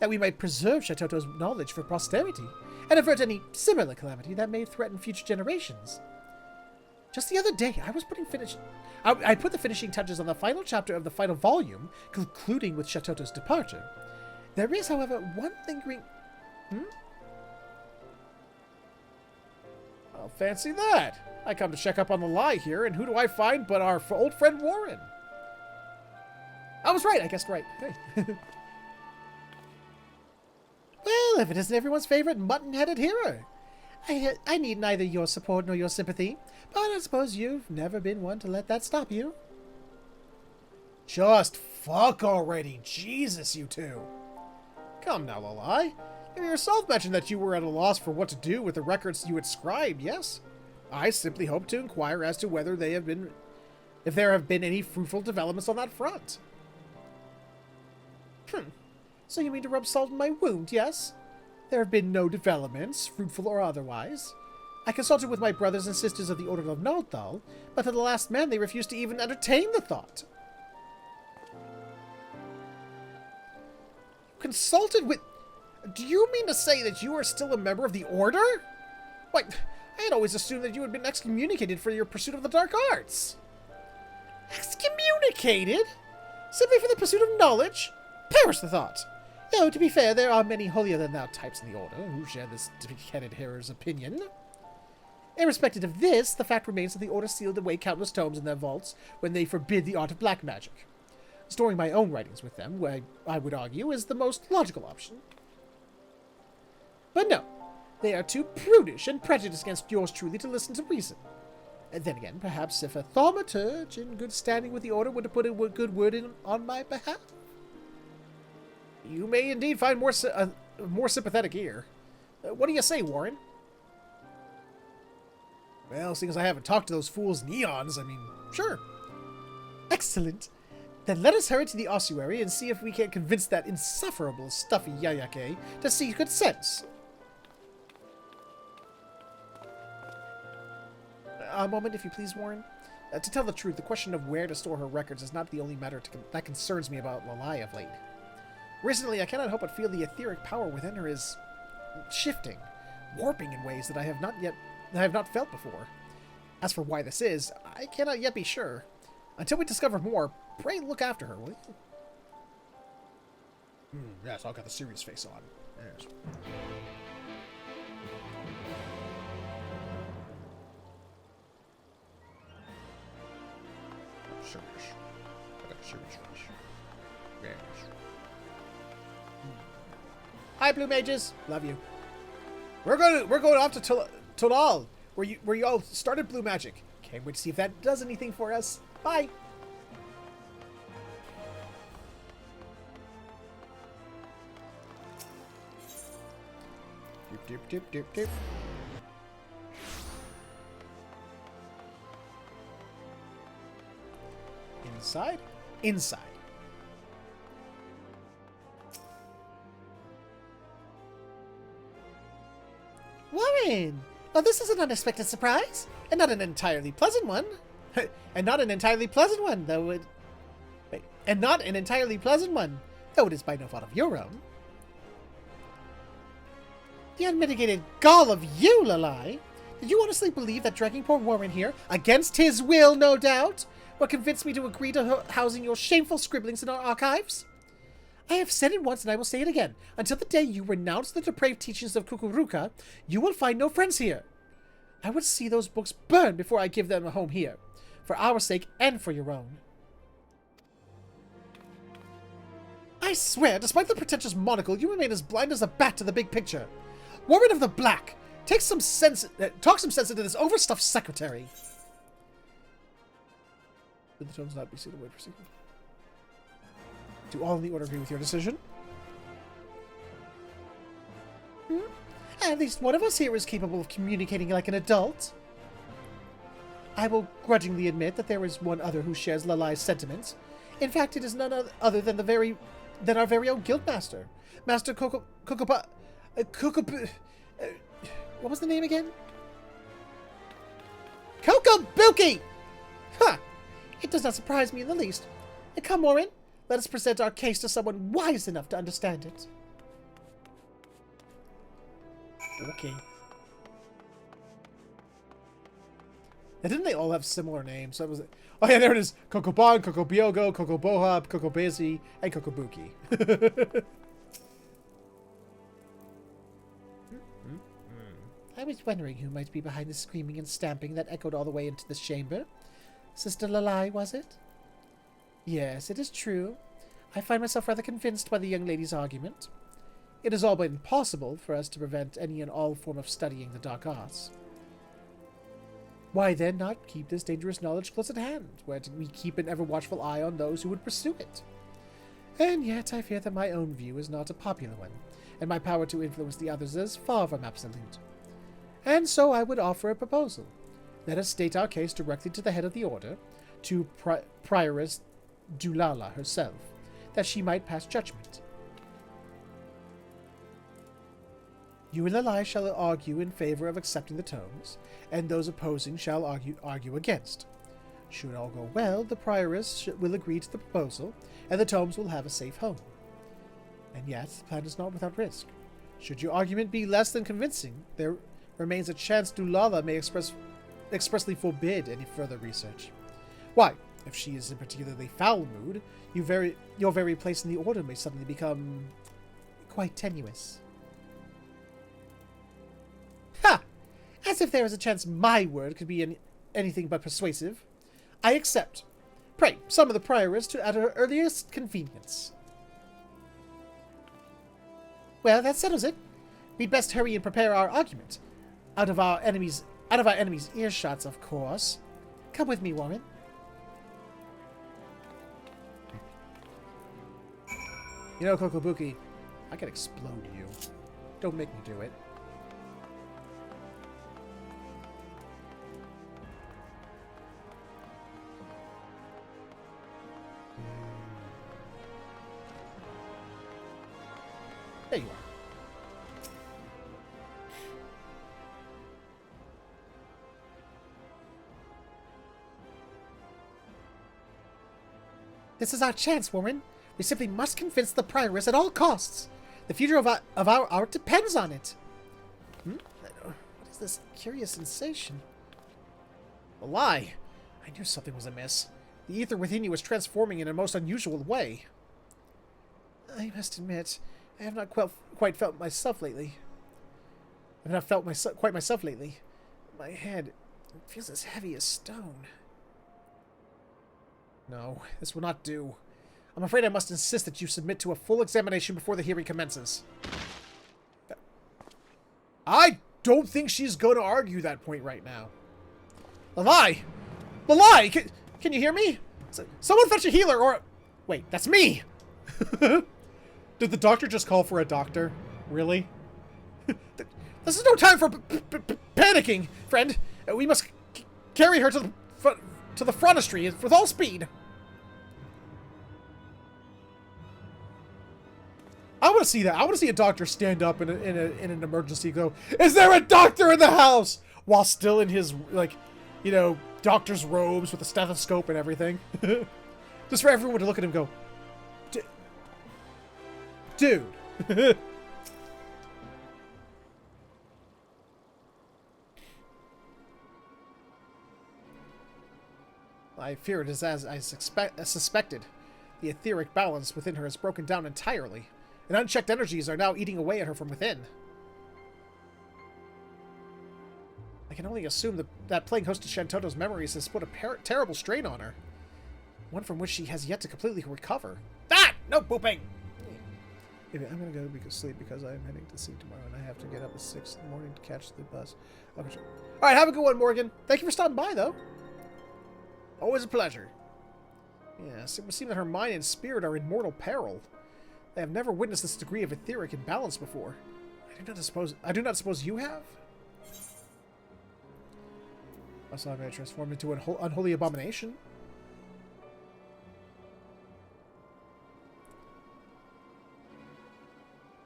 that we might preserve Chateau's knowledge for posterity, and avert any similar calamity that may threaten future generations. Just the other day, I put the finishing touches on the final chapter of the final volume, concluding with Chateau's departure. There is, however, one lingering... Oh, fancy that! I come to check up on the lie here, and who do I find but our old friend Warren? I was right, I guessed right. Hey. Well, if it isn't everyone's favorite mutton-headed hero. I need neither your support nor your sympathy, but I suppose you've never been one to let that stop you. Just fuck already. Jesus, you two. Come now, Lalai. You yourself mentioned that you were at a loss for what to do with the records you inscribed, yes? I simply hope to inquire as to whether if there have been any fruitful developments on that front. So you mean to rub salt in my wound, yes? There have been no developments, fruitful or otherwise. I consulted with my brothers and sisters of the Order of Nordthal, but to the last man they refused to even entertain the thought. Consulted with... Do you mean to say that you are still a member of the Order? Why, I had always assumed that you had been excommunicated for your pursuit of the dark arts. Excommunicated? Simply for the pursuit of knowledge? Perish the thought! Though, to be fair, there are many holier-than-thou types in the Order who share this big-headed hero's opinion. Irrespective of this, the fact remains that the Order sealed away countless tomes in their vaults when they forbid the art of black magic. Storing my own writings with them, I would argue, is the most logical option. But no, they are too prudish and prejudiced against yours truly to listen to reason. And then again, perhaps if a thaumaturge in good standing with the Order would have put a good word in on my behalf. You may indeed find more sympathetic ear. What do you say, Warren? Well, seeing as I haven't talked to those fools Neons, I mean, sure. Excellent. Then let us hurry to the ossuary and see if we can convince that insufferable stuffy Yayake to see good sense. A moment, if you please, Warren. To tell the truth, the question of where to store her records is not the only matter that concerns me about Lalai of late. Recently, I cannot help but feel the etheric power within her is shifting, warping in ways that I have not felt before. As for why this is, I cannot yet be sure. Until we discover more, pray look after her, will you? Yes, I'll get the serious face on. Yes. Serious. I got a serious face. Yes. Hi, Blue Mages. Love you. We're going off to Tolal, where you all started Blue Magic. Can't wait to see if that does anything for us. Bye. Doop, doop, doop, doop. Inside? Inside. Warren! Well, this is an unexpected surprise, and not an entirely pleasant one. And not an entirely pleasant one, though it... Wait. And not an entirely pleasant one, though it is by no fault of your own. The unmitigated gall of you, Lalai! Did you honestly believe that dragging poor Warren here, against his will, no doubt, would convince me to agree to housing your shameful scribblings in our archives? I have said it once and I will say it again. Until the day you renounce the depraved teachings of Kukuruka, you will find no friends here. I would see those books burn before I give them a home here. For our sake and for your own. I swear, despite the pretentious monocle, you remain as blind as a bat to the big picture. Warren of the Black, talk some sense into this overstuffed secretary. Did the tones not be seen away for secret? Do all in the order agree with your decision? At least one of us here is capable of communicating like an adult. I will grudgingly admit that there is one other who shares Lalai's sentiments. In fact, it is none other than our very own guildmaster, Master Kokoba. What was the name again? Kokobuki! Huh! It does not surprise me in the least. Come, Warren, let us present our case to someone wise enough to understand it. Okay. And didn't they all have similar names? So it was... Oh yeah, there it is. Kokobon, Kokobiogo, Kokoboha, Kokobezi, and Kokobuki. I was wondering who might be behind the screaming and stamping that echoed all the way into this chamber. Sister Lalai, was it? Yes, it is true. I find myself rather convinced by the young lady's argument. It has all been possible for us to prevent any and all form of studying the dark arts. Why then not keep this dangerous knowledge close at hand, where we keep an ever-watchful eye on those who would pursue it? And yet I fear that my own view is not a popular one, and my power to influence the others is far from absolute. And so I would offer a proposal. Let us state our case directly to the head of the order, to Prioress Dulala herself, that she might pass judgment. You and Lalai shall argue in favor of accepting the tomes, and those opposing shall argue against. Should all go well, the Prioress will agree to the proposal, and the tomes will have a safe home. And yet, the plan is not without risk. Should your argument be less than convincing, there remains a chance Dulala may expressly forbid any further research. Why, if she is in particularly foul mood, your very place in the order may suddenly become quite tenuous. Ha! As if there is a chance my word could be anything but persuasive. I accept. Pray, summon the Prioress at her earliest convenience. Well, that settles it. We'd best hurry and prepare our argument. Out of our enemies' earshots, of course. Come with me, Warren. You know, Kokobuki, I could explode you. Don't make me do it. There you are. This is our chance, Warren. We simply must convince the Prioress at all costs. The future of our art depends on it. What is this curious sensation? A lie. I knew something was amiss. The ether within you was transforming in a most unusual way. I must admit, I have not quite felt myself lately. I have not felt quite myself lately. My head feels as heavy as stone. No, this will not do. I'm afraid I must insist that you submit to a full examination before the hearing commences. I don't think she's going to argue that point right now. Lalai! Lalai! Can you hear me? Someone fetch a healer or... Wait, that's me! Did the doctor just call for a doctor? Really? The This is no time for panicking, friend. We must carry her to the frontistry with all speed. I want to see that. I want to see a doctor stand up in an emergency and go, "Is there a doctor in the house?" While still in his, like, you know, doctor's robes with a stethoscope and everything. Just for everyone to look at him and go, dude. I fear it is as I suspected. The etheric balance within her has broken down entirely, and unchecked energies are now eating away at her from within. I can only assume that playing host to Shantoto's memories has put a terrible strain on her. One from which she has yet to completely recover. Ah! No pooping! I'm gonna go to sleep because I'm heading to sea tomorrow and I have to get up at 6 in the morning to catch the bus. Okay, sure. Alright, have a good one, Morgan. Thank you for stopping by, though. Always a pleasure. Yes, it would seem that her mind and spirit are in mortal peril. I have never witnessed this degree of etheric imbalance before. I do not suppose you have? Also, I'm going to transform into an unholy abomination.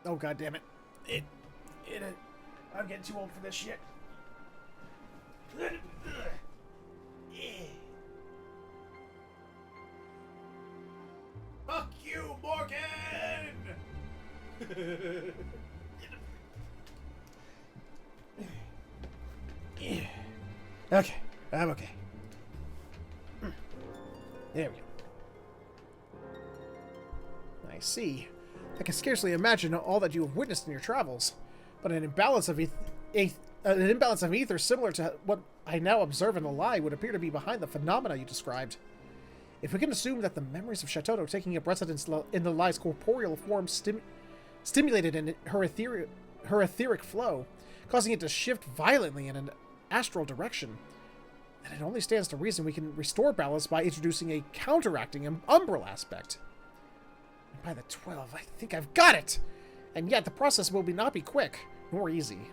Oh, god damn it. I'm getting too old for this shit. Fuck you, Morgan! Okay, I'm okay. There we go. I see. I can scarcely imagine all that you have witnessed in your travels, but an imbalance of ether similar to what I now observe in the lie would appear to be behind the phenomena you described. If we can assume that the memories of Shatoto taking up residence in the lie's corporeal form stimulated in her etheric flow, causing it to shift violently in an astral direction, then it only stands to reason we can restore balance by introducing a counteracting and umbral aspect. And by the 12, I think I've got it! And yet the process will not be quick, nor easy.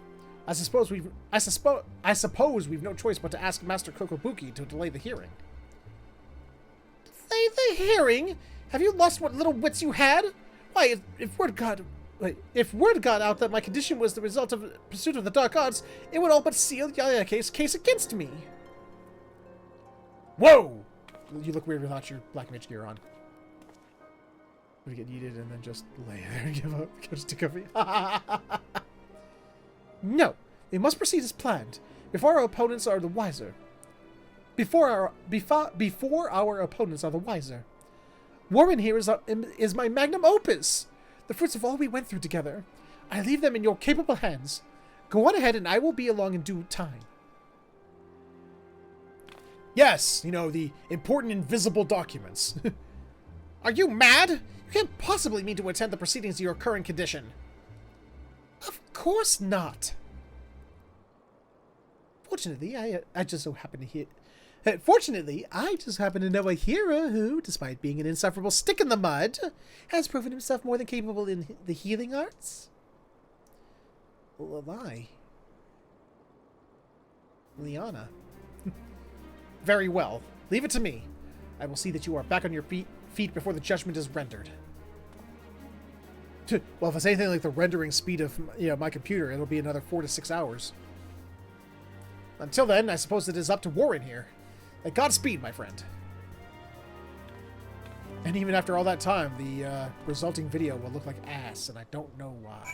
I suppose we've no choice but to ask Master Kokobuki to delay the hearing. Delay the hearing? Have you lost what little wits you had? Why, if word got out that my condition was the result of pursuit of the dark arts, it would all but seal Yayake's case against me. Whoa! You look weird without your Black Mage gear on. We get yeeted and then just lay there and give up. Just to cover. No, we must proceed as planned. Before our opponents are the wiser. Before our opponents are the wiser. Warren here is my magnum opus. The fruits of all we went through together. I leave them in your capable hands. Go on ahead and I will be along in due time. Yes, you know, the important invisible documents. Are you mad? You can't possibly mean to attend the proceedings of your current condition. Of course not. Fortunately, I just happen to know a hero who, despite being an insufferable stick in the mud, has proven himself more than capable in the healing arts. Lie. Liana. Very well. Leave it to me. I will see that you are back on your feet before the judgment is rendered. Well, if it's anything like the rendering speed of my computer, it'll be another 4 to 6 hours. Until then, I suppose it is up to Warren here. Godspeed, my friend. And even after all that time, the resulting video will look like ass, and I don't know why.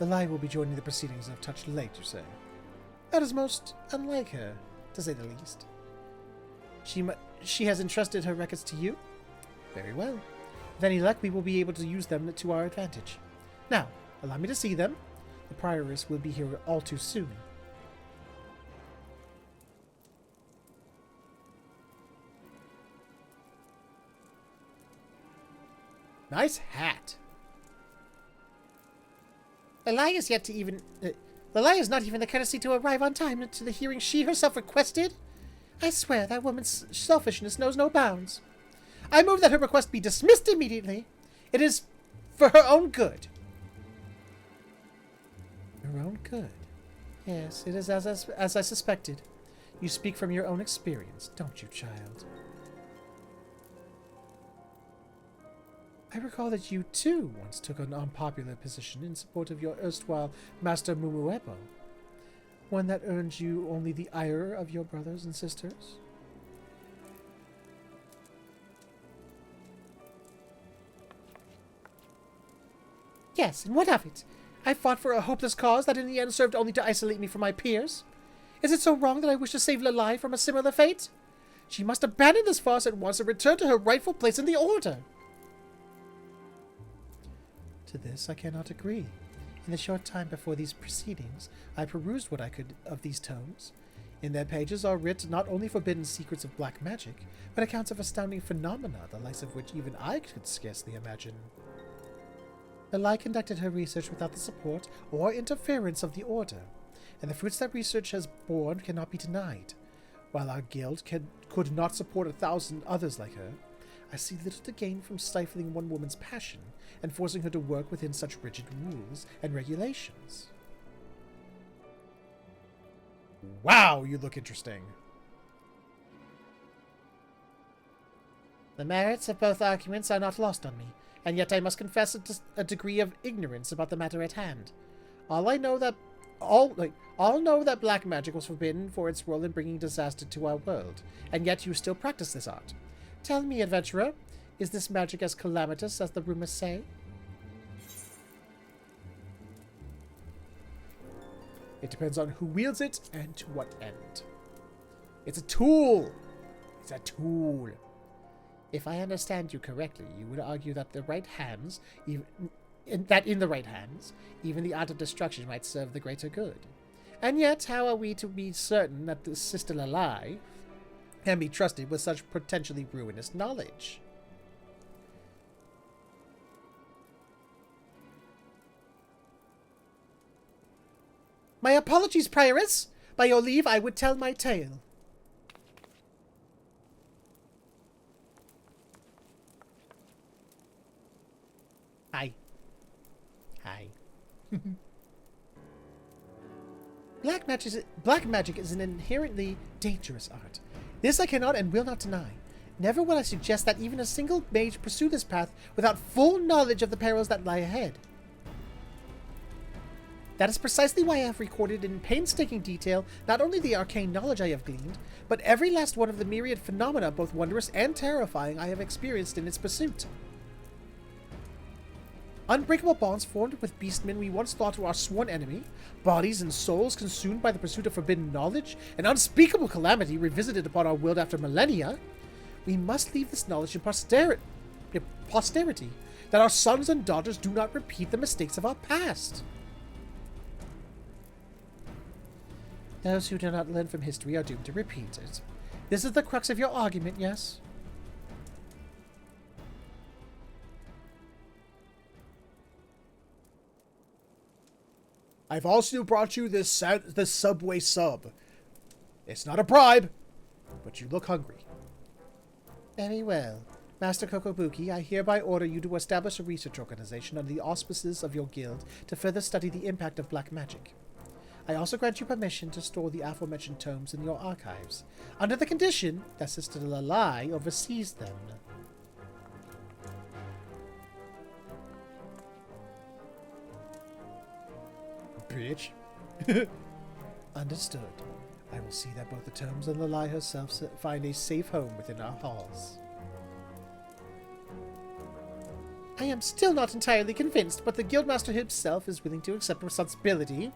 The lie will be joining the proceedings of Touch Late, you say? That is most unlike her, to say the least. She has entrusted her records to you? Very well. With any luck, we will be able to use them to our advantage. Now, Allow me to see them. The prioress will be here all too soon. Nice hat. Lalaya's yet to even... Lalaya's not even the courtesy to arrive on time to the hearing she herself requested. I swear that woman's selfishness knows no bounds. I move that her request be dismissed immediately. It is for her own good. Your own good? Yes, it is as I suspected. You speak from your own experience, don't you, child? I recall that you, too, once took an unpopular position in support of your erstwhile Master Mumuebo. One that earned you only the ire of your brothers and sisters? Yes, and what of it? I fought for a hopeless cause that in the end served only to isolate me from my peers. Is it so wrong that I wish to save Lalai from a similar fate? She must abandon this farce at once and return to her rightful place in the Order. To this I cannot agree. In the short time before these proceedings, I perused what I could of these tomes. In their pages are writ not only forbidden secrets of black magic, but accounts of astounding phenomena, the likes of which even I could scarcely imagine. Lalai conducted her research without the support or interference of the Order, and the fruits that research has borne cannot be denied. While our guild could not support 1,000 others like her, I see little to gain from stifling one woman's passion and forcing her to work within such rigid rules and regulations. Wow, you look interesting. The merits of both arguments are not lost on me, and yet I must confess a degree of ignorance about the matter at hand. All know that black magic was forbidden for its role in bringing disaster to our world, and yet you still practice this art. Tell me, adventurer, is this magic as calamitous as the rumors say? It depends on who wields it and to what end. It's a tool! It's a tool. If I understand you correctly, you would argue that in the right hands, even the art of destruction might serve the greater good. And yet, how are we to be certain that the Sister Lalai can be trusted with such potentially ruinous knowledge? My apologies, Prioress. By your leave, I would tell my tale. Hi. Hi. Black magic is an inherently dangerous art. This I cannot and will not deny. Never will I suggest that even a single mage pursue this path without full knowledge of the perils that lie ahead. That is precisely why I have recorded in painstaking detail not only the arcane knowledge I have gleaned, but every last one of the myriad phenomena, both wondrous and terrifying, I have experienced in its pursuit. Unbreakable bonds formed with beastmen we once thought were our sworn enemy, bodies and souls consumed by the pursuit of forbidden knowledge, an unspeakable calamity revisited upon our world after millennia. We must leave this knowledge in posterity, that our sons and daughters do not repeat the mistakes of our past. Those who do not learn from history are doomed to repeat it. This is the crux of your argument, yes? I've also brought you this Subway sub. It's not a bribe, but you look hungry. Very well. Master Kokobuki, I hereby order you to establish a research organization under the auspices of your guild to further study the impact of black magic. I also grant you permission to store the aforementioned tomes in your archives, under the condition that Sister Lalai oversees them. Bitch. Understood. I will see that both the tomes and Lalai herself find a safe home within our halls. I am still not entirely convinced, but the Guildmaster himself is willing to accept responsibility.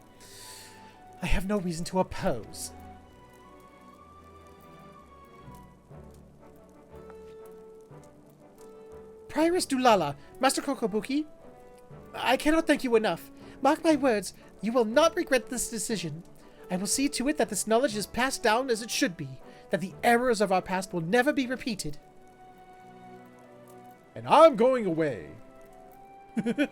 I have no reason to oppose. Prioress Dulala, Master Kokobuki, I cannot thank you enough. Mark my words, you will not regret this decision. I will see to it that this knowledge is passed down as it should be, that the errors of our past will never be repeated. And I'm going away. Well,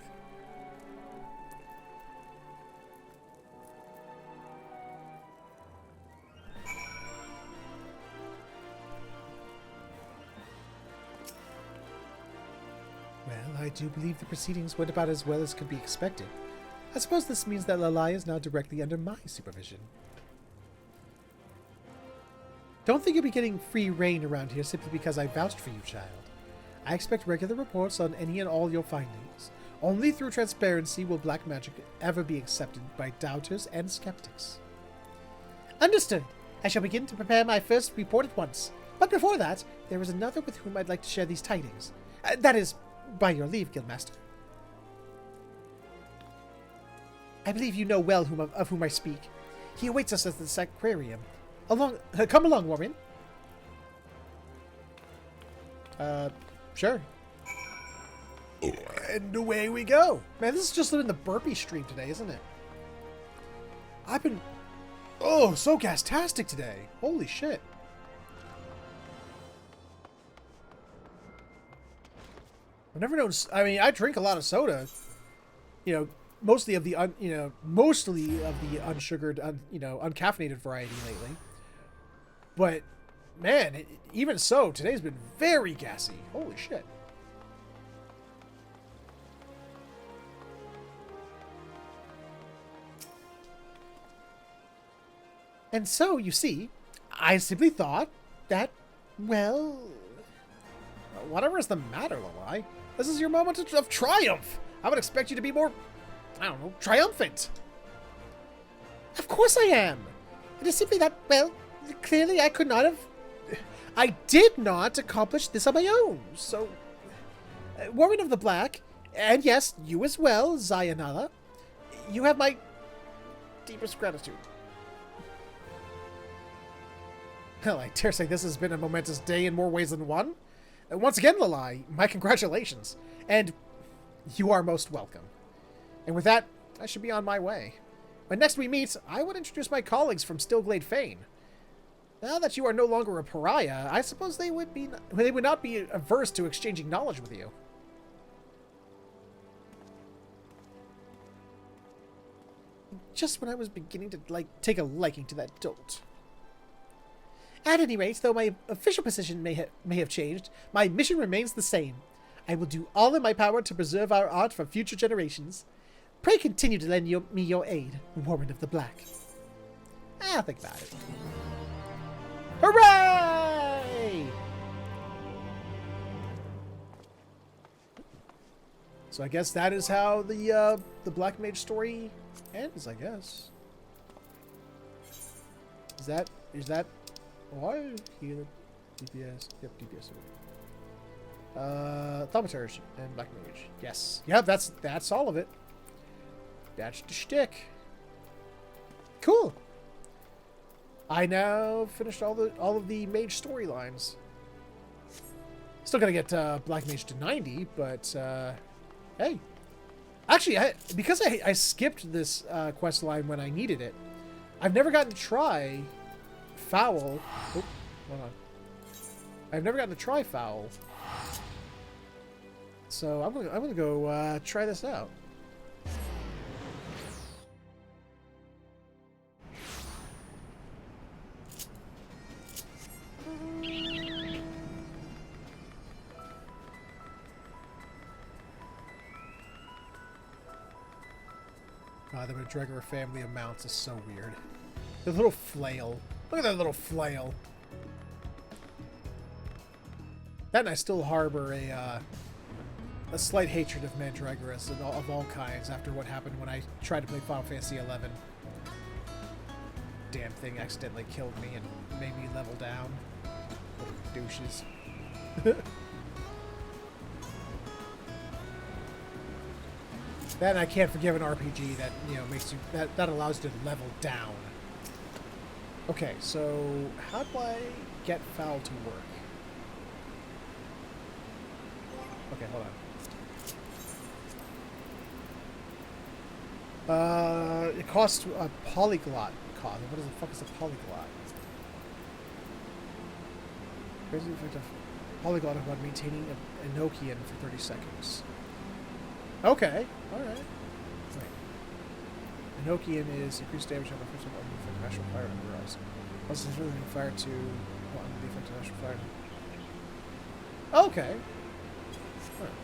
I do believe the proceedings went about as well as could be expected. I suppose this means that Lalai is now directly under my supervision. Don't think you'll be getting free reign around here simply because I vouched for you, child. I expect regular reports on any and all your findings. Only through transparency will black magic ever be accepted by doubters and skeptics. Understood. I shall begin to prepare my first report at once. But before that, there is another with whom I'd like to share these tidings. That is, by your leave, Guildmaster. I believe you know well of whom I speak. He awaits us at the Sacrarium. Come along, Warren. Sure. And away we go. Man, this is just living the burpee stream today, isn't it? I've been... Oh, so gastastic today. Holy shit. I've never known... I mean, I drink a lot of soda. You know, mostly of the unsugared, uncaffeinated variety lately. But, man, even so, today's been very gassy. Holy shit. And so, you see, I simply thought that, well... Whatever is the matter, Lalai? This is your moment of triumph. I would expect you to be more, I don't know, triumphant. Of course I am. It is simply that, well, clearly I could not have... I did not accomplish this on my own, so... Warren of the Black, and yes, you as well, Zayanala, you have my deepest gratitude. Well, I dare say this has been a momentous day in more ways than one. Once again, Lalai, my congratulations. And you are most welcome. And with that, I should be on my way. When next we meet, I would introduce my colleagues from Stillglade Fane. Now that you are no longer a pariah, I suppose they would not be averse to exchanging knowledge with you. Just when I was beginning to, take a liking to that dolt. At any rate, though my official position may have changed, my mission remains the same. I will do all in my power to preserve our art for future generations. Pray continue to lend me your aid, Warren of the Black. I'll think about it. Hooray! So I guess that is how the Black Mage story ends, I guess. Is that why? Healer, DPS. Yep, DPS. Thaumaturge and Black Mage. Yes. Yep, that's all of it. That's the shtick. Cool. I now finished all of the mage storylines. Still gotta get Black Mage to 90, but hey. Actually, because I skipped this quest line when I needed it, I've never gotten to try Foul. Oh, hold on. I've never gotten to try Foul. So I'm gonna go try this out. The McGregor family of mounts is so weird. The little flail. Look at that little flail. That, and I still harbor a slight hatred of Mandragoras of all kinds after what happened when I tried to play Final Fantasy XI. Damn thing accidentally killed me and made me level down. Little douches. That, and I can't forgive an RPG that, makes you that allows you to level down. Okay, so how do I get Foul to work? Okay, hold on. It costs a polyglot cost. What the fuck is a polyglot? Basically, effective polyglot about maintaining an Enochian for 30 seconds. Okay, alright. Wait. Enochian is increased damage on the first level of natural fire under rise. Also, it's really fire to the effect of natural fire. Okay. Alright.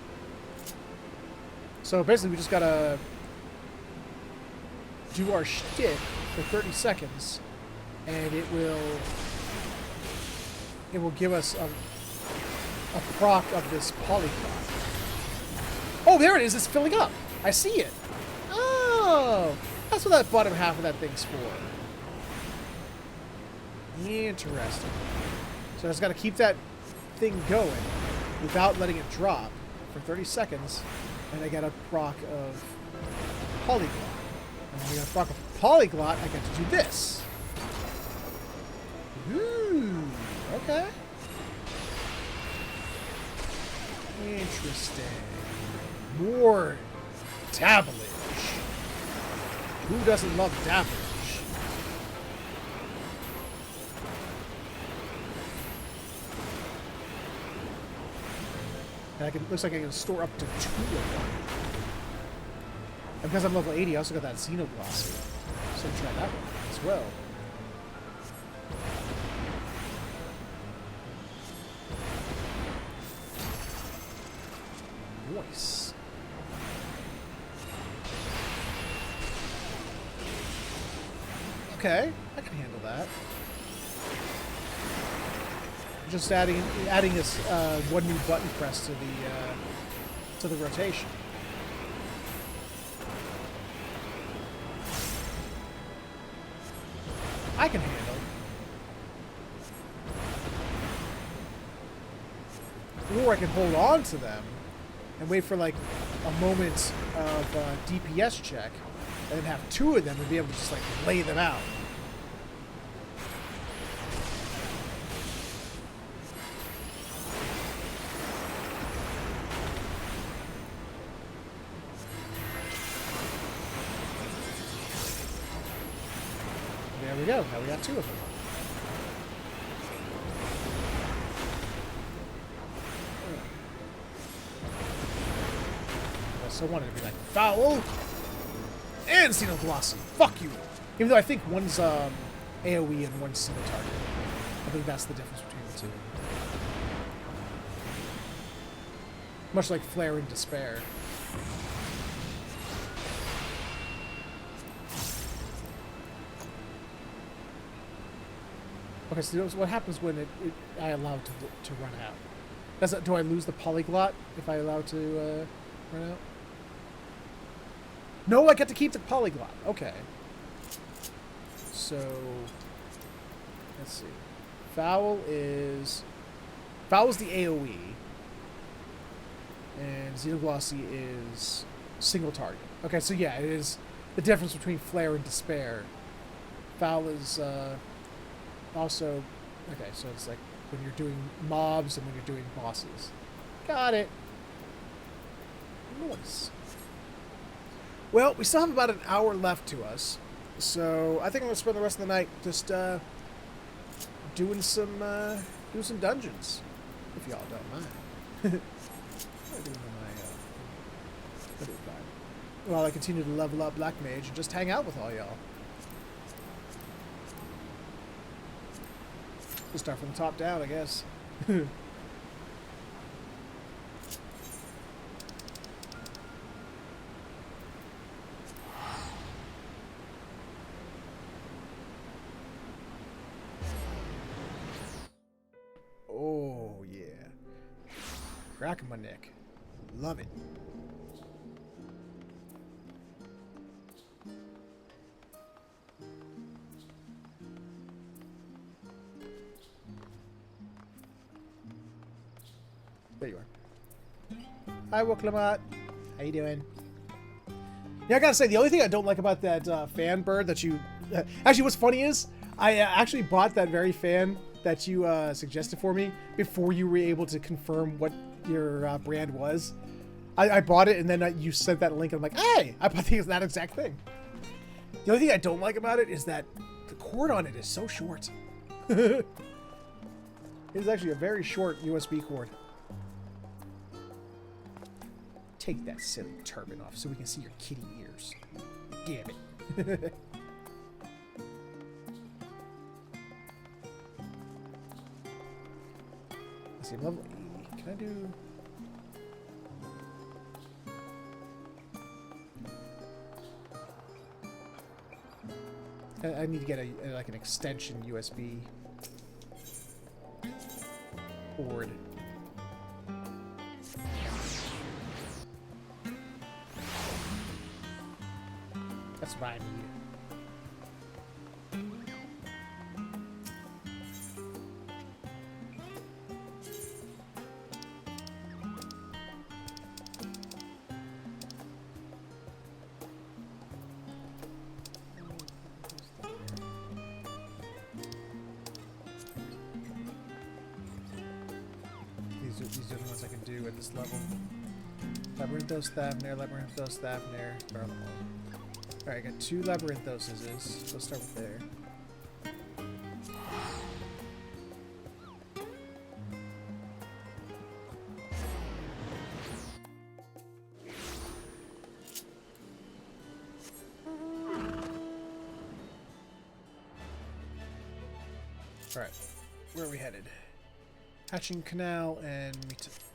So basically, we just gotta do our shtick for 30 seconds, and it will give us a proc of this polyglot. Oh, there it is. It's filling up. I see it. Oh, that's what that bottom half of that thing's for. Interesting. So I just got to keep that thing going without letting it drop for 30 seconds, and I get a proc of polyglot. And when I get a proc of polyglot, I get to do this. Ooh, okay. Interesting. More dabblage. Who doesn't love dabblage? And looks like I can store up to 2 of them. And because I'm level 80, I also got that Xenoglossy. So I'll try that one as well. Nice. Okay, I can handle that. Just adding this one new button press to the rotation. I can handle. Or I can hold on to them and wait for like a moment of DPS check, and then have 2 of them and be able to just like lay them out. There we go. Now we got 2 of them. I wanted to be like foul and Xenoglossy. Fuck you. Even though I think one's AoE and one's single target. I think that's the difference between the 2. Much like Flare and Despair. Okay, so what happens when I allow it to run out? Do I lose the polyglot if I allow it to run out? No, I get to keep the polyglot. Okay. So, let's see. Foul's the AoE. And Xenoglossy is single target. Okay, so yeah, it is the difference between Flare and Despair. Foul is also... Okay, so it's like when you're doing mobs and when you're doing bosses. Got it. Nice. Well, we still have about an hour left to us, so I think I'm gonna spend the rest of the night just doing some dungeons, if y'all don't mind. While I continue to level up Black Mage and just hang out with all y'all. We'll start from the top down, I guess. Oh, yeah. Cracking my neck. Love it. There you are. Hi, Woklamat. How you doing? Yeah, I gotta say, the only thing I don't like about that fan bird that you... actually, what's funny is, I actually bought that very fan that you suggested for me before you were able to confirm what your brand was. I bought it, and then you sent that link, and I'm like, hey, I bought that exact thing. The only thing I don't like about it is that the cord on it is so short. It is actually a very short USB cord. Take that silly turban off so we can see your kitty ears. Damn it. Let's see, level 80. Can I do... I need to get like an extension USB board. That's what I need. These are the ones I can do at this level. Labyrinthos, Thavnair, Labyrinthos, Thavnair. Alright, I got 2 Labyrinthoses. Let's start with there. Alright, where are we headed? Hatching Canal and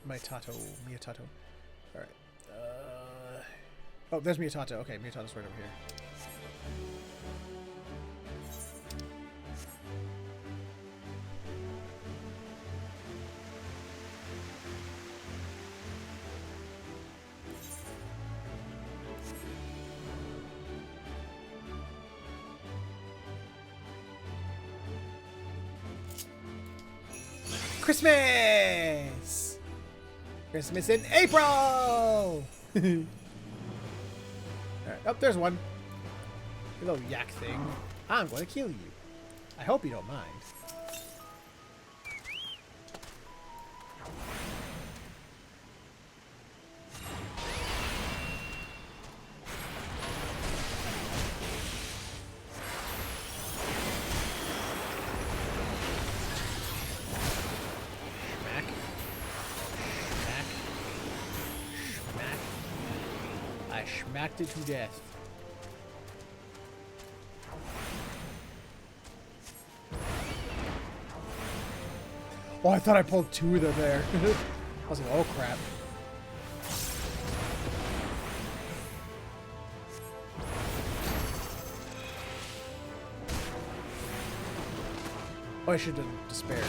Miyatato. Alright. Oh, there's Miyatato. Okay, Miyatato's right over here. Christmas! Christmas in April! Alright, oh, there's one. You little yak thing. I'm going to kill you. I hope you don't mind. Smacked it to death. Oh, I thought I pulled 2 of them there. I was like, oh crap. Oh, I should have despaired.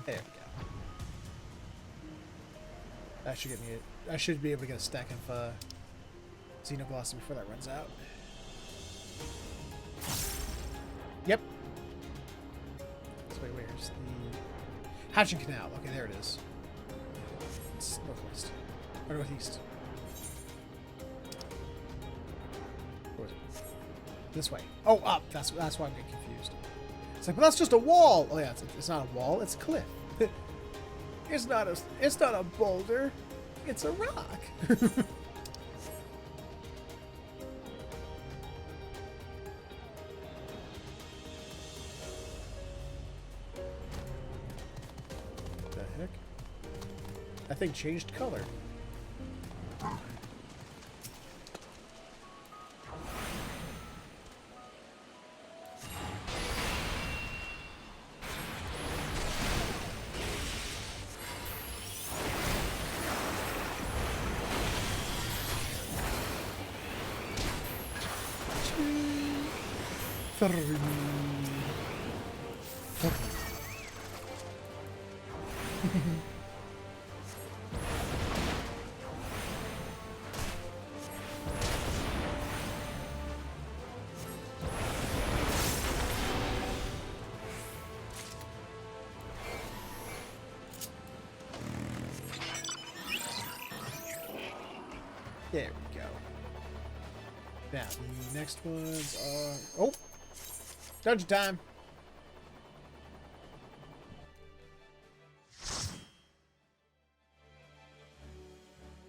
There we go. That should get me. I should be able to get a stack of Xenoglossia before that runs out. Yep. So wait, where's the Hatching Canal? Okay, there it is. It's northwest or northeast. Where is it? This way. Oh, up. That's why I'm getting confused. It's like, but that's just a wall. Oh yeah, it's not a wall. It's a cliff. It's not a boulder. It's a rock. The heck? That thing changed color. There we go. Now, the next ones are... Oh! Dungeon time.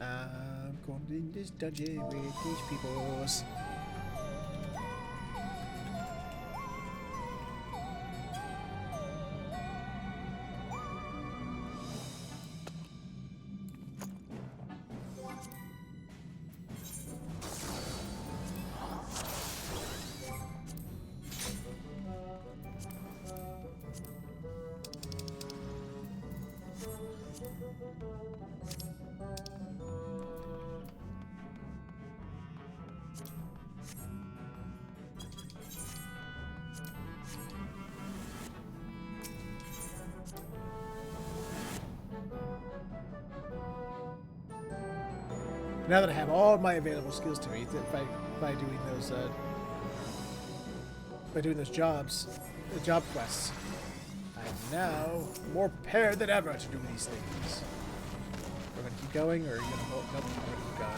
I'm going in this dungeon with these peoples. Now that I have all my available skills to me, by doing those jobs, the job quests, I'm now more prepared than ever to do these things. We're gonna keep going, or are you gonna hold? Nope, I'm gonna keep going.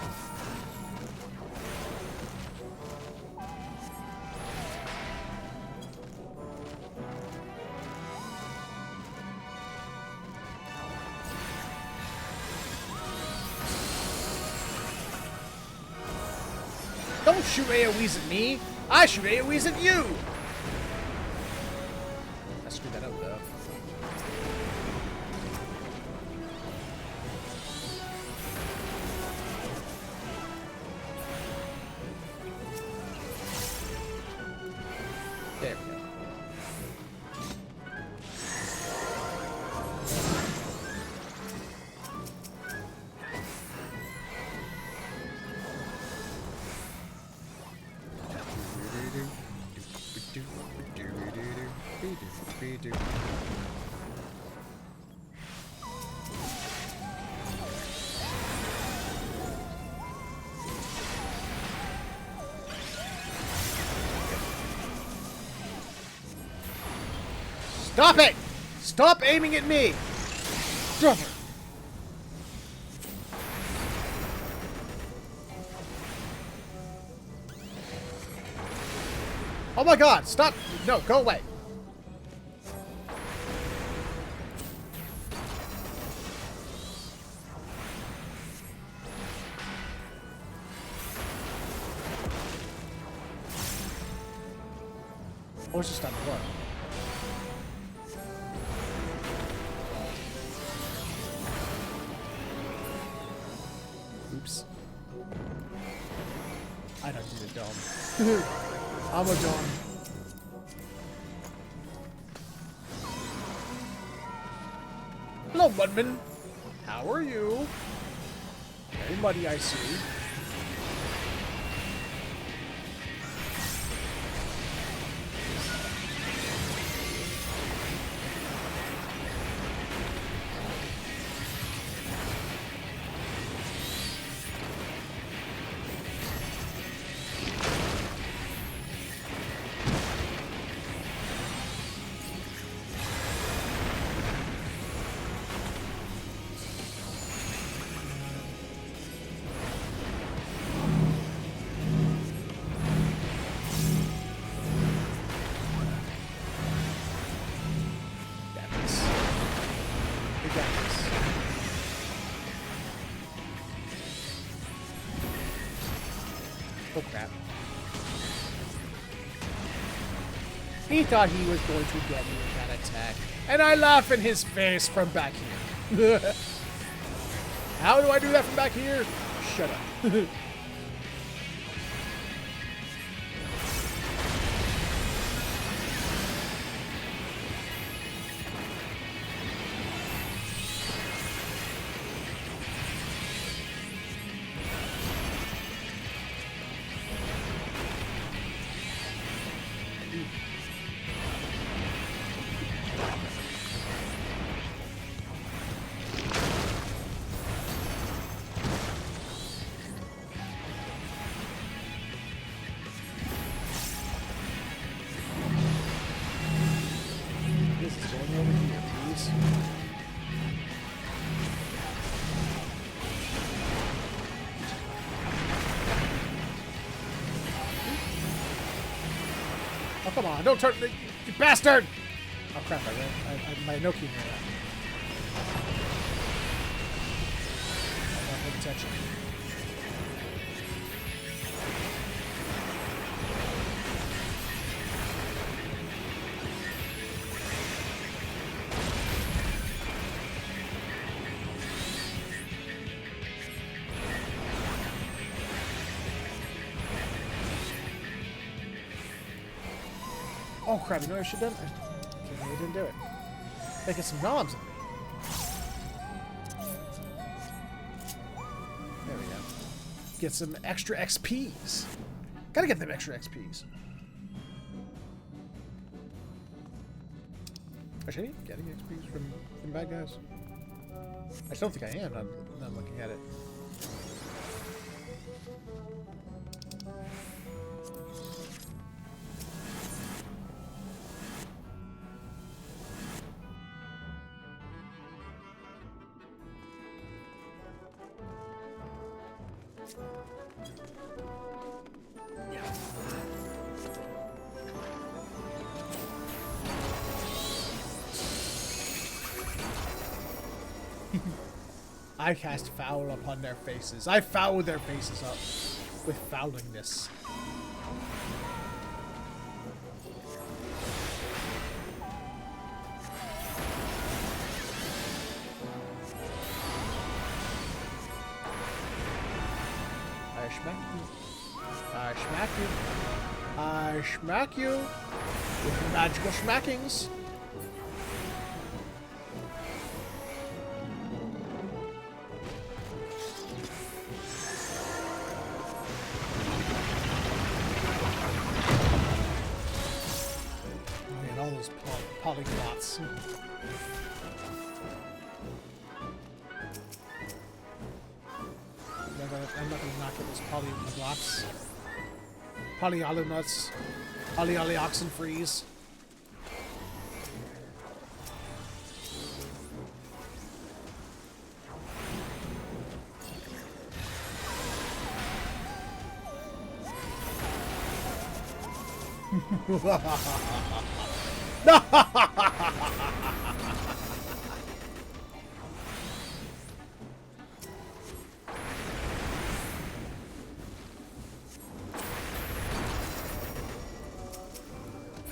Don't shoot AoEs at me! I shoot AoEs at you! I screwed that up, though. There we go. Stop it! Stop aiming at me! Drop it! Oh my god, stop! No, go away! Oh, it's just on the floor. Oops. I don't need a dome. I'm a dome. Hello, Mudman. How are you? Very muddy, I see. Oh crap. He thought he was going to get me with that attack, and I laugh in his face from back here. How do I do that from back here? Shut up. come on. Don't turn... You bastard! Oh, crap. My no key near that. I'm not paying attention. Oh crap, you know what I should have done? I didn't do it. Gotta get some knobs in me. There we go. Get some extra XPs. Gotta get them extra XPs. Actually, getting XPs from bad guys? I just don't think I am. I'm not looking at it. I cast foul upon their faces. I foul their faces up with foulingness. I smack you. I smack you. I smack you with magical smackings. Polyglots. I'm not gonna knock at those polyglots. Polyolynuts. Oxen freeze.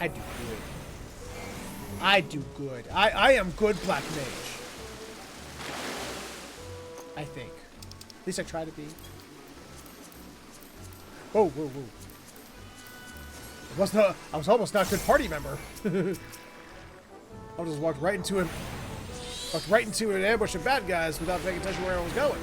I do good. I do good. I am good Black Mage. I think. At least I try to be. Whoa, whoa, whoa. I was almost not a good party member. I just walked right into him. Walked right into an ambush of bad guys without paying attention where I was going.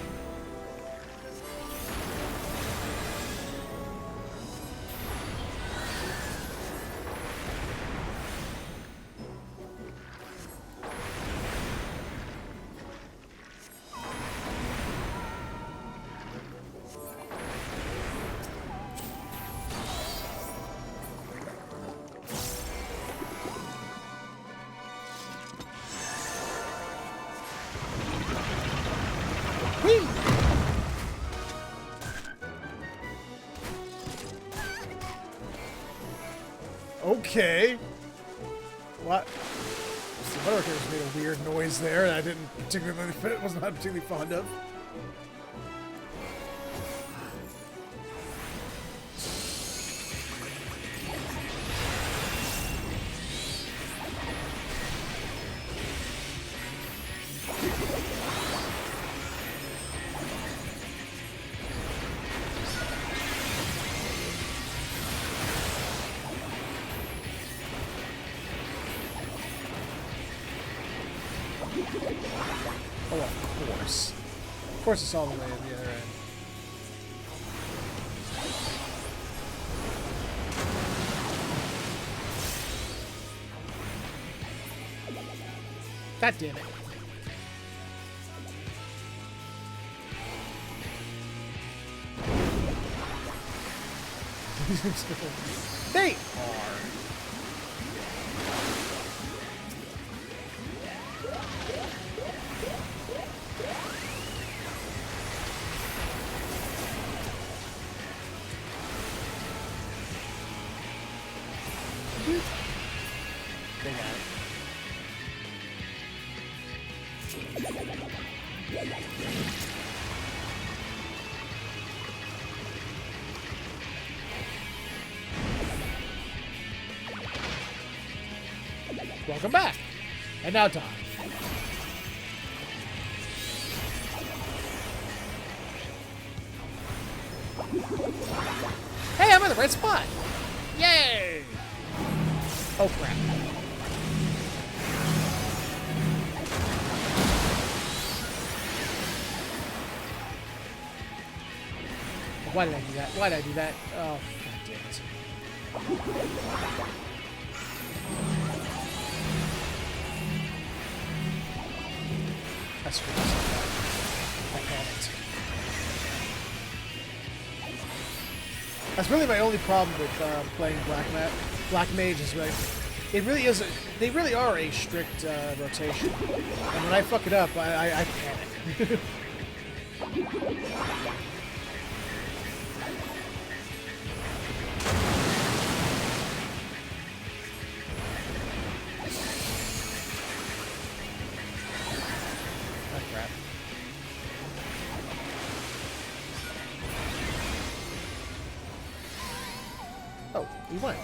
Okay. What? The other characters made a weird noise there that I didn't particularly fit, was not particularly fond of. Oh, of course. Of course it's all the way to the other end. God damn it. They are. They got it. Welcome back. And now time. Hey, I'm in the right spot. Yay! Oh crap. Why did I do that? Why did I do that? Oh, god damn it. I screwed myself up. I panicked. That's really my only problem with playing Black Mage is like, it really is. They really are a strict rotation, and when I fuck it up, I panic. Oh crap. Oh, we won.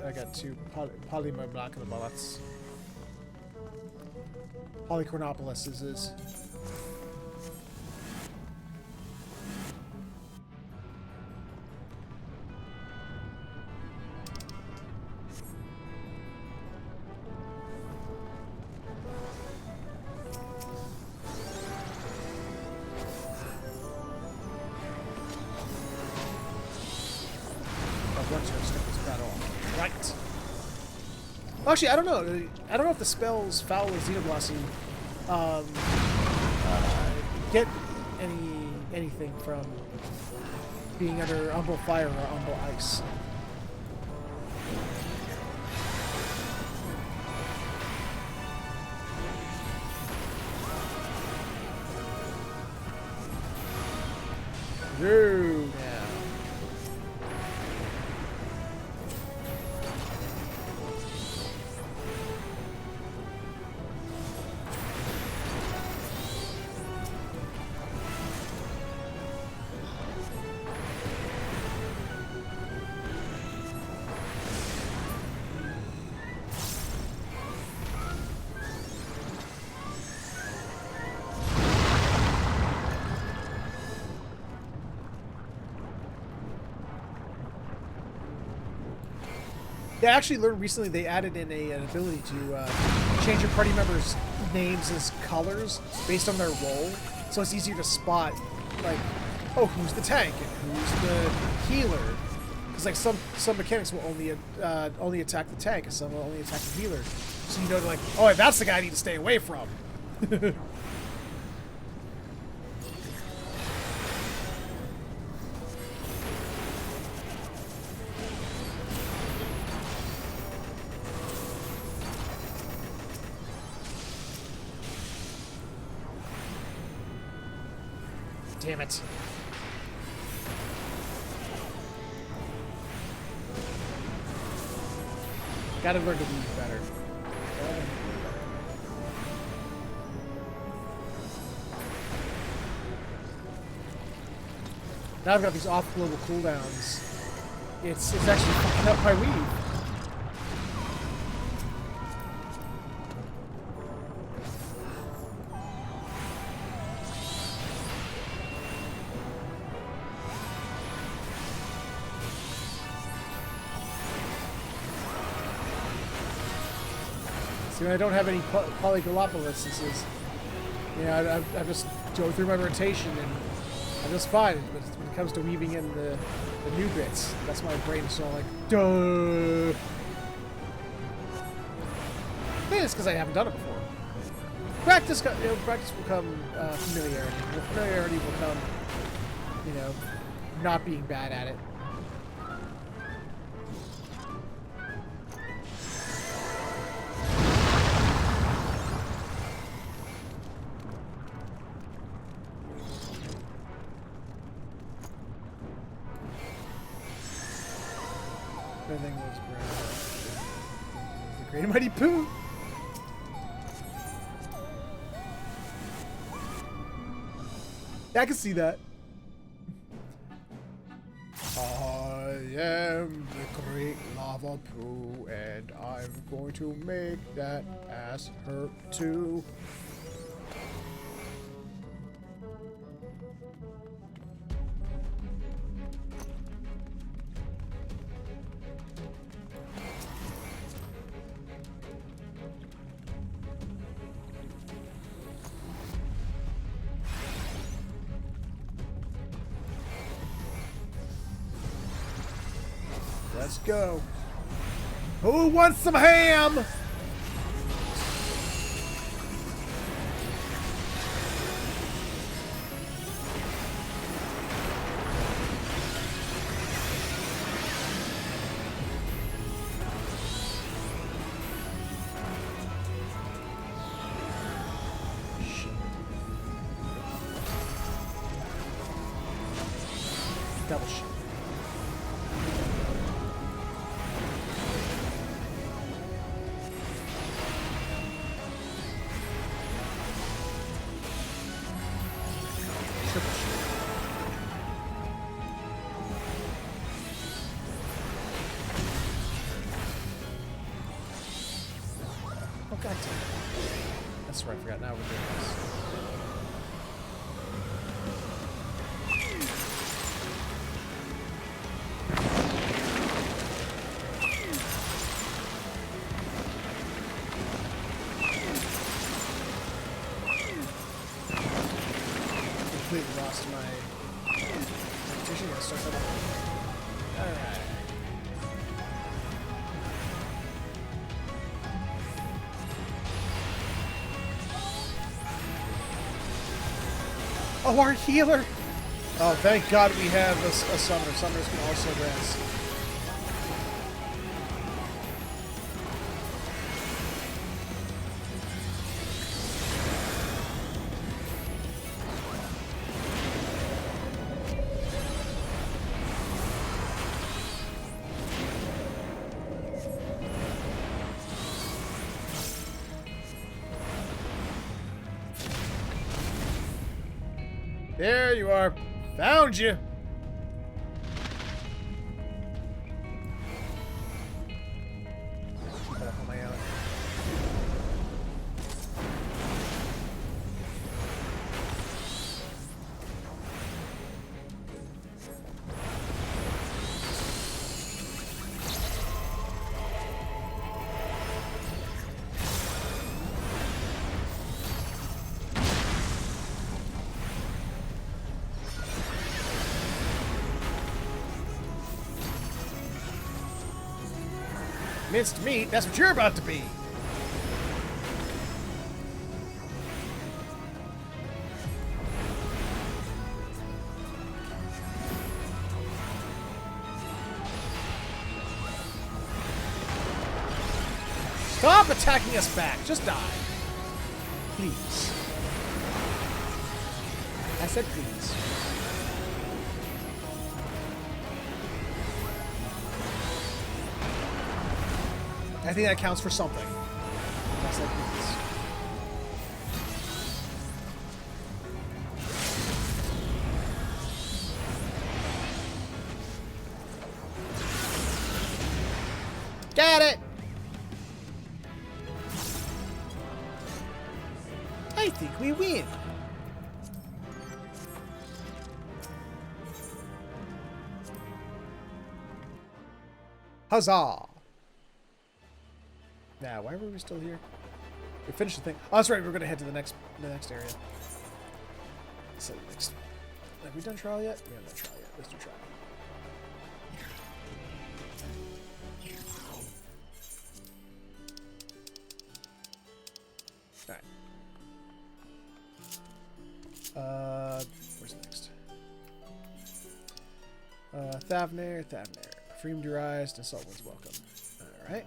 I got two polymonoculars. Polychronopolis is. Right. Actually, I don't know. I don't know if the spells Foul and Xenoblossom get anything from being under Umbral Fire or Umbral Ice. No. They actually learned recently they added in an ability to change your party members' names as colors based on their role, so it's easier to spot, like, oh, who's the tank and who's the healer. Because like some mechanics will only attack the tank, and some will only attack the healer. So you know, like, oh, that's the guy I need to stay away from. Damn it. Gotta learn to weave better. Now I've got these off-global cooldowns. It's actually fucking up my weave. I don't have any Polygalopolis. This is, you know, I just go through my rotation and I'm just fine. But when it comes to weaving in the new bits, that's my brain is all like, duh. I think it's because I haven't done it before. Practice will come familiarity. With familiarity will come, you know, not being bad at it. Great and Mighty Pooh. Yeah, I can see that. I am the great lava poo, and I'm going to make that ass hurt too. Let's go. Who wants some ham? Double shit. Triple shit. Oh, god damn it. That's right, I forgot. Now we're doing this. Completely lost my reputation. Gotta start that over. Alright. Oh, our healer! Oh, thank God we have a summoner. Summoners can also rest. There you are. Found you. Keep that up on my own. Minced meat? That's what you're about to be. Stop attacking us back. Just die. Please. I said please. I think that counts for something. I said please. Got it! I think we win. Huzzah! Now, why were we still here? We finished the thing. Oh, that's right. We're gonna head to the next area. So next. Have we done trial yet? We haven't done trial yet. Let's do trial. All right. Where's next? Thavner. Freedom derized and someone's welcome. All right.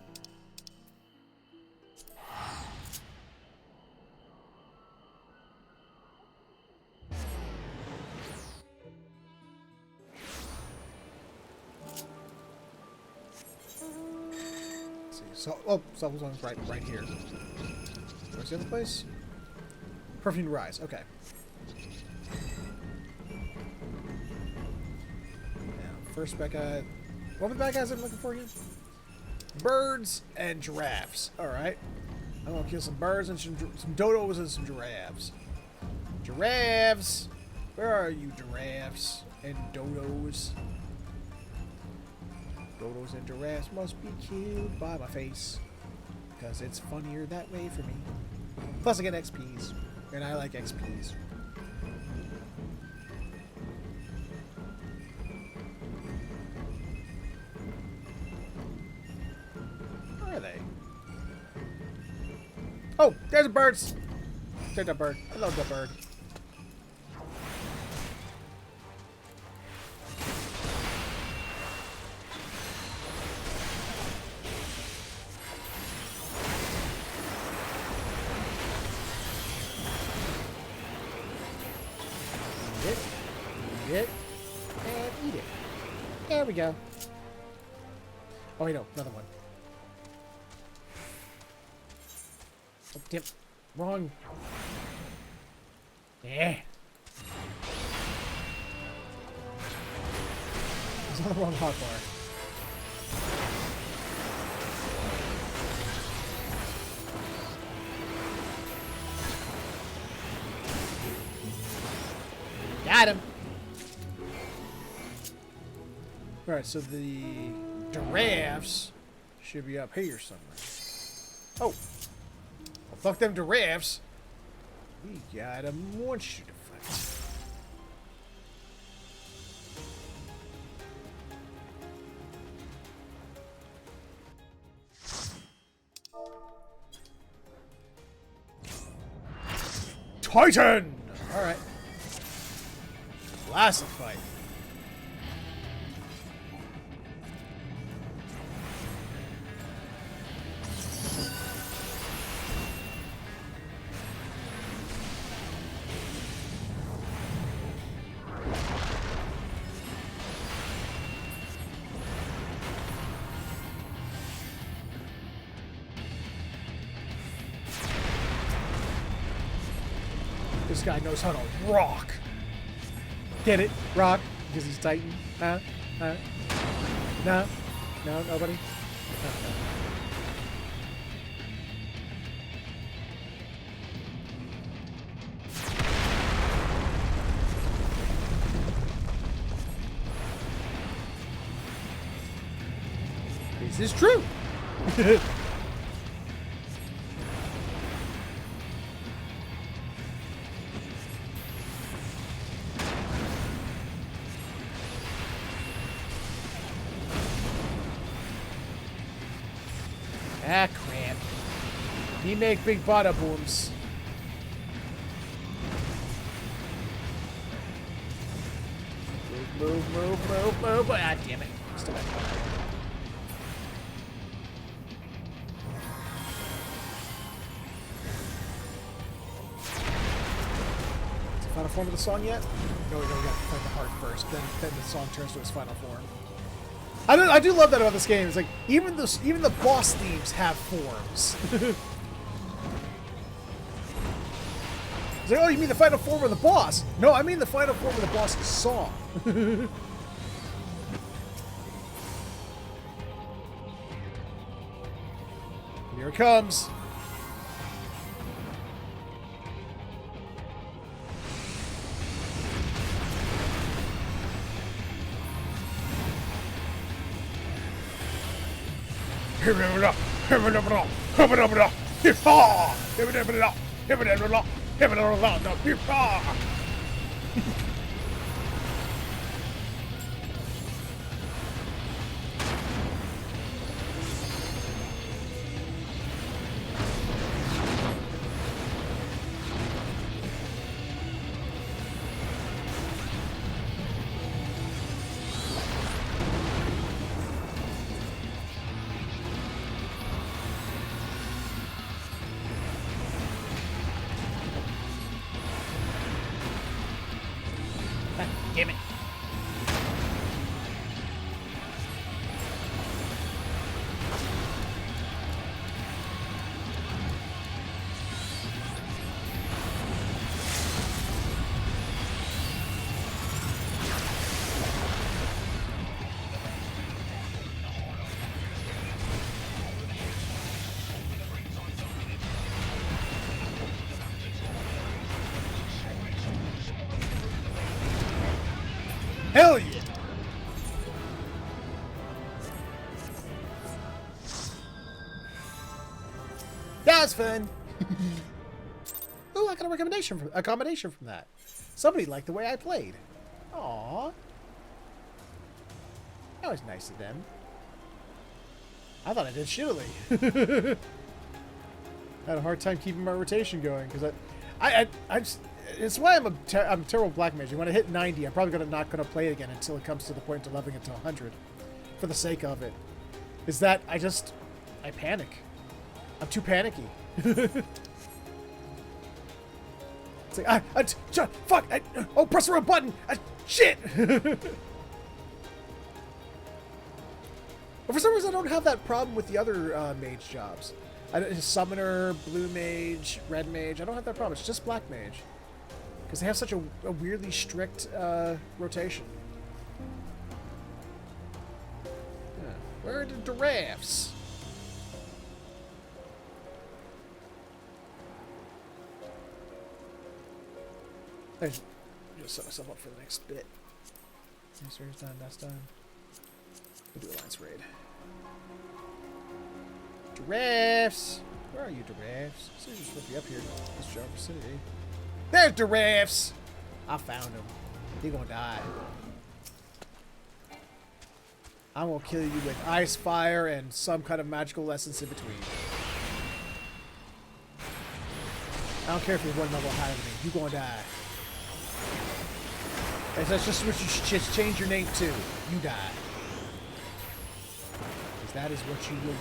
So, oh, Sulfur Zone's right here. Where's the other place? Perfumed Rise. Okay. Now, first bad guy. What were the bad guys I'm looking for again? Birds and giraffes. All right. I'm gonna kill some birds and some dodos and some giraffes. Giraffes. Where are you, giraffes and dodos? Dodos and giraffes must be killed by my face. Because it's funnier that way for me. Plus I get XPs. And I like XPs. Where are they? Oh, there's the birds! There's the bird. I love the bird. Eat it, and eat it. There we go. Oh, wait, no, another one. Oh, damn. Wrong. Yeah. It's on the wrong hotbar. Got him. Alright, so the giraffes should be up here somewhere. Oh. Well, fuck them giraffes. We got a monster to fight. Titan! Alright. Classic fight. This guy knows how to rock. Get it? Rock? Because he's Titan? Huh? Huh? No? No? Nobody? Oh, no. This is true! Ah, crap. He make big bada booms. Move. Ah, damn it. Still back. Is the final form of the song yet? No, we gotta fight the heart first. Then the song turns to its final form. I do love that about this game. It's like even the boss themes have forms. It's like, oh, you mean the final form of the boss? No, I mean the final form of the boss's song. Here it comes. Damn it. was fun. Ooh, I got a combination from that. Somebody liked the way I played. Aww. That was nice of them. I thought I did shittily. I had a hard time keeping my rotation going because I just, it's why I'm a terrible Black Mage. When I hit 90, I'm probably not gonna play it again until it comes to the point of leveling it to 100, for the sake of it. Is that I panic. I'm too panicky. It's like fuck! Oh, press the wrong button! Shit! But for some reason, I don't have that problem with the other mage jobs. Summoner, Blue Mage, Red Mage. I don't have that problem. It's just Black Mage. Because they have such a weirdly strict rotation. Yeah. Where are the giraffes? I just set myself up for the next bit. Master's done, that's done. We'll do Alliance Raid. Giraffes! Where are you, giraffes? Somebody's supposed to be up here. This is our vicinity. There's giraffes! I found him. He gonna die. I'm gonna kill you with ice, fire, and some kind of magical essence in between. I don't care if you're one level higher than me. You gonna die. And that's just what you should just change your name to. You die. Because that is what you will do.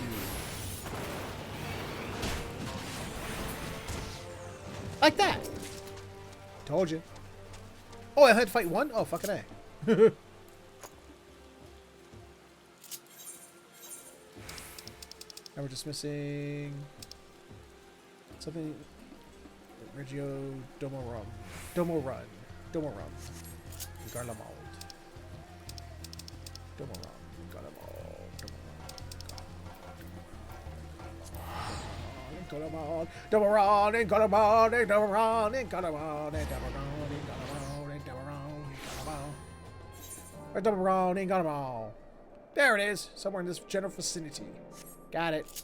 Like that. Told you. Oh, I had to fight one? Oh, fucking A. And we're just missing something. Regio Domorum. Domorum. Garlemald. Domorum. Garlemald. Domoron and Garlemald and Domoron and Garlemald and Domoron and Garlemald and Domoron and Domoron and Garlemald. There it is. Somewhere in this general vicinity. Got it.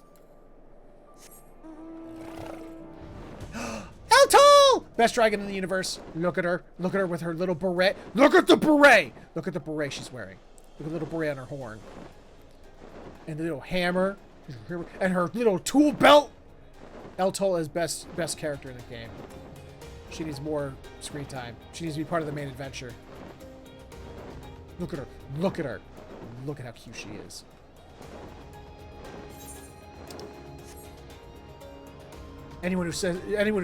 Eltol! Best dragon in the universe. Look at her. Look at her with her little beret. Look at the beret! Look at the beret she's wearing. Look at the little beret on her horn. And the little hammer. And her little tool belt. Eltol is best character in the game. She needs more screen time. She needs to be part of the main adventure. Look at her. Look at her. Look at how cute she is. Anyone who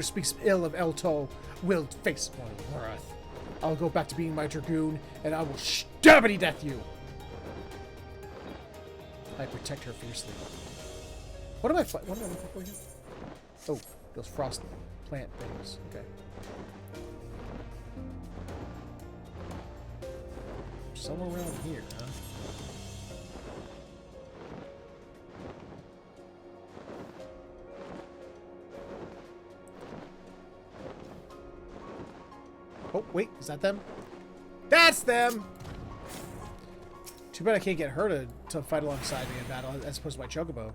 speaks ill of Eltol will face my wrath. I'll go back to being my dragoon, and I will stabbity death you. I protect her fiercely. What am I looking for here? Oh, those frost plant things. Okay. Somewhere around here, huh? Oh, wait, is that them? That's them! Too bad I can't get her to fight alongside me in battle, as opposed to my chocobo.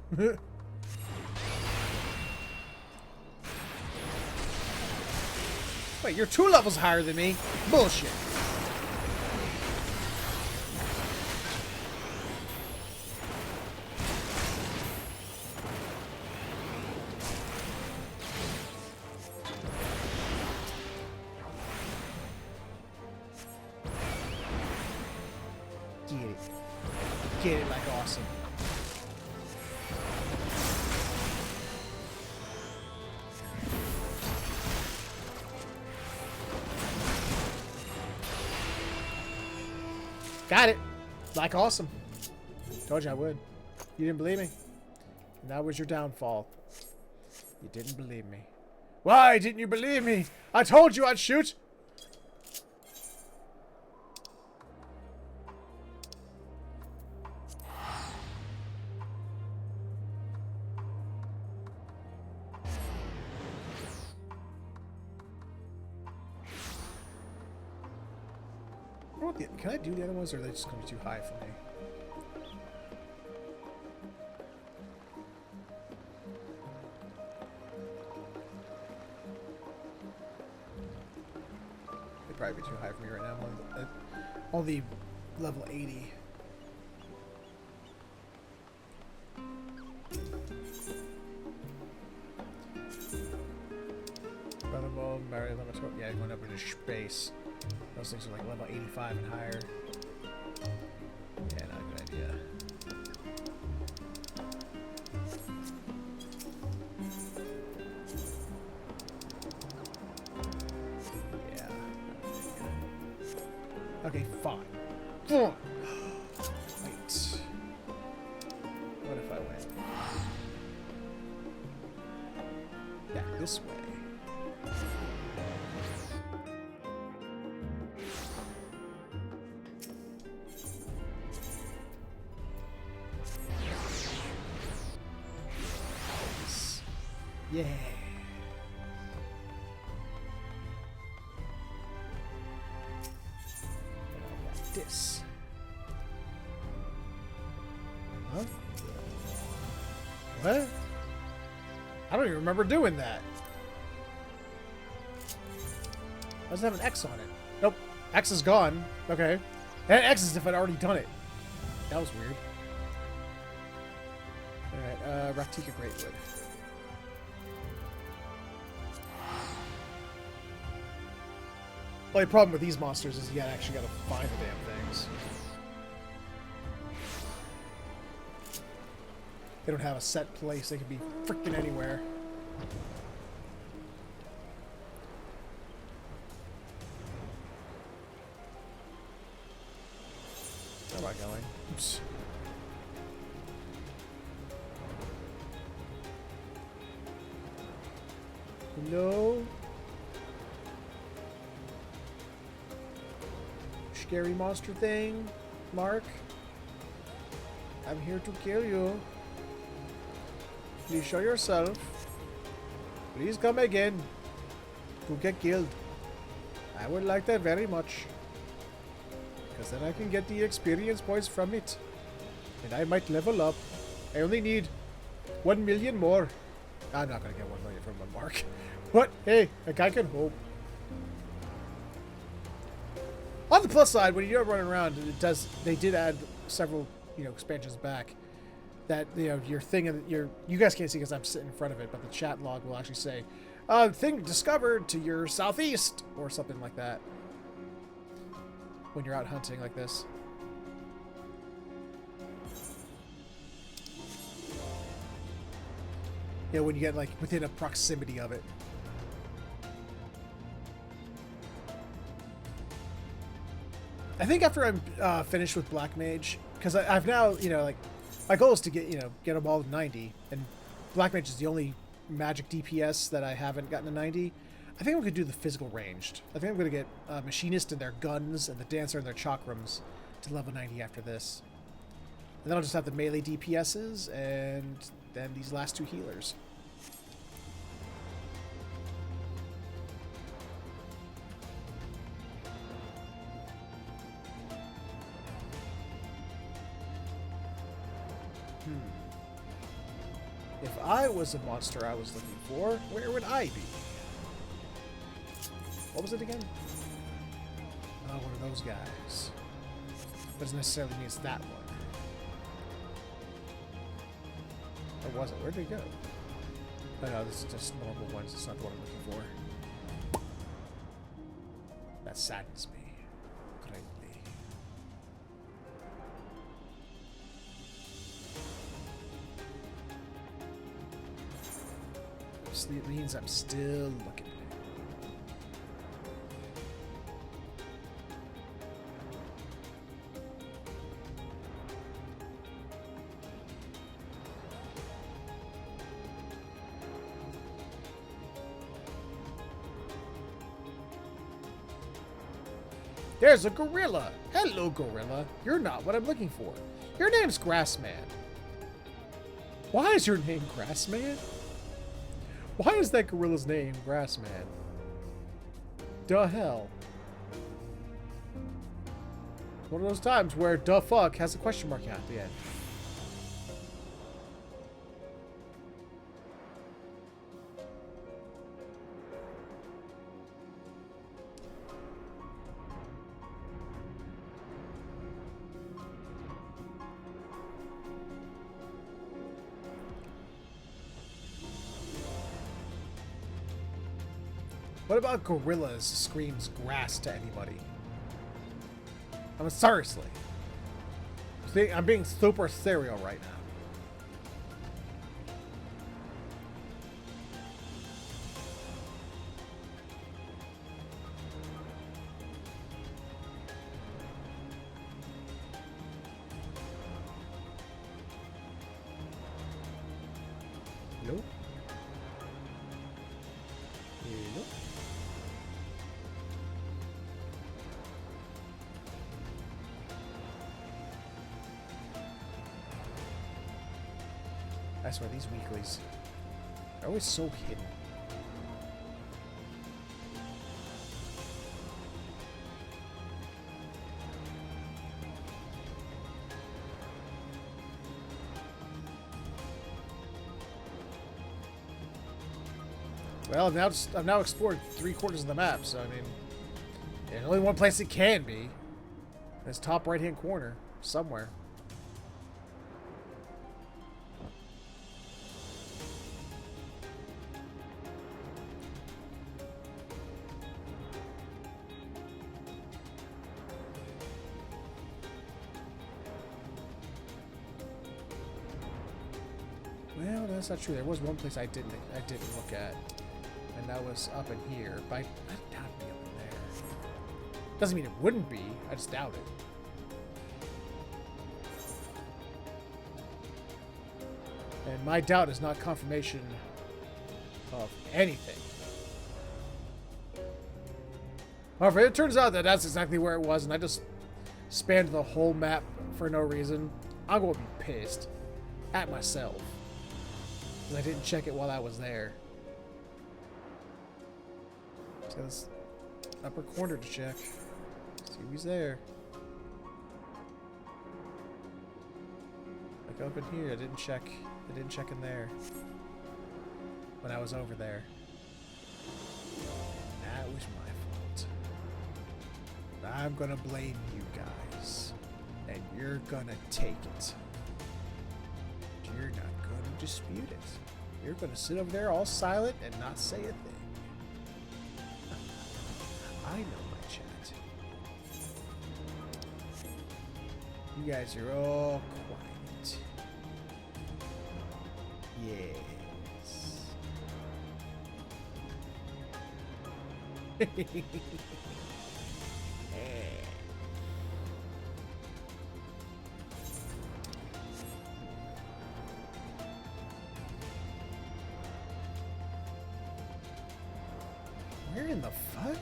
Wait, you're 2 levels higher than me? Bullshit. Get it. Get it like awesome. Got it. Like awesome. Told you I would. You didn't believe me. And that was your downfall. You didn't believe me. Why didn't you believe me? I told you I'd shoot. Can I do the other ones, or are they just going to be too high for me? probably be too high for me right now. I'm only level 80. Level, Mario level 12. Yeah, going up into space. Those things are like level 85 and higher. Yeah, not a good idea. Okay, fine. Wait. What if I went back this way? Yeah. This. Huh? What? I don't even remember doing that. Doesn't have an X on it. Nope. X is gone. Okay. And X is if I'd already done it. That was weird. Alright, Raktika Greatwood. The only problem with these monsters is you actually gotta find the damn things. They don't have a set place. They can be freaking anywhere. Where am I going? Oops. No. Scary monster thing, Mark. I'm here to kill you. Please show yourself. Please come again to get killed. I would like that very much. Because then I can get the experience points from it. And I might level up. I only need 1 million more. I'm not going to get 1 million from one Mark. But hey, a guy can hope. On the plus side, when you're running around, they did add several, expansions back. That, your thing, you guys can't see because I'm sitting in front of it, but the chat log will actually say, thing discovered to your southeast, or something like that. When you're out hunting like this. When you get, like, within a proximity of it. I think after I'm finished with Black Mage, because I've now, my goal is to get them all to 90, and Black Mage is the only magic DPS that I haven't gotten to 90. I think I'm going to do the physical ranged. I think I'm going to get Machinist and their guns, and the Dancer and their chakrams to level 90 after this. And then I'll just have the melee DPSs, and then these last two healers. If I was a monster I was looking for, where would I be? What was it again? Oh, one of those guys. Doesn't necessarily mean it's that one. Or was it? Where did it go? Oh no, this is just normal ones. It's not the one I'm looking for. That saddens me greatly. It means I'm still looking. There's a gorilla! Hello, gorilla. You're not what I'm looking for. Your name's Grassman. Why is your name Grassman? Why is that gorilla's name Grassman? The hell? One of those times where the fuck has a question mark at the end. What about gorillas screams grass to anybody? I mean, seriously. See, I'm being super serial right now. Nope. Nope. I swear, these weeklies are always so hidden. Well, I've now explored 3/4 of the map, so I mean, there's only one place it can be. This top right-hand corner, somewhere. Well, that's not true. There was one place I didn't look at, and that was up in here. But I doubt it'd be up in there. Doesn't mean it wouldn't be. I just doubt it. And my doubt is not confirmation of anything. However, it turns out that that's exactly where it was, and I just spanned the whole map for no reason. I'm going to be pissed at myself. I didn't check it while I was there. Just got this upper corner to check. See who's there. Like up in here, I didn't check in there when I was over there. That was my fault. I'm gonna blame you guys, and you're gonna take it. You're not going to dispute it. You're going to sit over there all silent and not say a thing. I know my chat. You guys are all quiet. Yes. Where in the fuck?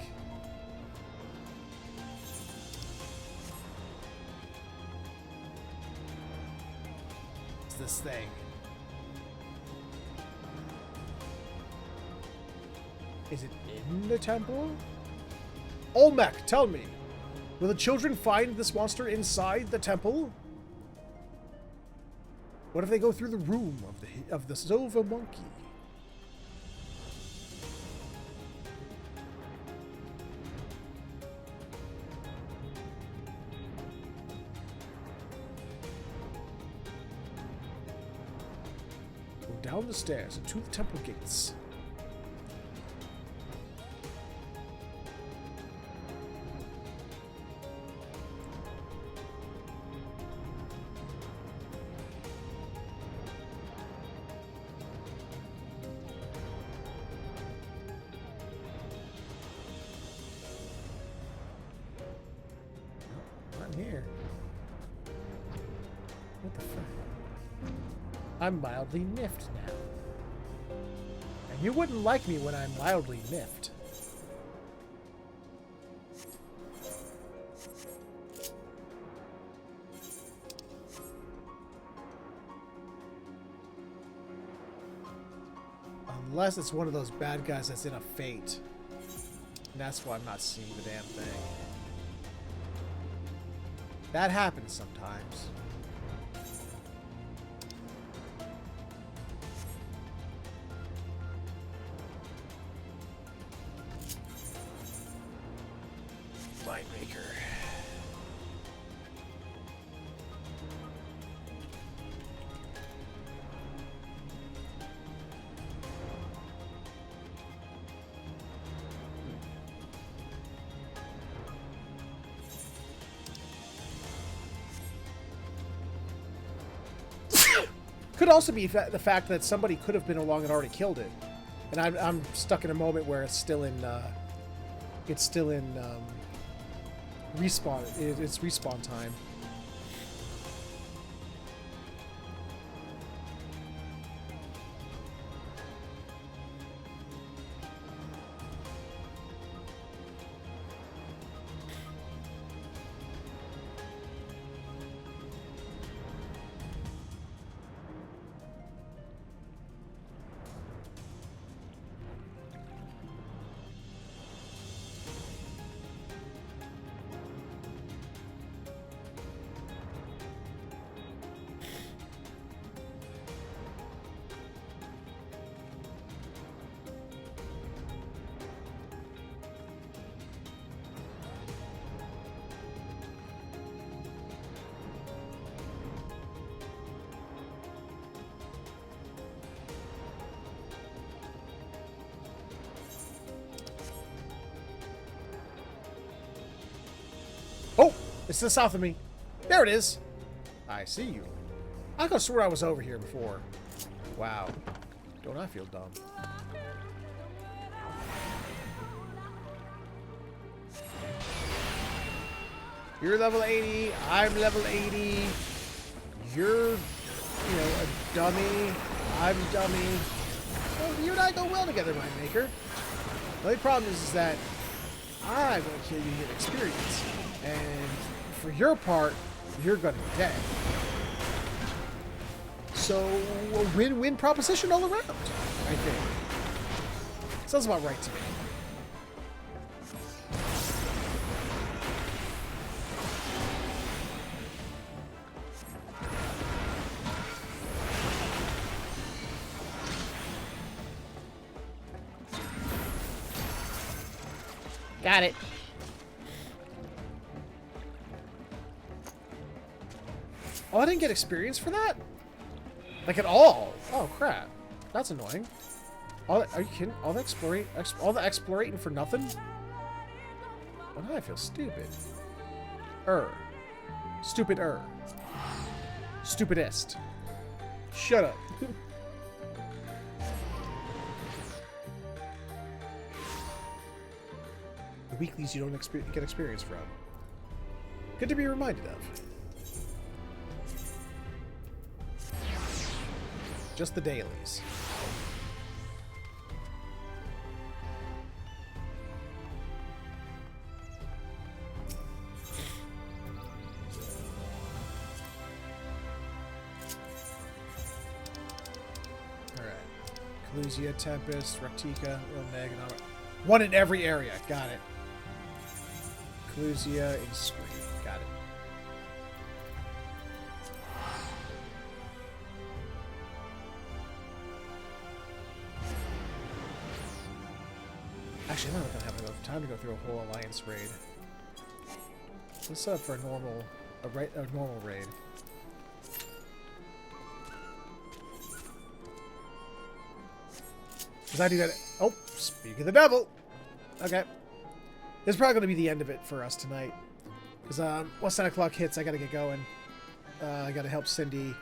What's this thing? Is it in the temple? Olmec, tell me. Will the children find this monster inside the temple? What if they go through the room of the silver monkey? Down the stairs and to the temple gates. No, not here. What the fuck? I'm mildly miffed now. And you wouldn't like me when I'm mildly miffed. Unless it's one of those bad guys that's in a fate. And that's why I'm not seeing the damn thing. That happens sometimes. Maker. Could also be the fact that somebody could have been along and already killed it, and I'm stuck in a moment where it's still in respawn. It's respawn time. Oh, it's to the south of me. There it is. I see you. I could have swore I was over here before. Wow. Don't I feel dumb? You're level 80. I'm level 80. You're, a dummy. I'm dummy. Well, you and I go well together, my maker. The only problem is that I'm going to kill you to get experience. And for your part, you're going to be dead. So, a win-win proposition all around, I think. Sounds about right to me. Got it. Oh, I didn't get experience for that? Like at all? Oh crap. That's annoying. Are you kidding? All the explorating for nothing? Well, now I feel stupid. Stupid. Stupidest. Shut up. The weeklies you don't get experience from. Good to be reminded of. Just the dailies. Alright. Calusia, Tempest, Rectica, Ilmeg, and one in every area. Got it. Calusia and Scree. Got it. Actually, I'm not going to have enough time to go through a whole alliance raid. Let's set up for a normal raid. Because I do that. Oh, speak of the devil. Okay. This is probably going to be the end of it for us tonight. Because once 9 o'clock hits, I got to get going. I got to help Cindy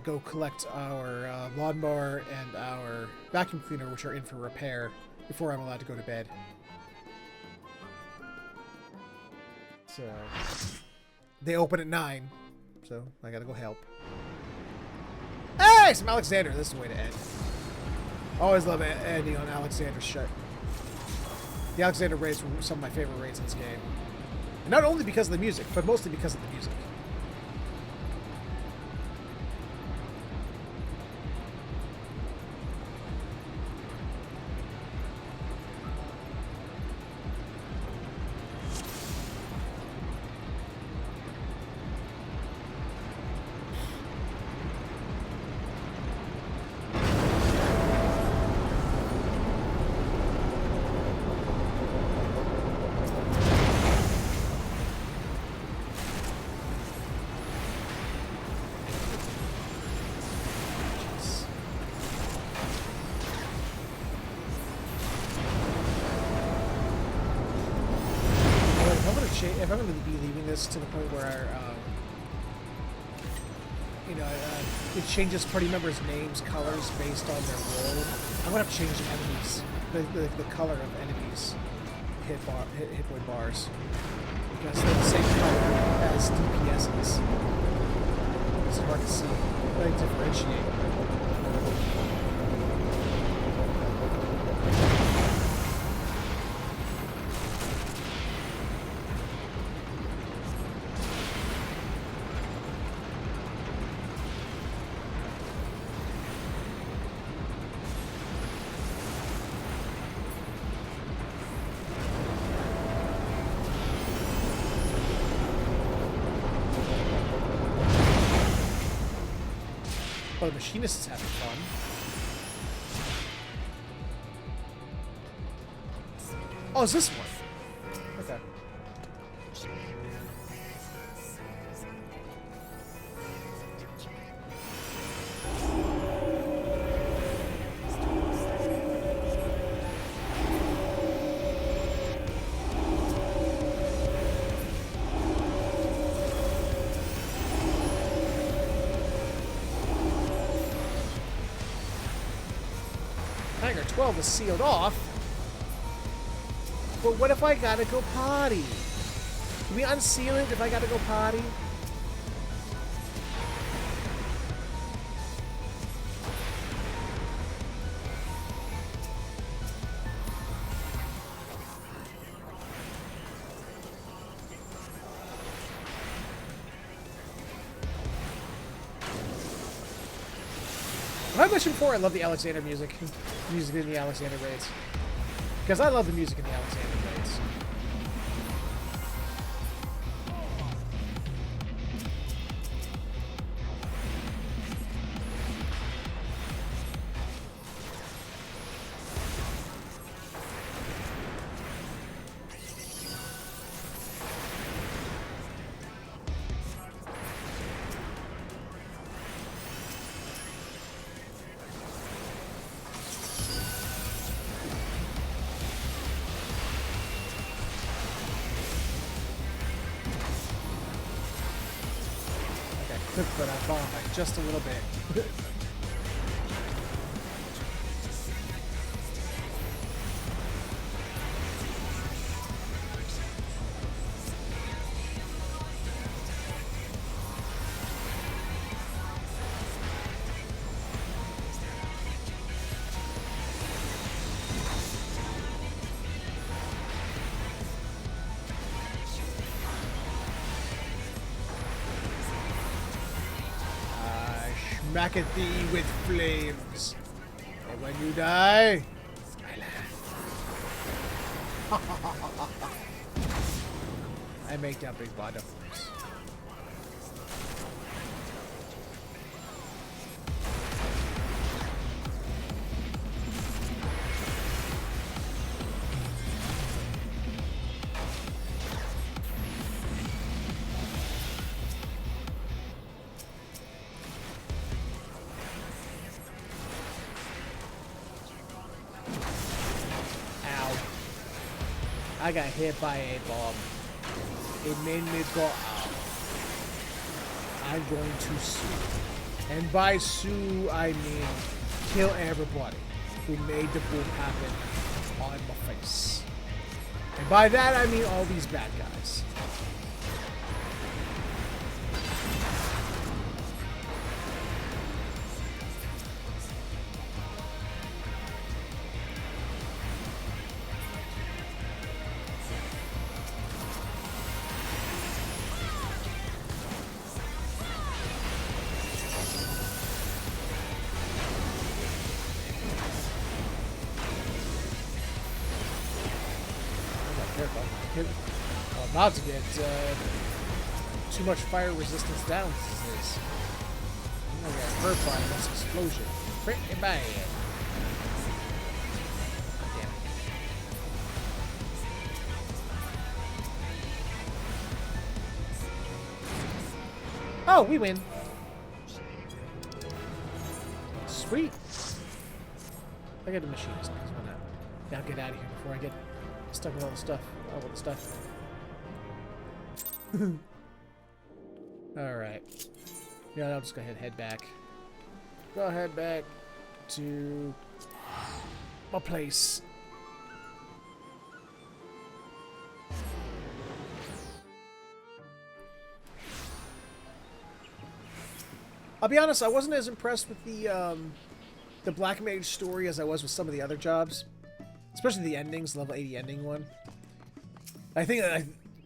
go collect our lawnmower and our vacuum cleaner, which are in for repair, before I'm allowed to go to bed. So, they open at 9, so I gotta go help. Hey, some Alexander. This is the way to end. Always love ending on Alexander's shit. The Alexander raids were some of my favorite raids in this game. And not only because of the music, but mostly because of the music. If I'm going to be leaving this to the point where you know, it changes party members' names, colors based on their role. I'm gonna have to change the enemies, the color of enemies, hit point bars, because they're the same color as DPSs. It's hard to see, like differentiate. Oh, the machinist is having fun. Oh, is this one? Okay. Hangar 12 is sealed off. But what if I gotta go potty? Can we unseal it if I gotta go potty? Have I mentioned before I love the Alexander music? Music in the Alexander raids. Because I love the music in the Alexander raids. But I bombed by just a little bit. Smack at thee with flames. And when you die, I laugh. I make that big bottom. I got hit by a bomb. It made me go out. I'm going to sue. And by sue, I mean kill everybody who made the boom happen on my face. And by that, I mean all these bad guys. I'm about to get too much fire resistance down. This is. I'm gonna get hurt by this explosion. Pretty bad. Damn it. Oh, we win. Sweet. I got a machinist. Why not? Now get out of here before I get stuck with all the stuff. All the stuff. Alright. Yeah, I'll just go ahead and head back. Go ahead back to my place. I'll be honest, I wasn't as impressed with the Black Mage story as I was with some of the other jobs. Especially the endings, level 80 ending one. I think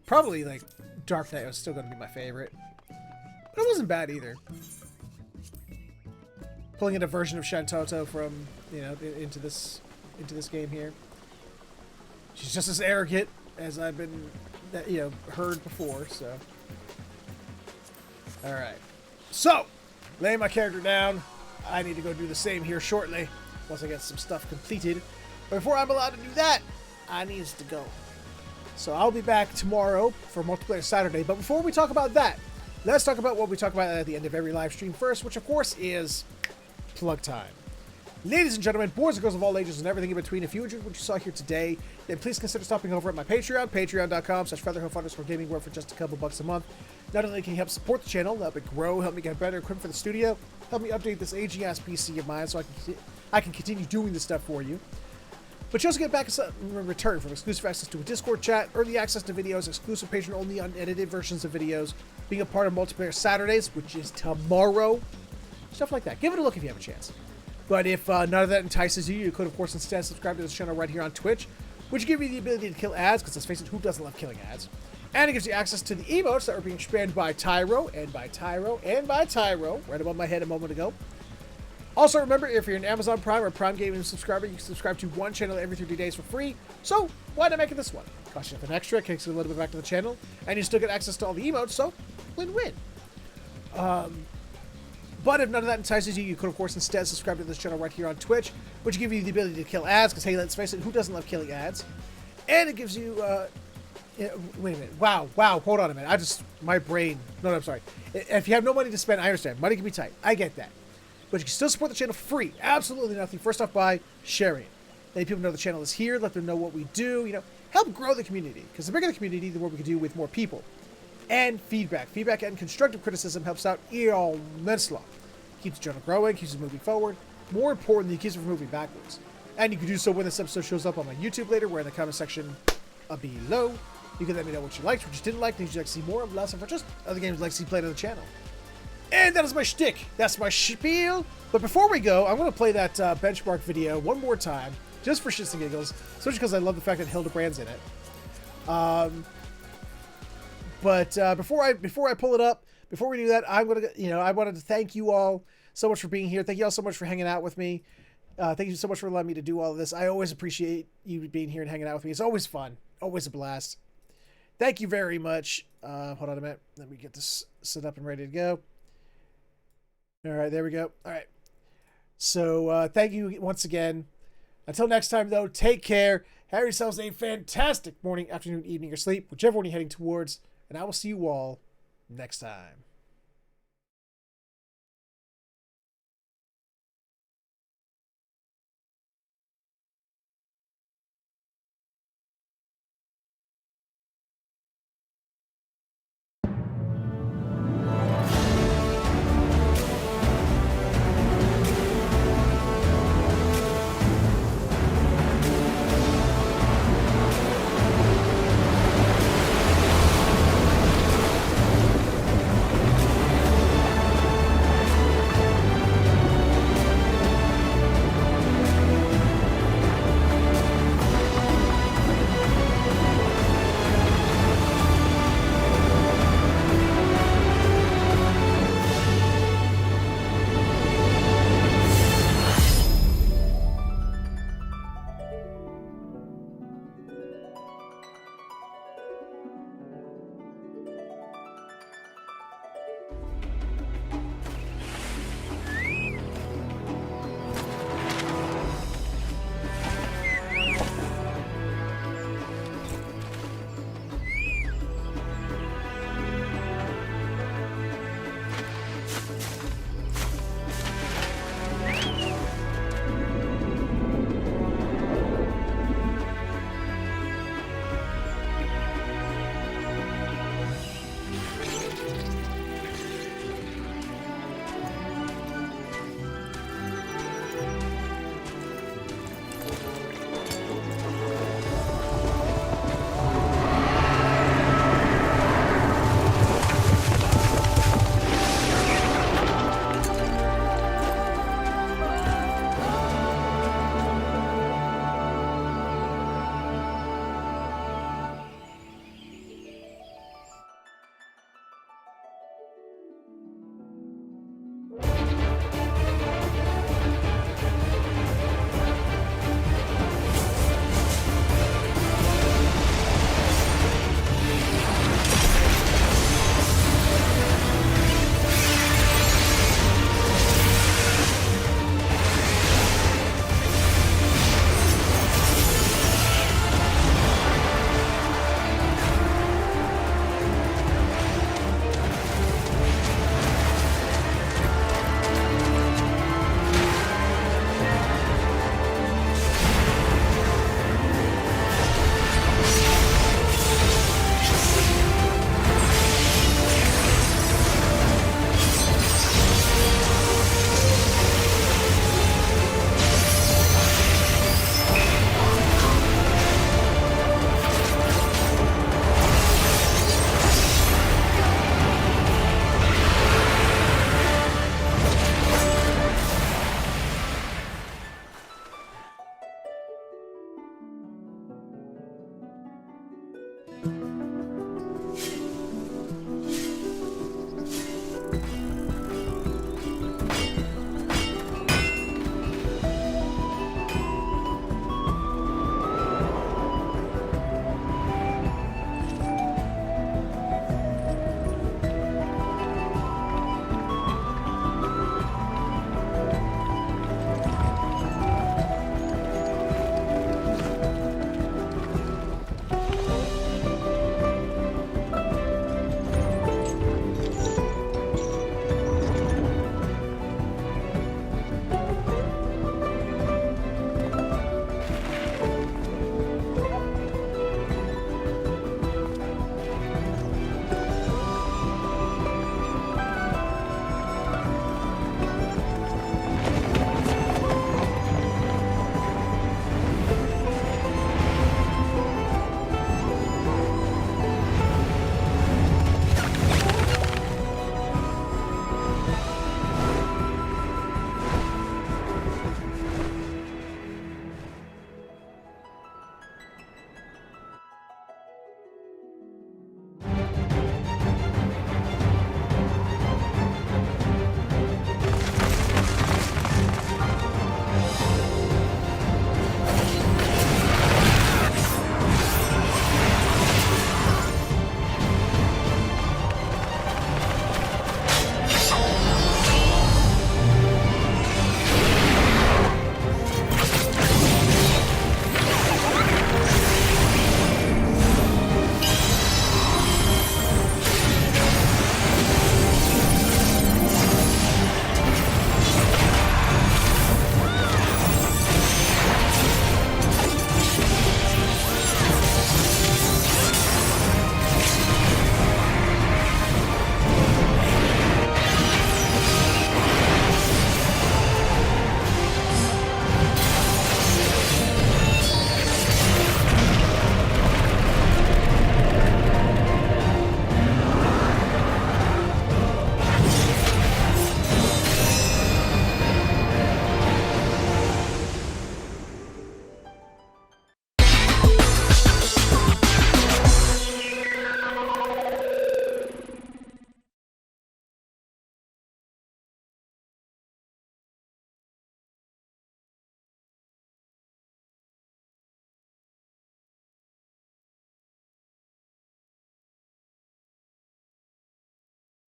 probably like Dark Knight was still going to be my favorite. But it wasn't bad either. Pulling in a version of Shantoto from, you know, into this game here. She's just as arrogant as I've been, you know, heard before, so. Alright. So, laying my character down. I need to go do the same here shortly, once I get some stuff completed. But before I'm allowed to do that, I need to go. So I'll be back tomorrow for Multiplayer Saturday. But before we talk about that, let's talk about what we talk about at the end of every live stream first, which of course is plug time. Ladies and gentlemen, boys and girls of all ages and everything in between, if you enjoyed what you saw here today, then please consider stopping over at my Patreon, patreon.com/featherhoof_gaming, where for just a couple bucks a month. Not only can you help support the channel, help it grow, help me get better equipment for the studio, help me update this aging-ass PC of mine so I can continue doing this stuff for you. But you also get back in return from exclusive access to a Discord chat, early access to videos, exclusive patron-only unedited versions of videos, being a part of Multiplayer Saturdays, which is tomorrow, stuff like that. Give it a look if you have a chance. But if none of that entices you, you could, of course, instead subscribe to this channel right here on Twitch, which gives you the ability to kill ads, because let's face it, who doesn't love killing ads? And it gives you access to the emotes that are being spammed by Tyro, and by Tyro, and by Tyro, right above my head a moment ago. Also, remember, if you're an Amazon Prime or Prime Gaming subscriber, you can subscribe to one channel every 30 days for free. So, why not make it this one? Costs you nothing extra, kicks you a little bit back to the channel, and you still get access to all the emotes, so win-win. But if none of that entices you, you could, of course, instead subscribe to this channel right here on Twitch, which gives you the ability to kill ads, because, hey, let's face it, who doesn't love killing ads? And it gives you, wait a minute. Wow, hold on a minute. My brain, no, I'm sorry. If you have no money to spend, I understand. Money can be tight. I get that. But you can still support the channel free. Absolutely nothing. First off, by sharing it. Letting people know the channel is here. Let them know what we do. You know, help grow the community. Because the bigger the community, the more we can do with more people. And feedback. Feedback and constructive criticism helps out immensely. Keeps the channel growing, keeps it moving forward. More importantly, it keeps it from moving backwards. And you can do so when this episode shows up on my YouTube later, where in the comment section below, you can let me know what you liked, what you didn't like, things you'd like to see more of, less of, or just other games you'd like to see played on the channel. And that is my shtick. That's my spiel. But before we go, I'm going to play that benchmark video one more time, just for shits and giggles, especially because I love the fact that Hildebrand's in it. But before I pull it up, before we do that, I'm going to, I wanted to thank you all so much for being here. Thank you all so much for hanging out with me. Thank you so much for allowing me to do all of this. I always appreciate you being here and hanging out with me. It's always fun. Always a blast. Thank you very much. Hold on a minute. Let me get this set up and ready to go. All right, there we go. All right. So thank you once again. Until next time, though, take care. Have yourselves a fantastic morning, afternoon, evening, or sleep, whichever one you're heading towards. And I will see you all next time. you.